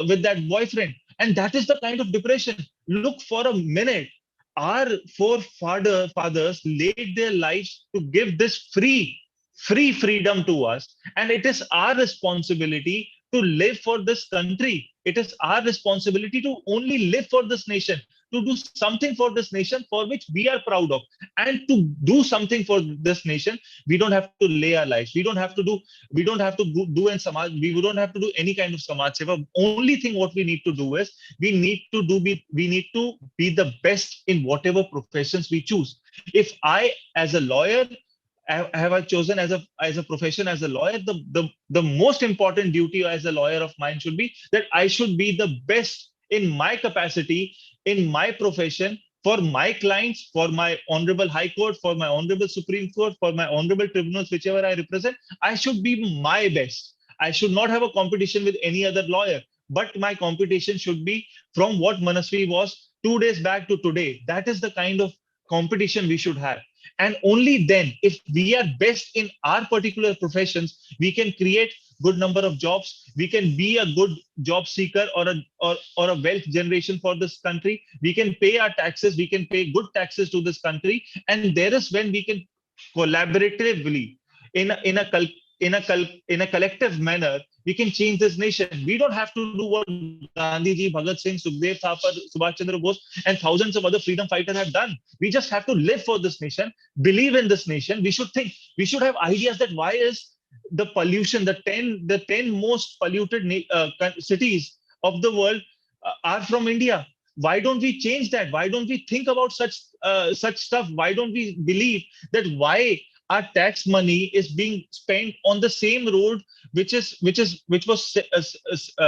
with that boyfriend. And that is the kind of depression. Look for a minute. Our forefathers laid their lives to give this free freedom to us. And it is our responsibility to live for this country. It is our responsibility to only live for this nation, to do something for this nation for which we are proud of. And to do something for this nation, we don't have to lay our lives. We don't have to do any kind of samaj seva. Only thing what we need to do is we need to be the best in whatever professions we choose. If I, as a lawyer, have I chosen as a profession as a lawyer, the most important duty as a lawyer of mine should be that I should be the best in my capacity, in my profession, for my clients, for my honorable High Court, for my honorable Supreme Court, for my honorable tribunals, whichever I represent. I should be my best. I should not have a competition with any other lawyer, but my competition should be from what Manasvi was 2 days back to today. That is the kind of competition we should have. And only then, if we are best in our particular professions, we can create good number of jobs. We can be a good job seeker or a wealth generation for this country. We can pay our taxes. We can pay good taxes to this country. And there is when we can collaboratively, in a collective manner, we can change this nation. We don't have to do what Gandhiji, Bhagat Singh, Sukhdev Thapar, Subhash Chandra Bose, and thousands of other freedom fighters have done. We just have to live for this nation, believe in this nation. We should think, we should have ideas that why is the pollution, the 10 most polluted cities of the world are from India. Why don't we change that? Why don't we think about such stuff? Why don't we believe that why our tax money is being spent on the same road which was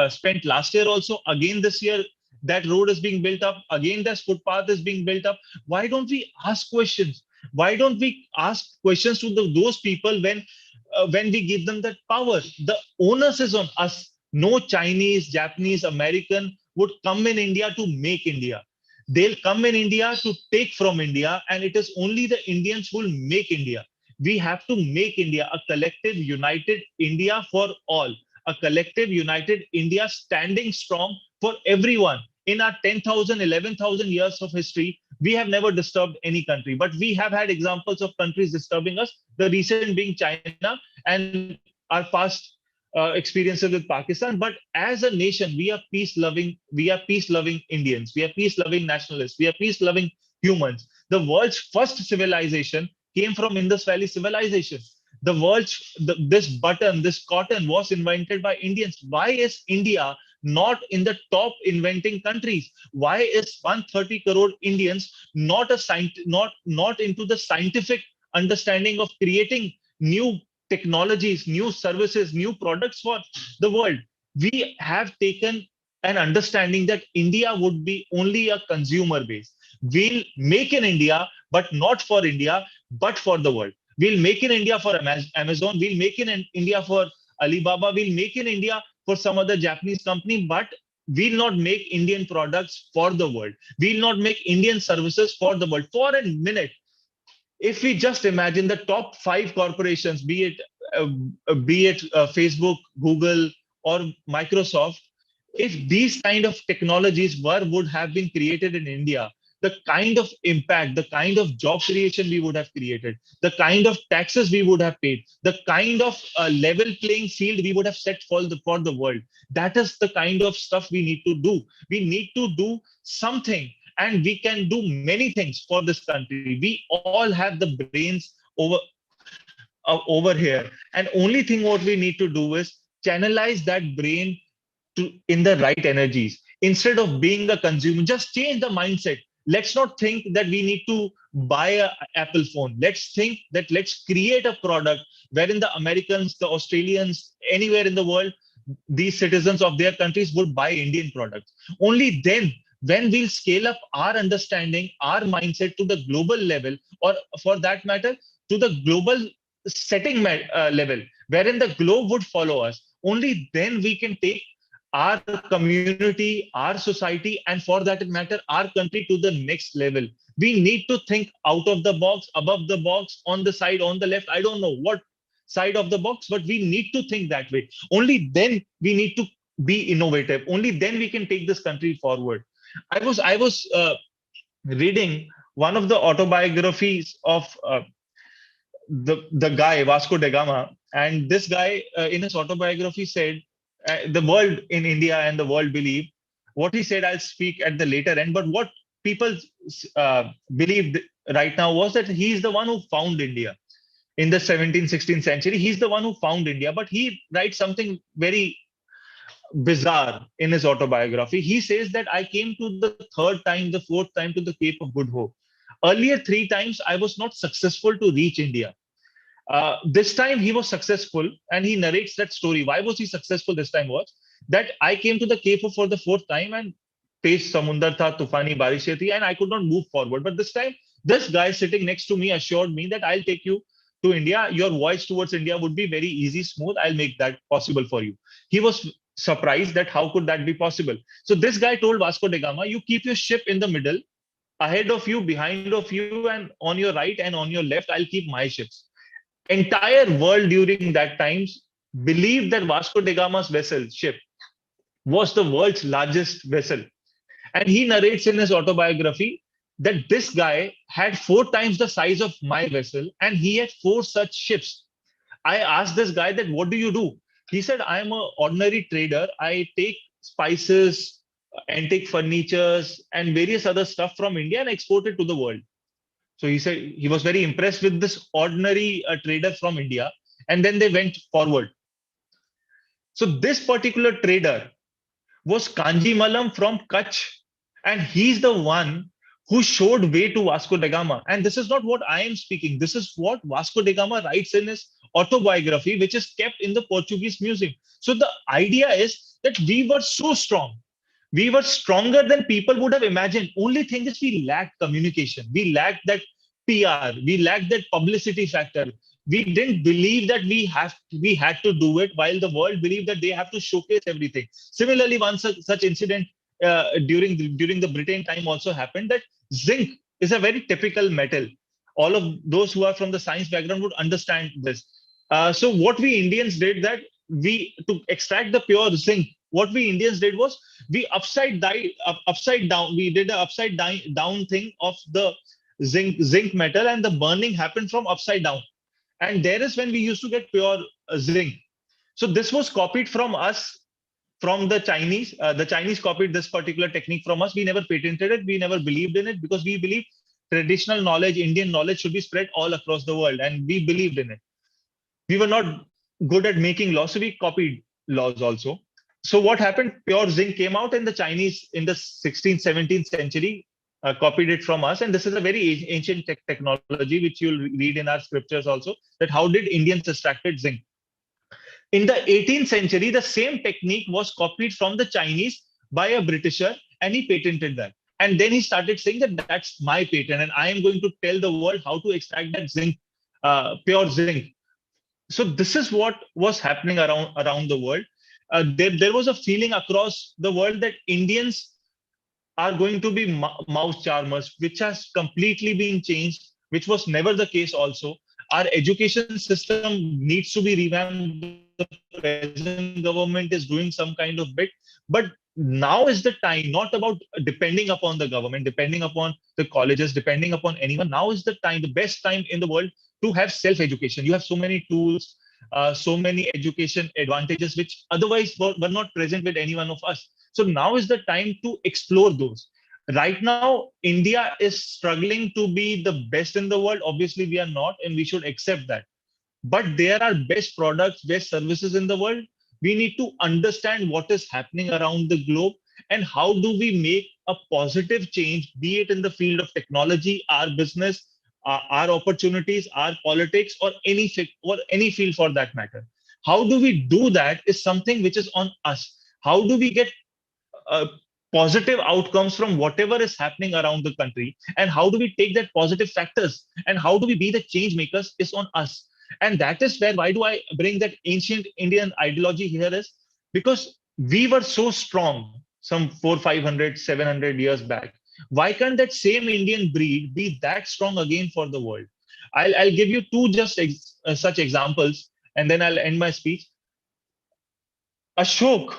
spent last year also, again this year that road is being built up, again this footpath is being built up. Why don't we ask questions? Why don't we ask questions to those people when we give them that power? The onus is on us. No Chinese, Japanese, American would come in India to make India. They'll come in India to take from India, and it is only the Indians who will make India. We have to make India a collective, united India for all, a collective, united India standing strong for everyone. In our 10,000, 11,000 years of history, we have never disturbed any country, but we have had examples of countries disturbing us, the recent being China and our past experiences with Pakistan. But as a nation, we are peace-loving Indians, we are peace-loving nationalists, we are peace-loving humans. The world's first civilization came from Indus Valley civilization. This cotton was invented by Indians. Why is India not in the top inventing countries? Why is 130 crore Indians not into the scientific understanding of creating new technologies, new services, new products for the world? We have taken an understanding that India would be only a consumer base. We'll make in India, but not for India, but for the world. We'll make in India for Amazon. We'll make in India for Alibaba. We'll make in India for some other Japanese company, but we'll not make Indian products for the world. We'll not make Indian services for the world. For a minute, if we just imagine the top 5 corporations, be it Facebook, Google, or Microsoft, if these kind of technologies would have been created in India, the kind of impact, the kind of job creation we would have created, the kind of taxes we would have paid, the kind of level playing field we would have set for the world. That is the kind of stuff we need to do. We need to do something, and we can do many things for this country. We all have the brains over here, and only thing what we need to do is channelize that brain in the right energies. Instead of being a consumer, just change the mindset. Let's not think that we need to buy a Apple phone. Let's think that let's create a product wherein the Americans, the Australians, anywhere in the world, these citizens of their countries would buy Indian products. Only then, when we'll scale up our understanding, our mindset to the global level, or for that matter, to the global setting level, wherein the globe would follow us, only then we can take our community, our society, and for that matter, our country to the next level. We need to think out of the box, above the box, on the side, on the left. I don't know what side of the box, but we need to think that way. Only then we need to be innovative. Only then we can take this country forward. I was reading one of the autobiographies of the guy Vasco da Gama, and this guy in his autobiography said, the world in India and the world believe, what he said I'll speak at the later end, but what people believed right now was that he's the one who found India in the 17th, 16th century. He's the one who found India, but he writes something very bizarre in his autobiography. He says that I came to the 3rd time, the 4th time to the Cape of Good Hope. Earlier 3 times I was not successful to reach India. This time he was successful, and he narrates that story. Why was he successful this time? Was that I came to the Cape for the 4th time, and Tez samundar tha, tufani barisheं thi, and I could not move forward. But this time, this guy sitting next to me assured me that I'll take you to India. Your voyage towards India would be very easy, smooth. I'll make that possible for you. He was surprised that how could that be possible. So this guy told Vasco da Gama, you keep your ship in the middle, ahead of you, behind of you, and on your right and on your left, I'll keep my ships. Entire world during that times believed that Vasco da Gama's vessel, ship, was the world's largest vessel. And he narrates in his autobiography that this guy had 4 times the size of my vessel, and he had 4 such ships. I asked this guy that, what do you do? He said, I'm an ordinary trader. I take spices, antique furnitures, and various other stuff from India and export it to the world. So he said he was very impressed with this ordinary trader from India, and then they went forward. So this particular trader was Kanji Malam from Kutch, and he's the one who showed way to Vasco da Gama. And this is not what I am speaking. This is what Vasco da Gama writes in his autobiography, which is kept in the Portuguese Museum. So the idea is that we were so strong. We were stronger than people would have imagined. Only thing is we lacked communication. We lacked that PR. We lacked that publicity factor. We didn't believe that we had to do it, while the world believed that they have to showcase everything. Similarly, one such incident during the Britain time also happened, that zinc is a very typical metal. All of those who are from the science background would understand this. So what we Indians did, that to extract the pure zinc, what we Indians did was we upside down. We did an upside down thing of the zinc metal, and the burning happened from upside down. And there is when we used to get pure zinc. So this was copied from us, from the Chinese. The Chinese copied this particular technique from us. We never patented it. We never believed in it, because we believe traditional knowledge, Indian knowledge, should be spread all across the world, and we believed in it. We were not good at making laws, so we copied laws also. So what happened? Pure zinc came out, and the Chinese in the 16th, 17th century copied it from us. And this is a very ancient technology, which you'll read in our scriptures also, that how did Indians extracted zinc. In the 18th century, the same technique was copied from the Chinese by a Britisher, and he patented that. And then he started saying that that's my patent, and I am going to tell the world how to extract that zinc, pure zinc. So this is what was happening around the world. there was a feeling across the world that Indians are going to be mouse charmers, which has completely been changed, which was never the case also. Our education system needs to be revamped. The present government is doing some kind of bit, but now is the time, not about depending upon the government, depending upon the colleges, depending upon anyone. Now is the time, the best time in the world to have self-education. You have so many tools, so many education advantages, which otherwise were not present with any one of us. So now is the time to explore those. Right now, India is struggling to be the best in the world. Obviously, we are not, and we should accept that. But there are best products, best services in the world. We need to understand what is happening around the globe and how do we make a positive change, be it in the field of technology, our business, our opportunities, our politics, or any field for that matter. How do we do that is something which is on us. How do we get positive outcomes from whatever is happening around the country, and how do we take that positive factors and how do we be the change makers is on us. And that is where, why do I bring that ancient Indian ideology here, is because we were so strong some 400, 500, 700 years back. Why can't that same Indian breed be that strong again for the world? I'll give you two just such examples, and then I'll end my speech. Ashok,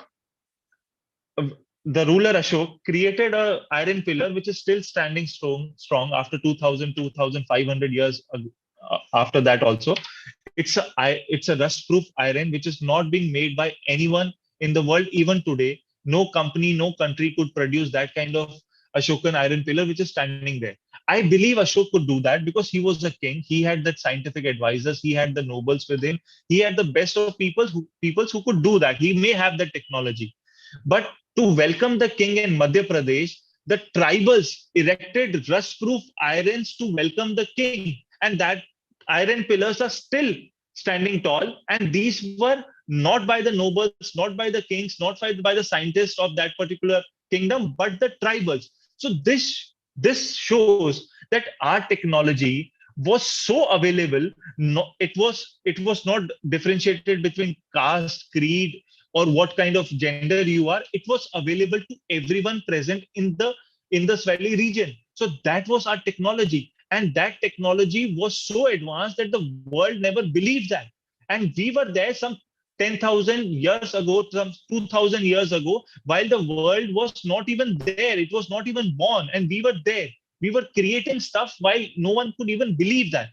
the ruler Ashok, created a iron pillar which is still standing strong after 2000, 2500 years after that also. It's a rust proof iron which is not being made by anyone in the world even today. No company, no country could produce that kind of Ashokan iron pillar which is standing there. I believe Ashok could do that because he was a king. He had that scientific advisors, he had the nobles with him, he had the best of peoples who could do that. He may have the technology. But to welcome the king in Madhya Pradesh, the tribals erected rust-proof irons to welcome the king, and that iron pillars are still standing tall. And these were not by the nobles, not by the kings, not by the scientists of that particular kingdom, but the tribals. So this shows that our technology was so available. No, it was not differentiated between caste, creed, or what kind of gender you are. It was available to everyone present in the Indus Valley region. So that was our technology, and that technology was so advanced that the world never believed that. And we were there some 10,000 years ago, some 2,000 years ago, while the world was not even there. It was not even born, and we were there. We were creating stuff while no one could even believe that.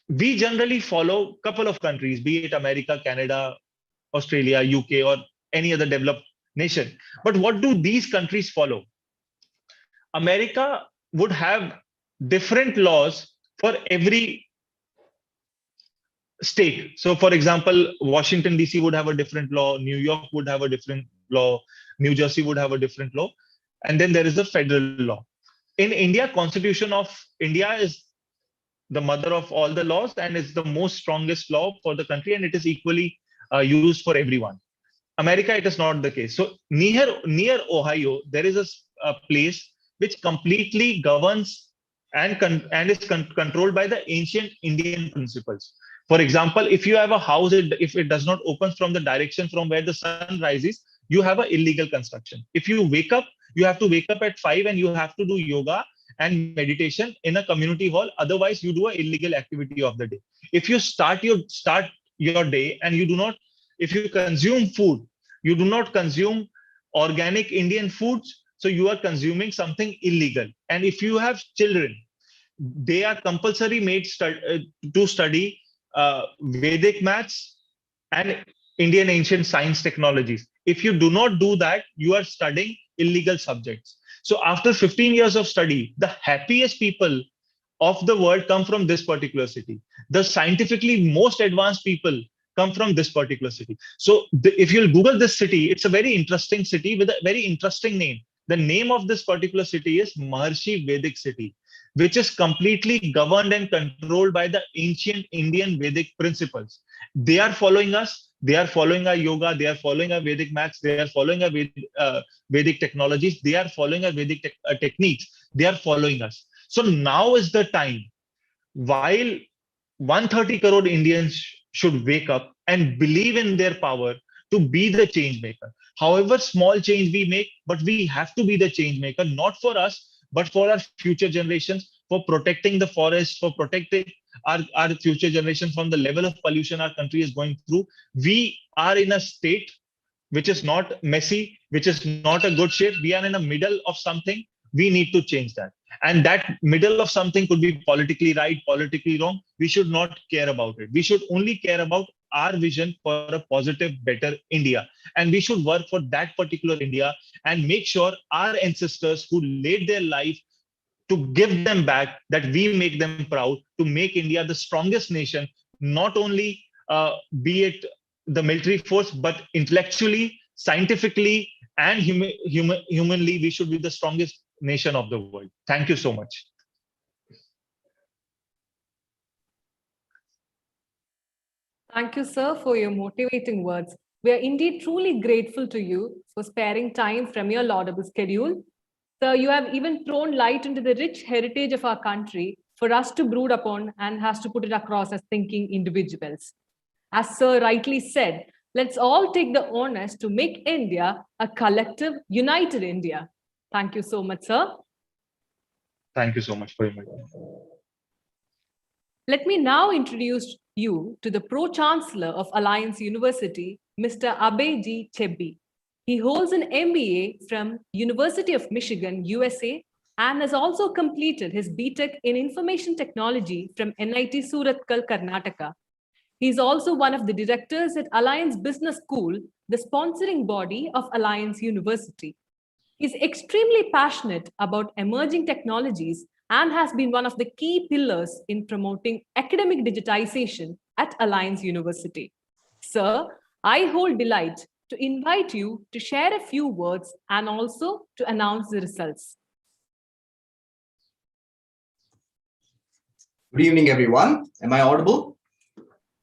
We generally follow a couple of countries, be it America, Canada, Australia, UK, or any other developed nation. But what do these countries follow? America would have different laws for every state. So, for example, Washington, DC would have a different law, New York would have a different law, New Jersey would have a different law, and then there is the federal law. In India, Constitution of India is the mother of all the laws, and it's the most strongest law for the country, and it is equally used for everyone. America, it is not the case. So near Ohio, there is a place which completely governs and is controlled by the ancient Indian principles. For example, if you have a house, if it does not open from the direction from where the sun rises, you have an illegal construction. If you wake up, you have to wake up at 5 and you have to do yoga and meditation in a community hall. Otherwise, you do an illegal activity of the day. If you start your day and you do not, if you consume food, you do not consume organic Indian foods, so you are consuming something illegal. And if you have children, they are compulsory made to study Vedic maths and Indian ancient science technologies. If you do not do that, you are studying illegal subjects. So after 15 years of study, the happiest people of the world come from this particular city. The scientifically most advanced people come from this particular city. So if you'll Google this city, it's a very interesting city with a very interesting name. The name of this particular city is Maharshi Vedic City, which is completely governed and controlled by the ancient Indian Vedic principles. They are following us. They are following our yoga. They are following our Vedic maths. They are following our Vedic technologies. They are following our Vedic techniques. They are following us. So now is the time, while 130 crore Indians should wake up and believe in their power, to be the change maker. However small change we make, but we have to be the change maker, not for us, but for our future generations, for protecting the forest, for protecting our future generation from the level of pollution our country is going through. We are in a state which is not messy, which is not a good shape. We are in the middle of something. We need to change that. And that middle of something could be politically right, politically wrong. We should not care about it. We should only care about our vision for a positive, better India. And we should work for that particular India and make sure our ancestors who laid their life to give them back, that we make them proud, to make India the strongest nation, not only be it the military force, but intellectually, scientifically, and humanly, we should be the strongest nation of the world. Thank you so much. Thank you, sir, for your motivating words. We are indeed truly grateful to you for sparing time from your laudable schedule. Sir, you have even thrown light into the rich heritage of our country for us to brood upon and has to put it across as thinking individuals. As Sir rightly said, let's all take the onus to make India a collective, united India. Thank you so much, sir. Thank you so much for inviting me. Let me now introduce you to the Pro-Chancellor of Alliance University, Mr. Abhay Chebbi. He holds an MBA from University of Michigan, USA, and has also completed his BTech in Information Technology from NIT Surathkal, Karnataka. He is also one of the directors at Alliance Business School, the sponsoring body of Alliance University. He is extremely passionate about emerging technologies and has been one of the key pillars in promoting academic digitization at Alliance University. Sir, I hold delight to invite you to share a few words and also to announce the results. Good evening, everyone. Am I audible?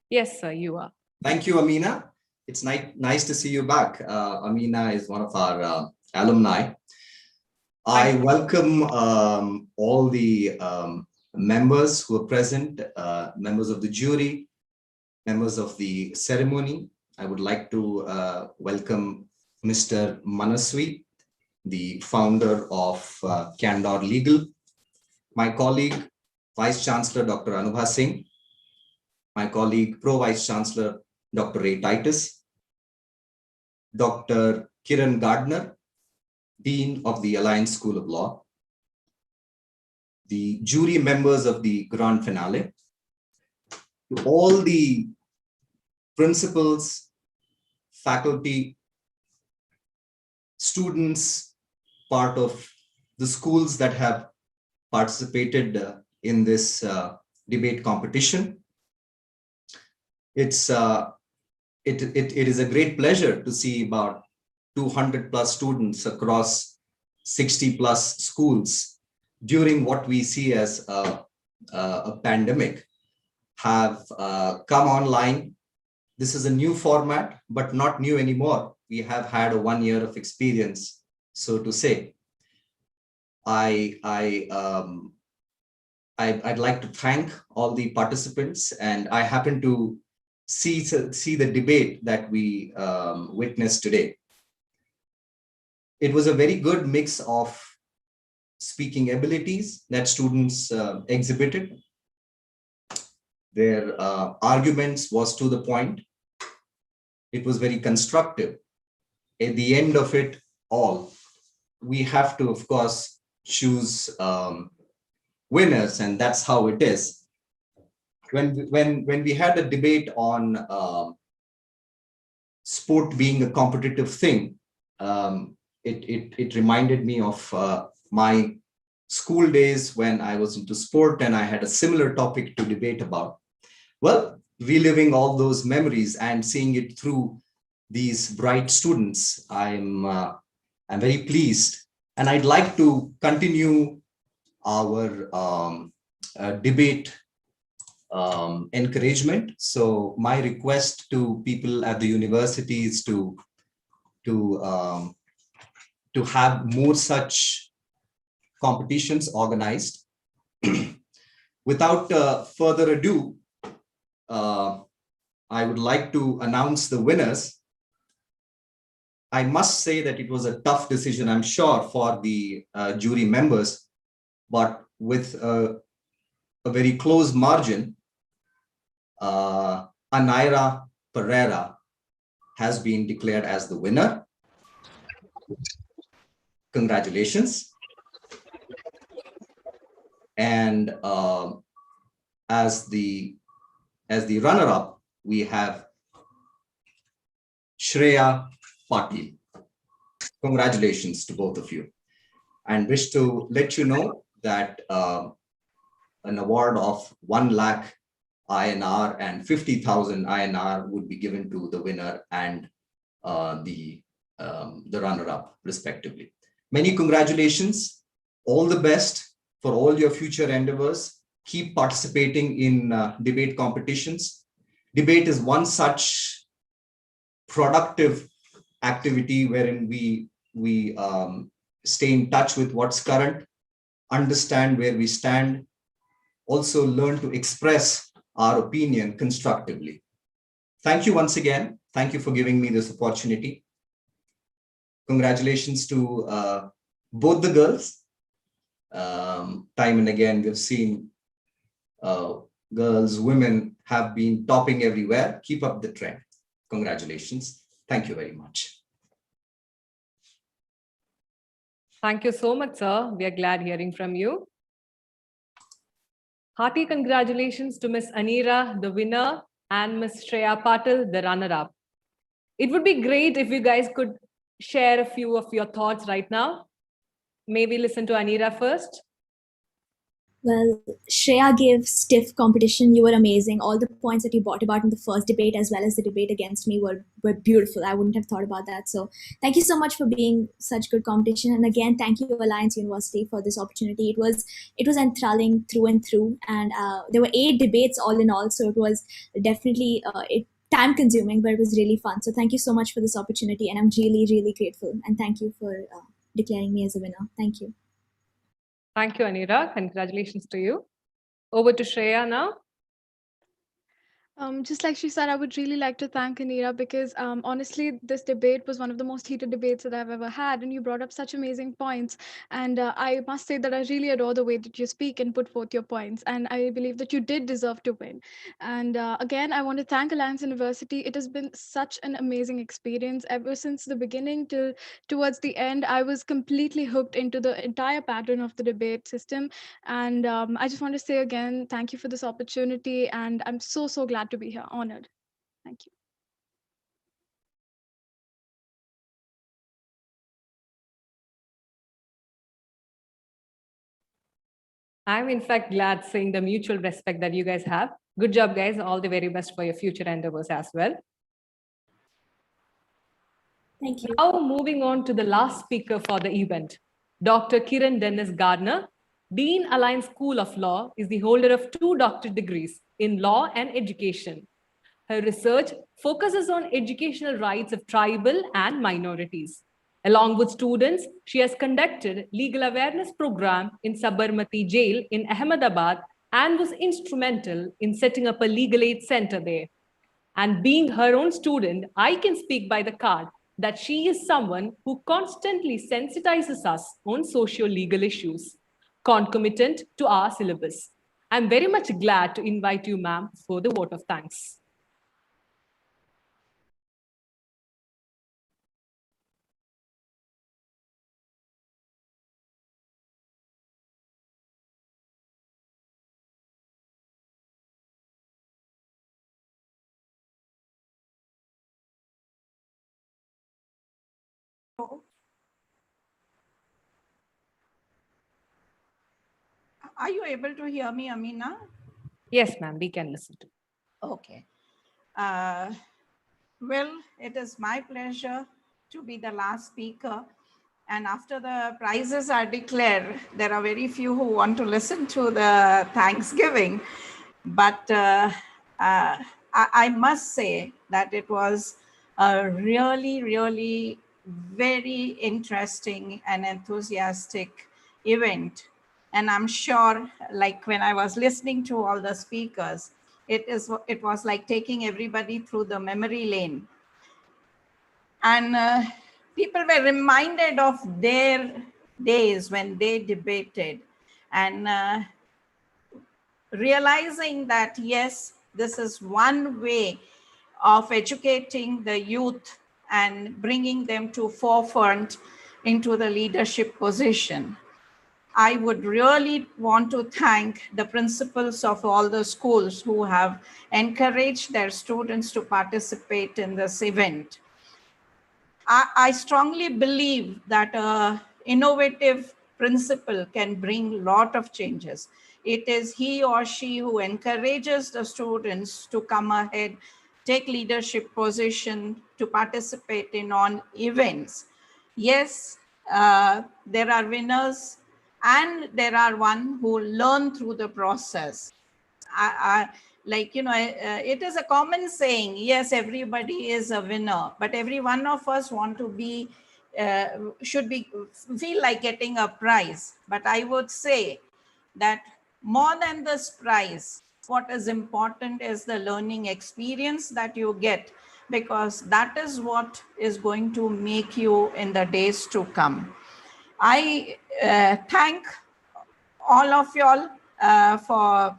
Yes, sir, you are. Thank you, Amina. It's nice to see you back. Amina is one of our alumni. I welcome all the members who are present, members of the jury, members of the ceremony. I would like to welcome Mr. Manaswi, the founder of Candor Legal, my colleague, Vice Chancellor Dr. Anubha Singh, my colleague, Pro Vice Chancellor Dr. Ray Titus, Dr. Kiran Gardner, Dean of the Alliance School of Law, the jury members of the grand finale, to all the principals, faculty, students, part of the schools that have participated in this debate competition. It is a great pleasure to see about 200 plus students across 60 plus schools during what we see as a pandemic have come online. This is a new format, but not new anymore. We have had a 1 year of experience, so to say. I'd like to thank all the participants, and I happen to see the debate that we witnessed today. It was a very good mix of speaking abilities that students exhibited. Their arguments was to the point. It was very constructive. At the end of it all, we have to, of course, choose winners, and that's how it is. When we had a debate on sport being a competitive thing, it reminded me of my school days when I was into sport and I had a similar topic to debate about. Well, reliving all those memories and seeing it through these bright students, I'm very pleased. And I'd like to continue our debate encouragement. So my request to people at the university is to have more such competitions organized. Without further ado, I would like to announce the winners. I must say that it was a tough decision, I'm sure, for the jury members, but with a very close margin, Anaira Pereira has been declared as the winner. Congratulations. And as the runner-up, we have Shreya Patil. Congratulations to both of you. And wish to let you know that an award of 1 lakh INR and 50,000 INR would be given to the winner and the runner-up, respectively. Many congratulations. All the best for all your future endeavors. Keep participating in debate competitions. Debate is one such productive activity wherein we stay in touch with what's current, understand where we stand, also learn to express our opinion constructively. Thank you once again. Thank you for giving me this opportunity. Congratulations to both the girls. Time and again, we've seen girls, women have been topping everywhere. Keep up the trend. Congratulations. Thank you very much. Thank you so much, sir. We are glad hearing from you. Hearty congratulations to Miss Anira, the winner, and Miss Shreya Patil, the runner-up. It would be great if you guys could share a few of your thoughts right now. Maybe listen to Anira first. Well, Shreya gave stiff competition. You were amazing. All the points that you brought about in the first debate as well as the debate against me were beautiful. I wouldn't have thought about that. So thank you so much for being such good competition. And again, thank you Alliance University for this opportunity. It was enthralling through and through. And there were 8 debates all in all. So it was definitely time consuming, but it was really fun. So thank you so much for this opportunity. And I'm really, really grateful. And thank you for declaring me as a winner. Thank you. Thank you, Anira. Congratulations to you. Over to Shreya now. Just like she said, I would really like to thank Anira because honestly, this debate was one of the most heated debates that I've ever had. And you brought up such amazing points. And I must say that I really adore the way that you speak and put forth your points. And I believe that you did deserve to win. And again, I want to thank Alliance University. It has been such an amazing experience ever since the beginning till towards the end. I was completely hooked into the entire pattern of the debate system. And I just want to say again, thank you for this opportunity. And I'm so glad to be here. Honored. Thank you. I'm in fact glad seeing the mutual respect that you guys have. Good job, guys. All the very best for your future endeavors as well. Thank you. Now moving on to the last speaker for the event. Dr. Kiran Dennis Gardner, Dean Alliance School of Law, is the holder of 2 doctorate degrees in law and education. Her research focuses on educational rights of tribal and minorities. Along with students, she has conducted legal awareness program in Sabarmati Jail in Ahmedabad and was instrumental in setting up a legal aid center there. And being her own student, I can speak by the card that she is someone who constantly sensitizes us on socio-legal issues, concomitant to our syllabus. I'm very much glad to invite you, ma'am, for the vote of thanks. Are you able to hear me, Amina? Yes, ma'am, we can listen to. Okay. Well, it is my pleasure to be the last speaker. And after the prizes are declared, there are very few who want to listen to the Thanksgiving. But I must say that it was a really, really very interesting and enthusiastic event. And I'm sure, like when I was listening to all the speakers, it was like taking everybody through the memory lane. And people were reminded of their days when they debated, and realizing that, yes, this is one way of educating the youth and bringing them to forefront into the leadership position. I would really want to thank the principals of all the schools who have encouraged their students to participate in this event. I strongly believe that an innovative principal can bring a lot of changes. It is he or she who encourages the students to come ahead, take leadership position, to participate in on events. Yes, there are winners and there are one who learn through the process. Like, it is a common saying, yes, everybody is a winner, but every one of us want to be, feel like getting a prize. But I would say that more than this prize, what is important is the learning experience that you get, because that is what is going to make you in the days to come. I thank all of y'all for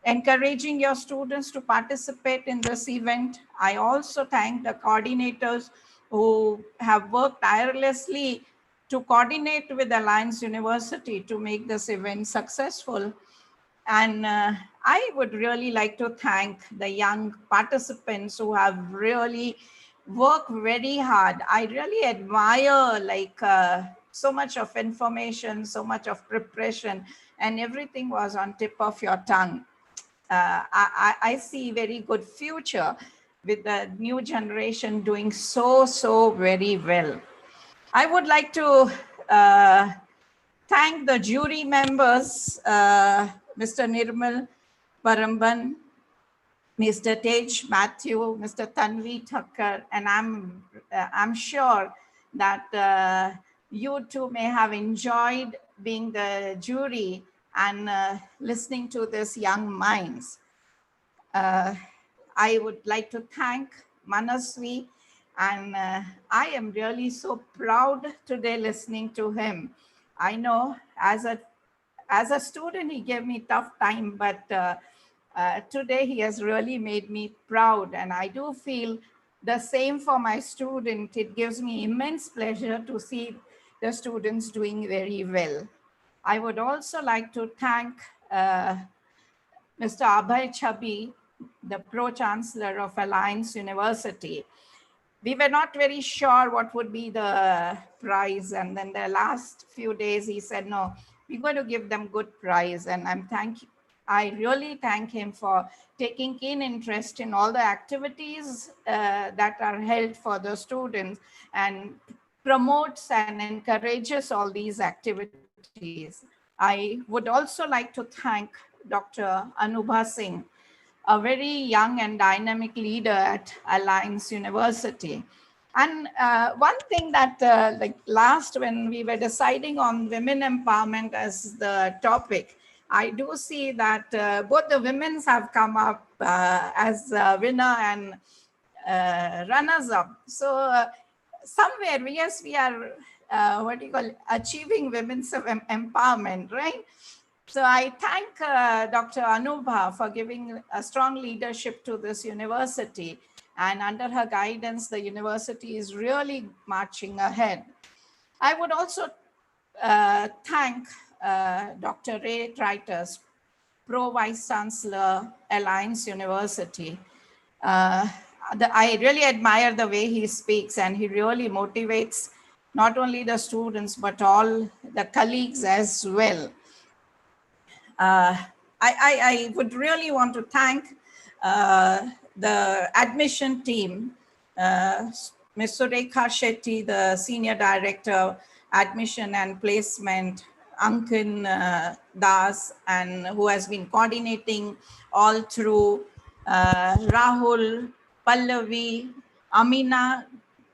encouraging your students to participate in this event. I also thank the coordinators who have worked tirelessly to coordinate with Alliance University to make this event successful. And I would really like to thank the young participants who have really worked very hard. I really admire so much of information, so much of preparation, and everything was on tip of your tongue. I see very good future with the new generation doing so very well. I would like to thank the jury members, Mr. Nirmal Paramban, Mr. Tej Matthew, Mr. Tanvi Thakkar, and I'm sure that you too may have enjoyed being the jury and listening to these young minds. I would like to thank Manasvi, and I am really so proud today listening to him. I know as a student, he gave me tough time, but today he has really made me proud, and I do feel the same for my student. It gives me immense pleasure to see the students doing very well. I would also like to thank Mr. Abhay Chabi, the Pro-Chancellor of Alliance University. We were not very sure what would be the prize, and then the last few days he said, no, we're going to give them good prize, and I really thank him for taking keen interest in all the activities that are held for the students and promotes and encourages all these activities. I would also like to thank Dr. Anubha Singh, a very young and dynamic leader at Alliance University. And one thing that last when we were deciding on women empowerment as the topic, I do see that both the women's have come up as a winner and runners up. So somewhere, yes, we are achieving women's empowerment, right? So I thank Dr. Anubha for giving a strong leadership to this university. And under her guidance, the university is really marching ahead. I would also thank Dr. Ray Tritus, Pro Vice Chancellor, Alliance University. I really admire the way he speaks, and he really motivates not only the students, but all the colleagues as well. I would really want to thank the admission team, Ms. Surekha Shetty, the Senior Director, Admission and Placement, Ankin Das, and who has been coordinating all through, Rahul, Pallavi, Amina,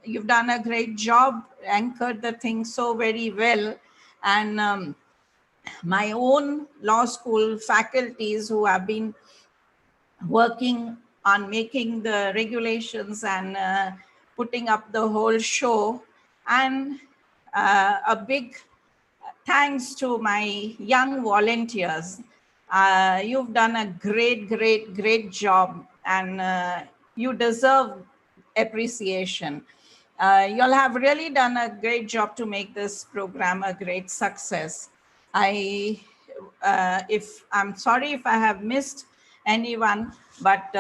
you've done a great job, anchored the thing so very well. And my own law school faculties who have been working on making the regulations and putting up the whole show. And a big thanks to my young volunteers. You've done a great job, and you deserve appreciation. You'll have really done a great job to make this program a great success. I'm sorry if I have missed anyone, but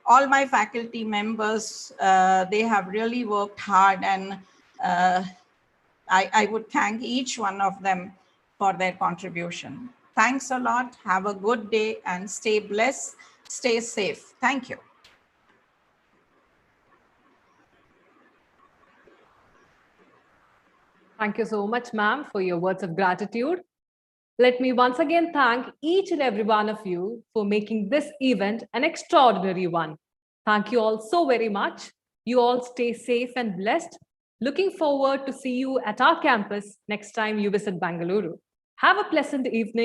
all my faculty members, they have really worked hard, and I would thank each one of them for their contribution. Thanks a lot. Have a good day and stay blessed, stay safe. Thank you. Thank you so much, ma'am, for your words of gratitude. Let me once again thank each and every one of you for making this event an extraordinary one. Thank you all so very much. You all stay safe and blessed. Looking forward to see you at our campus next time you visit Bangalore. Have a pleasant evening.